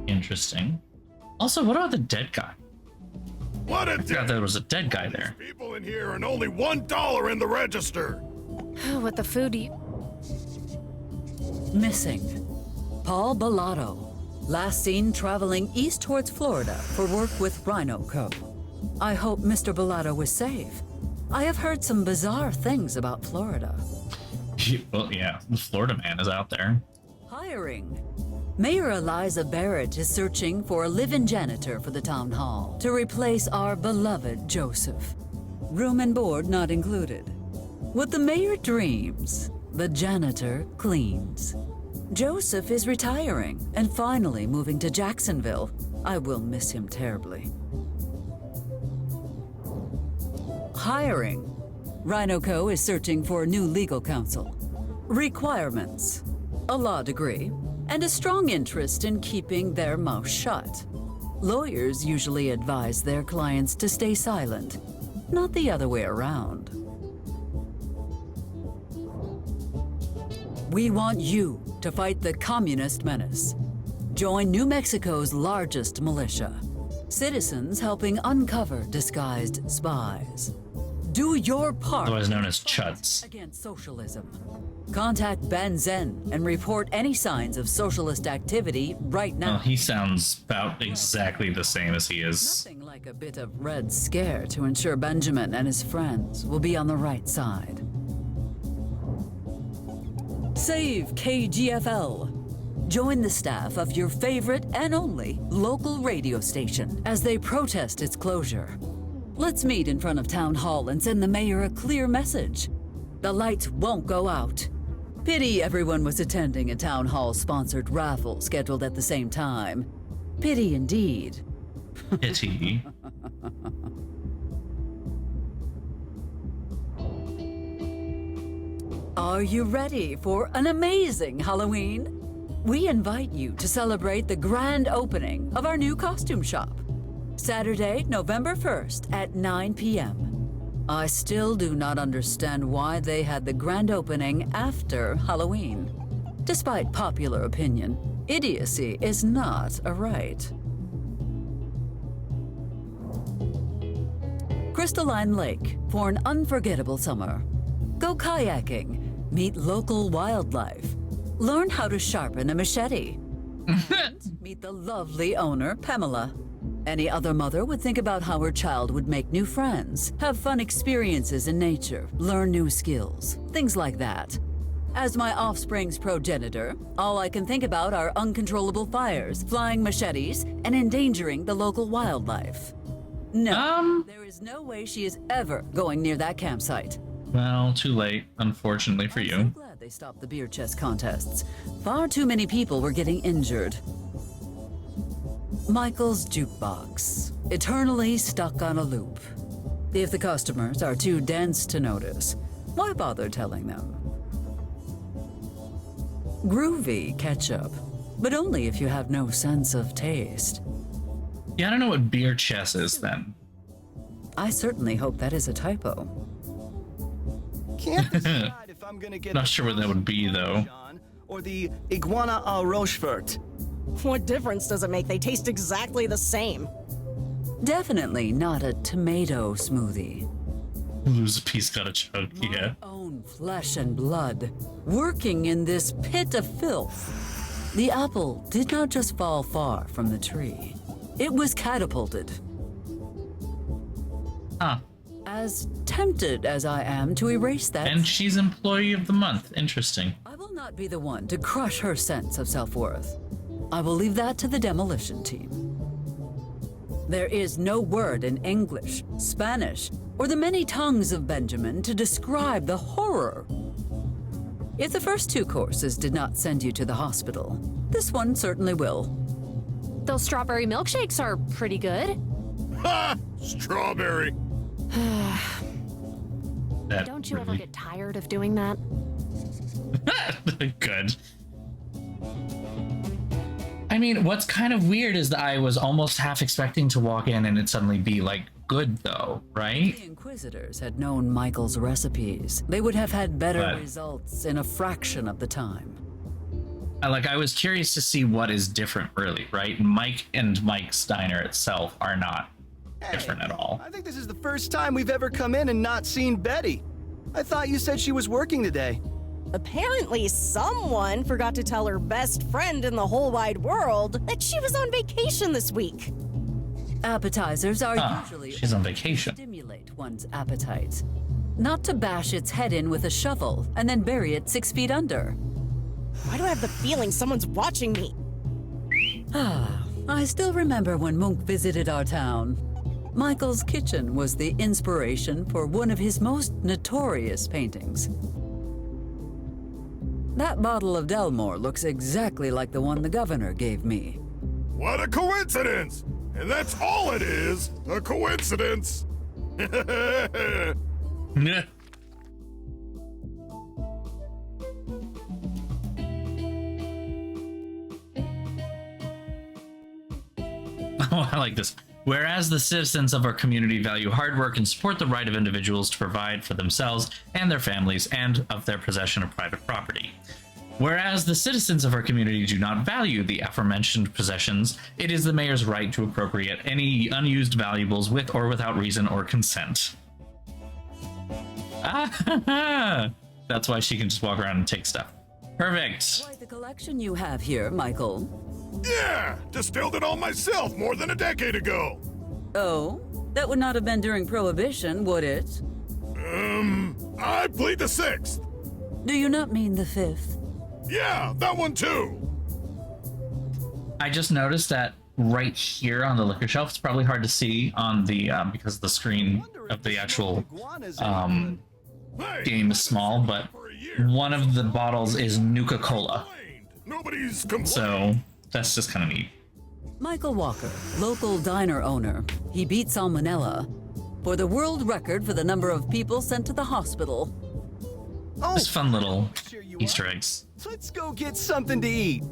Interesting. Also, what about the dead guy? What a I forgot there was a dead guy there. People in here and only $1 in the register. What the food Missing. Paul Bellato. Last seen traveling east towards Florida for work with Rhino Co. I hope Mr. Bellato was safe. I have heard some bizarre things about Florida. Well, yeah, the Florida man is out there. Hiring. Mayor Eliza Barrett is searching for a live-in janitor for the town hall to replace our beloved Joseph. Room and board not included. What the mayor dreams, the janitor cleans. Joseph is retiring and finally moving to Jacksonville. I will miss him terribly. Hiring. Rhino Co. is searching for a new legal counsel. Requirements. A law degree and a strong interest in keeping their mouth shut. Lawyers usually advise their clients to stay silent, not the other way around. We want you to fight the communist menace. Join New Mexico's largest militia. Citizens helping uncover disguised spies. Do your part. Otherwise known as chuds. Against socialism. Contact Ben Zen and report any signs of socialist activity right now. Well, he sounds about exactly the same as he is. Nothing like a bit of Red Scare to ensure Benjamin and his friends will be on the right side. Save KGFL. Join the staff of your favorite and only local radio station as they protest its closure. Let's meet in front of Town Hall and send the mayor a clear message. The lights won't go out. Pity everyone was attending a Town Hall-sponsored raffle scheduled at the same time. Pity indeed. Pity. Are you ready for an amazing Halloween? We invite you to celebrate the grand opening of our new costume shop. Saturday, November 1st at 9 p.m. I still do not understand why they had the grand opening after Halloween. Despite popular opinion, idiocy is not a right. Crystalline Lake for an unforgettable summer. Go kayaking, meet local wildlife, learn how to sharpen a machete. Meet the lovely owner, Pamela. Any other mother would think about how her child would make new friends, have fun experiences in nature, learn new skills, things like that. As my offspring's progenitor, all I can think about are uncontrollable fires, flying machetes, and endangering the local wildlife. No, there is no way she is ever going near that campsite. Well, too late, unfortunately for you. I'm so glad they stopped the beer chest contests. Far too many people were getting injured. Michael's jukebox, eternally stuck on a loop. If the customers are too dense to notice, why bother telling them? Groovy ketchup, but only if you have no sense of taste. Yeah, I don't know what beer chess is then. I certainly hope that is a typo. Can't decide if I'm gonna get Not sure what that would be though. or the iguana au rochefort. What difference does it make? They taste exactly the same. Definitely not a tomato smoothie. Lose a piece, got a chug, yeah. Own flesh and blood, working in this pit of filth. The apple did not just fall far from the tree. It was catapulted. Huh. As tempted as I am to erase that... And she's Employee of the Month. Interesting. I will not be the one to crush her sense of self-worth. I will leave that to the demolition team. There is no word in English, Spanish, or the many tongues of Benjamin to describe the horror. If the first two courses did not send you to the hospital, this one certainly will. Those strawberry milkshakes are pretty good. Ha! Strawberry. Don't you ever get tired of doing that? Good. I mean, what's kind of weird is that I was almost half expecting to walk in and it suddenly be like good though, right? The Inquisitors had known Michael's recipes. They would have had better results in a fraction of the time. I was curious to see what is different really, right? Mike and Mike's Diner itself are not different at all. I think this is the first time we've ever come in and not seen Betty. I thought you said she was working today. Apparently, someone forgot to tell her best friend in the whole wide world that she was on vacation this week. Appetizers are usually she's on vacation. To stimulate one's appetite, not to bash its head in with a shovel and then bury it 6 feet under. Why do I have the feeling someone's watching me? I still remember when Munch visited our town. Michael's kitchen was the inspiration for one of his most notorious paintings. That bottle of Delmore looks exactly like the one the governor gave me. What a coincidence! And that's all it is, a coincidence. Oh, I like this. Whereas the citizens of our community value hard work and support the right of individuals to provide for themselves and their families and of their possession of private property. Whereas the citizens of our community do not value the aforementioned possessions, it is the mayor's right to appropriate any unused valuables with or without reason or consent. Ah, that's why she can just walk around and take stuff. Perfect. Quite the collection you have here, Michael. Yeah, distilled it all myself more than a decade ago. Oh, that would not have been during Prohibition, would it? I plead the 6th. Do you not mean the 5th? Yeah, that one too. I just noticed that right here on the liquor shelf, it's probably hard to see on the because the screen of the actual game is small, but one of the bottles is Nuka-Cola. Nobody's so that's just kind of neat. Michael Walker, local diner owner. He beat salmonella for the world record for the number of people sent to the hospital. Just fun little Easter eggs. Let's go get something to eat.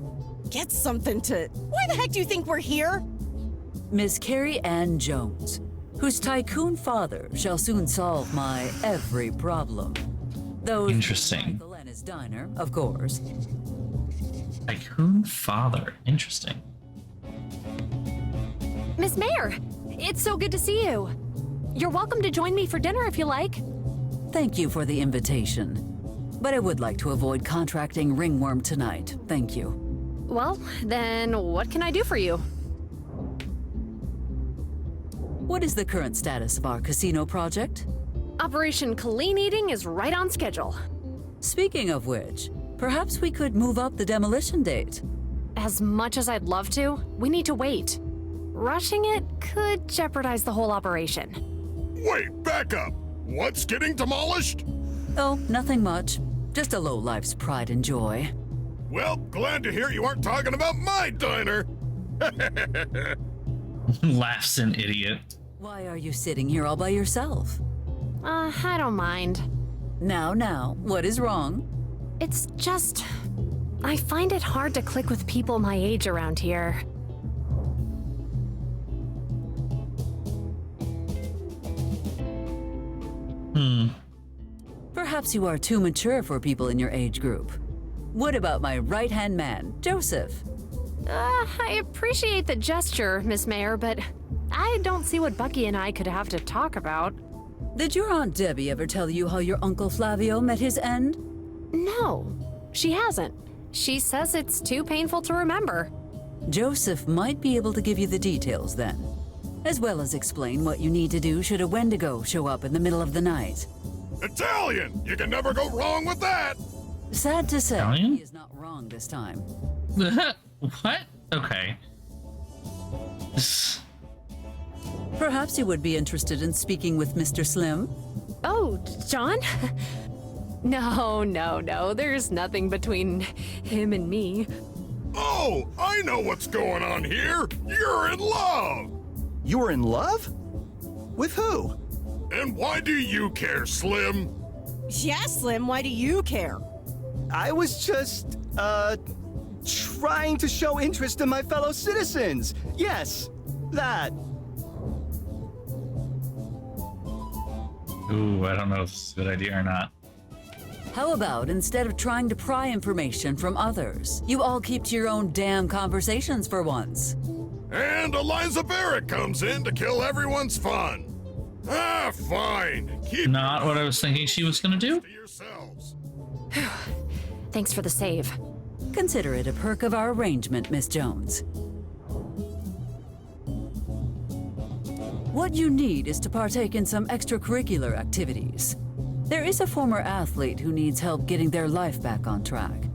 Get something to... Why the heck do you think we're here? Miss Carrie Ann Jones, whose tycoon father shall soon solve my every problem. Those Interesting. Michael and his diner, of course. Tycoon father. Interesting. Miss Mayor, it's so good to see you. You're welcome to join me for dinner if you like. Thank you for the invitation. But I would like to avoid contracting ringworm tonight. Thank you. Well, then what can I do for you? What is the current status of our casino project? Operation Clean Eating is right on schedule. Speaking of which, perhaps we could move up the demolition date. As much as I'd love to, we need to wait. Rushing it could jeopardize the whole operation. Wait, back up. What's getting demolished? Oh, nothing much. Just a lowlife's pride and joy. Well, glad to hear you aren't talking about my diner. Laughs an idiot. Why are you sitting here all by yourself? I don't mind. Now, what is wrong? It's just... I find it hard to click with people my age around here. Perhaps you are too mature for people in your age group. What about my right-hand man, Joseph? I appreciate the gesture, Miss Mayor, but I don't see what Bucky and I could have to talk about. Did your Aunt Debbie ever tell you how your Uncle Flavio met his end? No, she hasn't. She says it's too painful to remember. Joseph might be able to give you the details then, as well as explain what you need to do should a Wendigo show up in the middle of the night. Italian! You can never go wrong with that! Sad to say, Italian? he is not wrong this time. What? Okay. Perhaps you would be interested in speaking with Mr. Slim? Oh, John? No. There's nothing between him and me. Oh, I know what's going on here. You're in love. You were in love? With who? And why do you care, Slim? Yeah, Slim, why do you care? I was just, trying to show interest in my fellow citizens. Yes, that. Ooh, I don't know if this is a good idea or not. How about instead of trying to pry information from others, you all keep to your own damn conversations for once? And Eliza Barrett comes in to kill everyone's fun. Ah, fine. Keep Not what I was thinking she was gonna do. to yourselves. Thanks for the save. Consider it a perk of our arrangement, Miss Jones. What you need is to partake in some extracurricular activities. There is a former athlete who needs help getting their life back on track.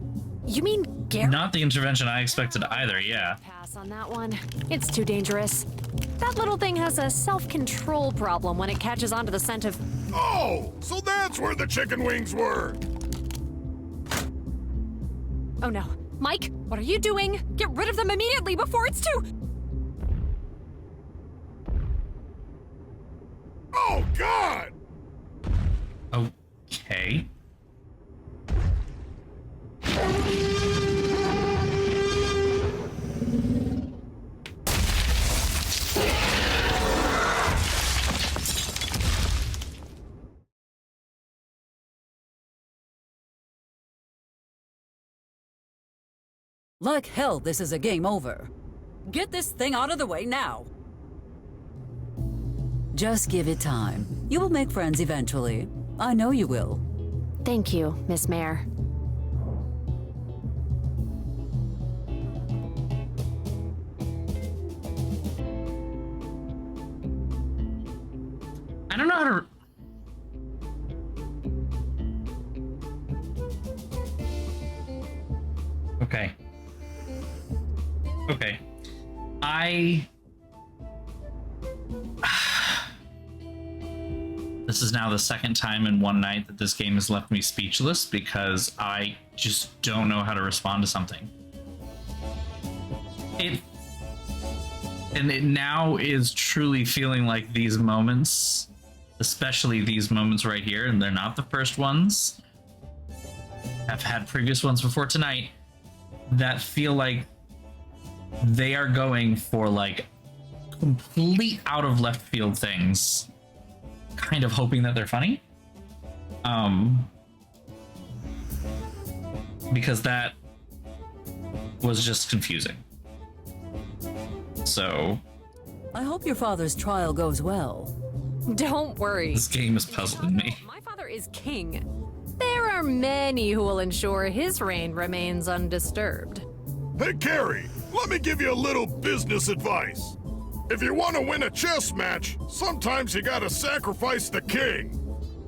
You mean Gary? Not the intervention I expected either, yeah. Pass on that one. It's too dangerous. That little thing has a self-control problem when it catches onto the scent of... Oh, so that's where the chicken wings were. Oh no. Mike, what are you doing? Get rid of them immediately before it's too... Oh, God! Okay. Like hell, this is a game over. Get this thing out of the way now. Just give it time. You will make friends eventually. I know you will. Thank you, Miss Mayor. I don't know how to... Okay. Okay. This is now the second time in one night that this game has left me speechless because I just don't know how to respond to something. It now is truly feeling like these moments, especially these moments right here, and they're not the first ones. I've had previous ones before tonight that feel like they are going for like complete out of left field things, kind of hoping that they're funny. Because that was just confusing. So I hope your father's trial goes well. Don't worry. This game is puzzling me. My father is king. There are many who will ensure his reign remains undisturbed. Hey, Carrie, let me give you a little business advice. If you want to win a chess match, sometimes you gotta sacrifice the king.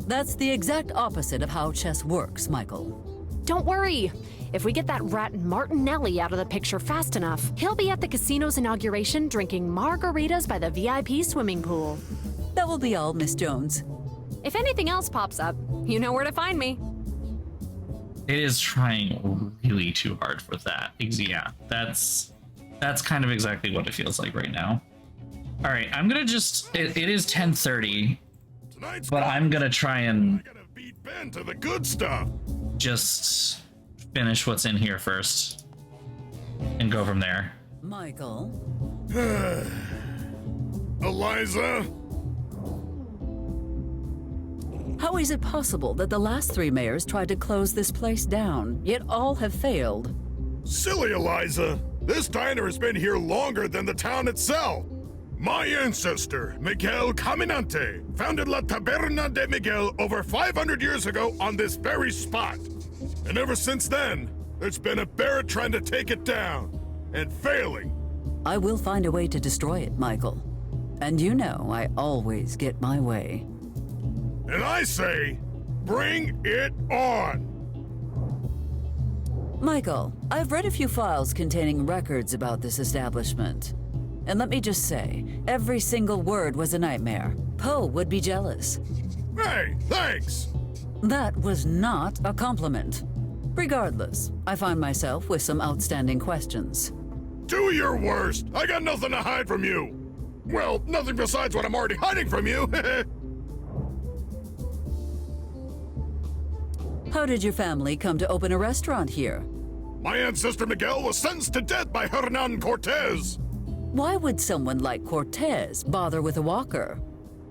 That's the exact opposite of how chess works, Michael. Don't worry. If we get that rat Martinelli out of the picture fast enough, he'll be at the casino's inauguration drinking margaritas by the VIP swimming pool. That will be all, Miss Jones. If anything else pops up, you know where to find me. It is trying really too hard for that. Yeah, that's kind of exactly what it feels like right now. All right, I'm gonna just, it is 10:30, but I'm gonna try and beat Ben to the good stuff. Just finish what's in here first and go from there. Michael. Eliza. How is it possible that the last three mayors tried to close this place down, yet all have failed? Silly Eliza. This diner has been here longer than the town itself. My ancestor, Miguel Caminante, founded La Taberna de Miguel over 500 years ago on this very spot. And ever since then, there's been a Barrett trying to take it down, and failing. I will find a way to destroy it, Michael. And you know I always get my way. And I say, bring it on! Michael, I've read a few files containing records about this establishment. And let me just say, every single word was a nightmare. Poe would be jealous. Hey, thanks! That was not a compliment. Regardless, I find myself with some outstanding questions. Do your worst! I got nothing to hide from you! Well, nothing besides what I'm already hiding from you! How did your family come to open a restaurant here? My ancestor Miguel was sentenced to death by Hernan Cortez. Why would someone like Cortez bother with a walker?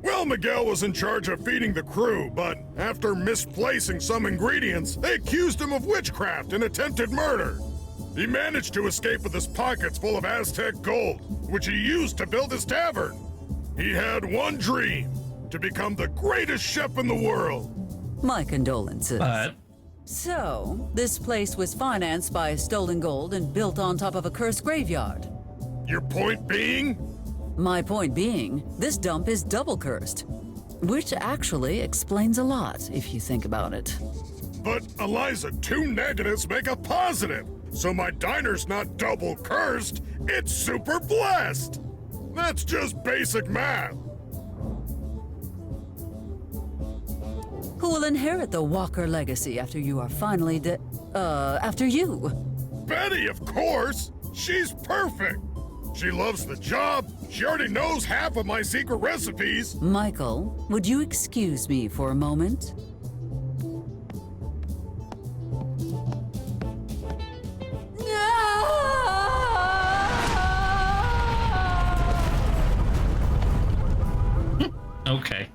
Well, Miguel was in charge of feeding the crew, but after misplacing some ingredients, they accused him of witchcraft and attempted murder. He managed to escape with his pockets full of Aztec gold, which he used to build his tavern. He had one dream, to become the greatest chef in the world. My condolences. But so, this place was financed by stolen gold and built on top of a cursed graveyard. Your point being? My point being, this dump is double cursed. Which actually explains a lot, if you think about it. But, Eliza, two negatives make a positive. So my diner's not double cursed, it's super blessed. That's just basic math. Who will inherit the Walker legacy after you are finally after you? Betty, of course! She's perfect! She loves the job, she already knows half of my secret recipes. Michael, would you excuse me for a moment? okay.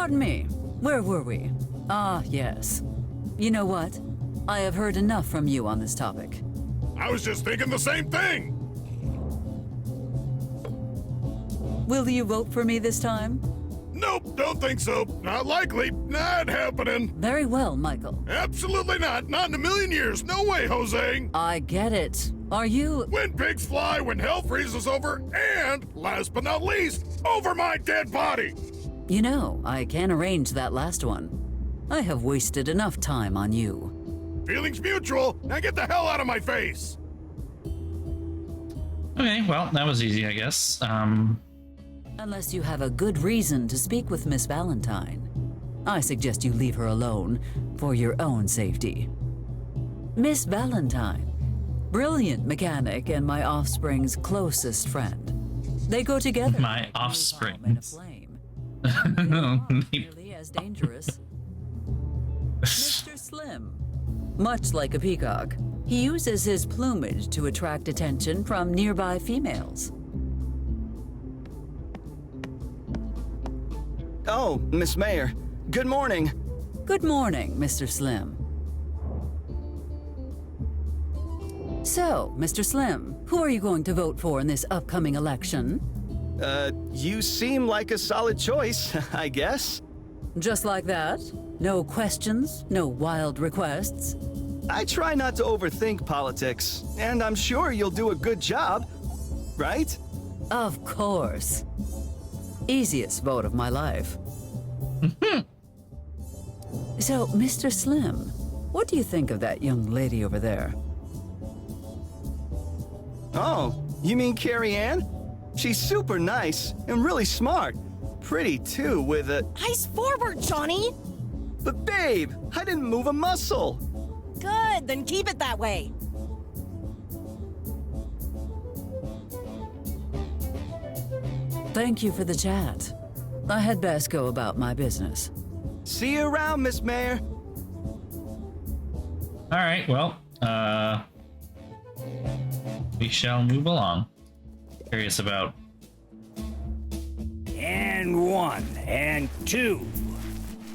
Pardon me, where were we? Ah, yes. You know what? I have heard enough from you on this topic. I was just thinking the same thing. Will you vote for me this time? Nope, don't think so. Not likely. Not happening. Very well, Michael. Absolutely not. Not in a million years. No way, Jose. I get it. Are you... When pigs fly, when hell freezes over, and, last but not least, over my dead body. You know, I can arrange that last one. I have wasted enough time on you. Feelings mutual. Now get the hell out of my face. Okay, well, that was easy, I guess. Unless you have a good reason to speak with Miss Valentine, I suggest you leave her alone for your own safety. Miss Valentine, brilliant mechanic and my offspring's closest friend. They go together. My offspring. Nearly as dangerous. Mr. Slim, much like a peacock, he uses his plumage to attract attention from nearby females. Oh, Miss Mayor. Good morning. Good morning, Mr. Slim. So, Mr. Slim, who are you going to vote for in this upcoming election? You seem like a solid choice, I guess. Just like that? No questions? No wild requests? I try not to overthink politics, and I'm sure you'll do a good job, right? Of course. Easiest vote of my life. So, Mr. Slim, what do you think of that young lady over there? Oh, you mean Carrie Ann? She's super nice and really smart. Pretty, too, with a... Eyes forward, Johnny! But babe, I didn't move a muscle. Good, then keep it that way. Thank you for the chat. I had best go about my business. See you around, Miss Mayor. All right, well, we shall move along. Curious about. And 1, and 2.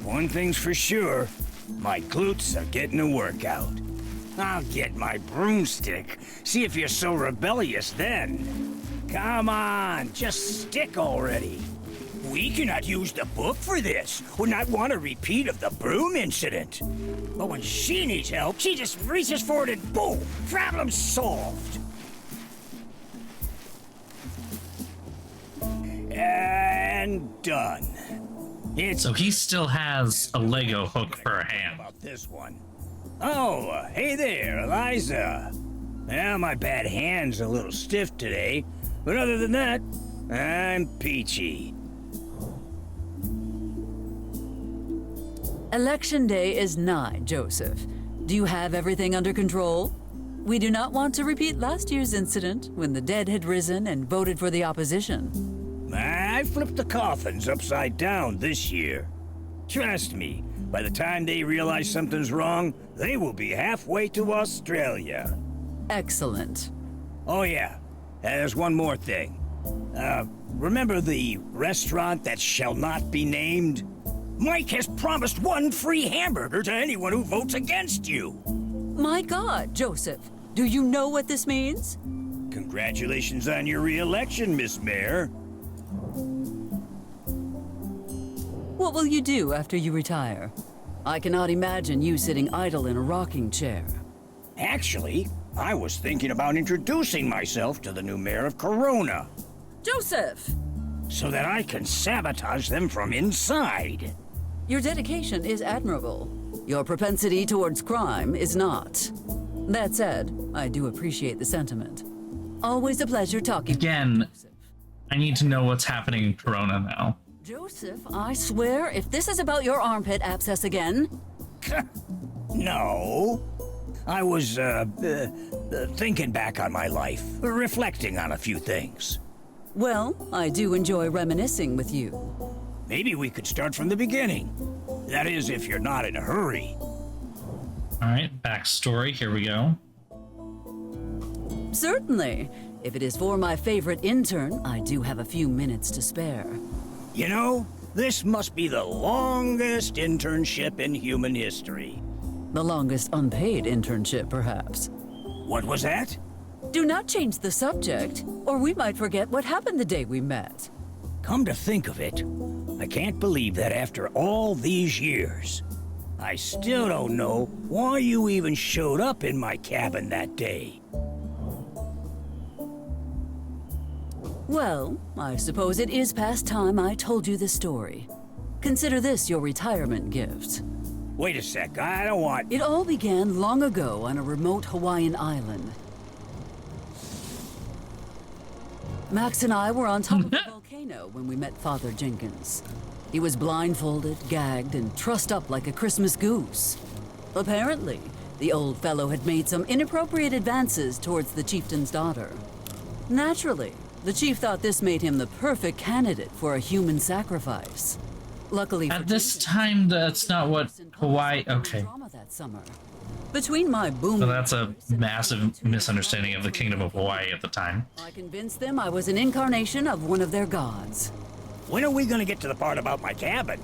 One thing's for sure, my glutes are getting a workout. I'll get my broomstick. See if you're so rebellious then. Come on, just stick already. We cannot use the book for this. Would not want a repeat of the broom incident. But when she needs help, she just reaches forward and boom, problem solved. And done. So he still has a Lego hook for a hand. About this one. Oh, hey there, Eliza. Well, my bad hand's a little stiff today, but other than that, I'm peachy. Election day is nigh, Joseph. Do you have everything under control? We do not want to repeat last year's incident when the dead had risen and voted for the opposition. I flipped the coffins upside down this year. Trust me, by the time they realize something's wrong, they will be halfway to Australia. Excellent. Oh yeah, there's one more thing. Remember the restaurant that shall not be named? Mike has promised 1 free hamburger to anyone who votes against you. My God, Joseph, do you know what this means? Congratulations on your re-election, Miss Mayor. What will you do after you retire? I cannot imagine you sitting idle in a rocking chair. Actually, I was thinking about introducing myself to the new mayor of Corona. Joseph! So that I can sabotage them from inside. Your dedication is admirable. Your propensity towards crime is not. That said, I do appreciate the sentiment. Always a pleasure talking. Again, I need to know what's happening in Corona now. Joseph, I swear, if this is about your armpit abscess again... No. I was, thinking back on my life, reflecting on a few things. Well, I do enjoy reminiscing with you. Maybe we could start from the beginning. That is, if you're not in a hurry. All right, backstory, here we go. Certainly. If it is for my favorite intern, I do have a few minutes to spare. You know, This must be the longest internship in human history. The longest unpaid internship, perhaps. What was that? Do not change the subject, or we might forget what happened the day we met. Come to think of it, I can't believe that after all these years, I still don't know why you even showed up in my cabin that day. Well, I suppose it is past time I told you the story. Consider this your retirement gift. Wait a sec, I don't want... It all began long ago on a remote Hawaiian island. Max and I were on top of the volcano when we met Father Jenkins. He was blindfolded, gagged, and trussed up like a Christmas goose. Apparently, the old fellow had made some inappropriate advances towards the chieftain's daughter. Naturally, the chief thought this made him the perfect candidate for a human sacrifice. Luckily, at this time, that's not what Hawaii. Okay. That summer. Between my boom. So that's a massive misunderstanding of the Kingdom of Hawaii at the time. I convinced them I was an incarnation of one of their gods. When are we gonna get to the part about my cabin?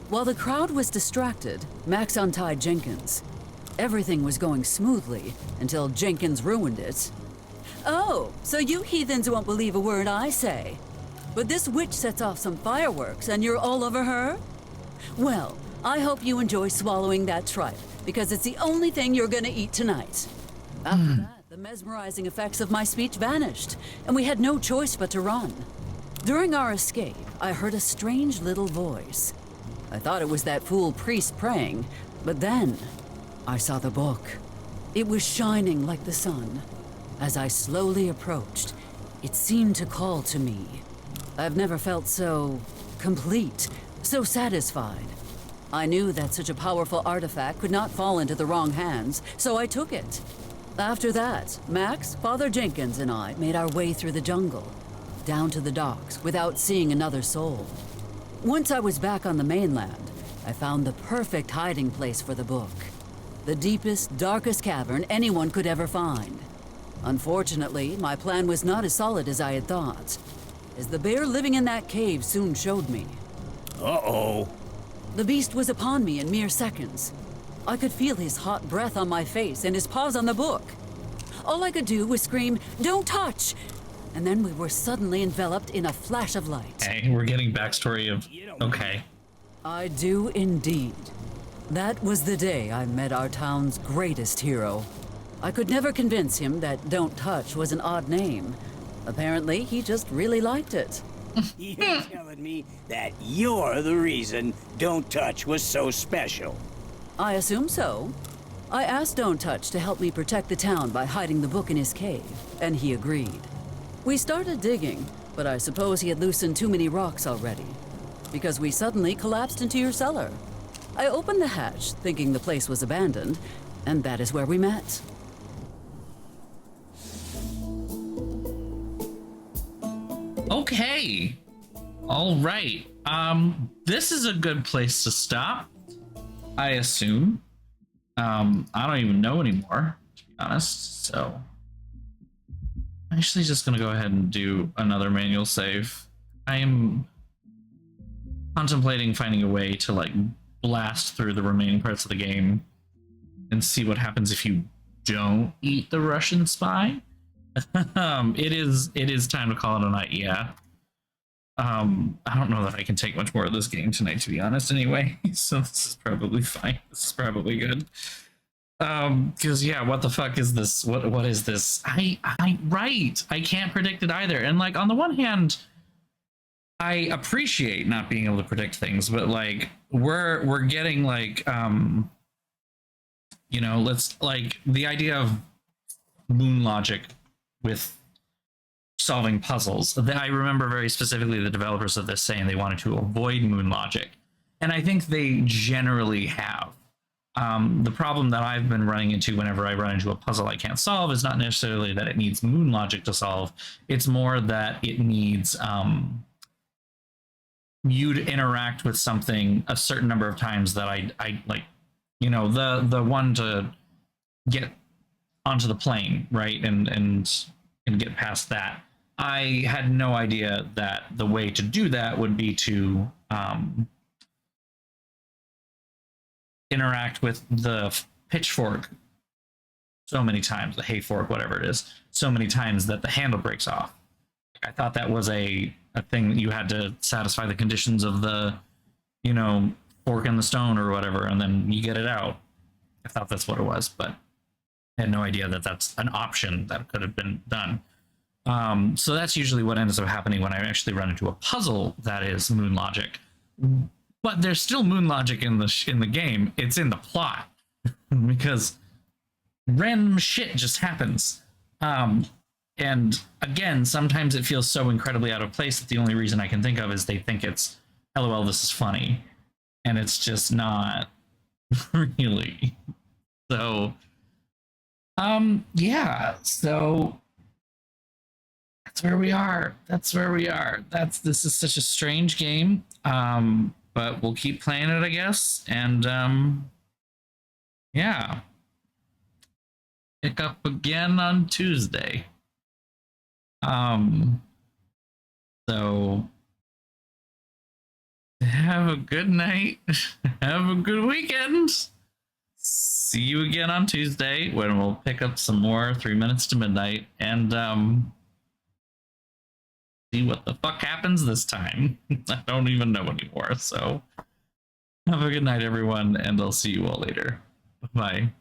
While the crowd was distracted, Max untied Jenkins. Everything was going smoothly until Jenkins ruined it. Oh, so you heathens won't believe a word I say. But this witch sets off some fireworks and you're all over her? Well, I hope you enjoy swallowing that tripe, because it's the only thing you're gonna eat tonight. After that, the mesmerizing effects of my speech vanished, and we had no choice but to run. During our escape, I heard a strange little voice. I thought it was that fool priest praying, but then I saw the book. It was shining like the sun. As I slowly approached, it seemed to call to me. I've never felt so complete, so satisfied. I knew that such a powerful artifact could not fall into the wrong hands, so I took it. After that, Max, Father Jenkins, and I made our way through the jungle, down to the docks, without seeing another soul. Once I was back on the mainland, I found the perfect hiding place for the book. The deepest, darkest cavern anyone could ever find. Unfortunately, my plan was not as solid as I had thought, as the bear living in that cave soon showed me. Uh-oh. The beast was upon me in mere seconds. I could feel his hot breath on my face and his paws on the book. All I could do was scream, "Don't touch!" And then we were suddenly enveloped in a flash of light. Hey, we're getting backstory of... Okay. I do indeed. That was the day I met our town's greatest hero. I could never convince him that Don't Touch was an odd name. Apparently, he just really liked it. You're telling me that you're the reason Don't Touch was so special? I assume so. I asked Don't Touch to help me protect the town by hiding the book in his cave, and he agreed. We started digging, but I suppose he had loosened too many rocks already, because we suddenly collapsed into your cellar. I opened the hatch, thinking the place was abandoned, and that is where we met. Okay. All right. This is a good place to stop, I assume. I don't even know anymore, to be honest, so I'm actually just gonna go ahead and do another manual save. I am contemplating finding a way to like blast through the remaining parts of the game and see what happens if you don't eat the Russian spy. It is time to call it a night, yeah. I don't know that I can take much more of this game tonight, to be honest, anyway. So this is probably fine. This is probably good. Because yeah, what the fuck is this? What is this? I can't predict it either. And like on the one hand, I appreciate not being able to predict things, but like we're getting like you know, let's like the idea of moon logic with solving puzzles. I remember very specifically the developers of this saying they wanted to avoid moon logic, and I think they generally have. The problem that I've been running into whenever I run into a puzzle I can't solve is not necessarily that it needs moon logic to solve. It's more that it needs you to interact with something a certain number of times that I like, you know, the one to get onto the plane, right, and get past that. I had no idea that the way to do that would be to interact with the pitchfork so many times, the hay fork, whatever it is, so many times that the handle breaks off. I thought that was a thing that you had to satisfy the conditions of the, you know, fork in the stone or whatever, and then you get it out. I thought that's what it was, but I had no idea that that's an option that could have been done. So that's usually what ends up happening when I actually run into a puzzle that is moon logic. But there's still moon logic in the game. It's in the plot because random shit just happens. And again, sometimes it feels so incredibly out of place that the only reason I can think of is they think it's, LOL, this is funny. And it's just not really. So, yeah, so that's where we are. This is such a strange game. But we'll keep playing it, I guess. And, yeah. Pick up again on Tuesday. So have a good night. Have a good weekend. See you again on Tuesday when we'll pick up some more 3 Minutes to Midnight and see what the fuck happens this time. I don't even know anymore. So have a good night, everyone, and I'll see you all later. Bye.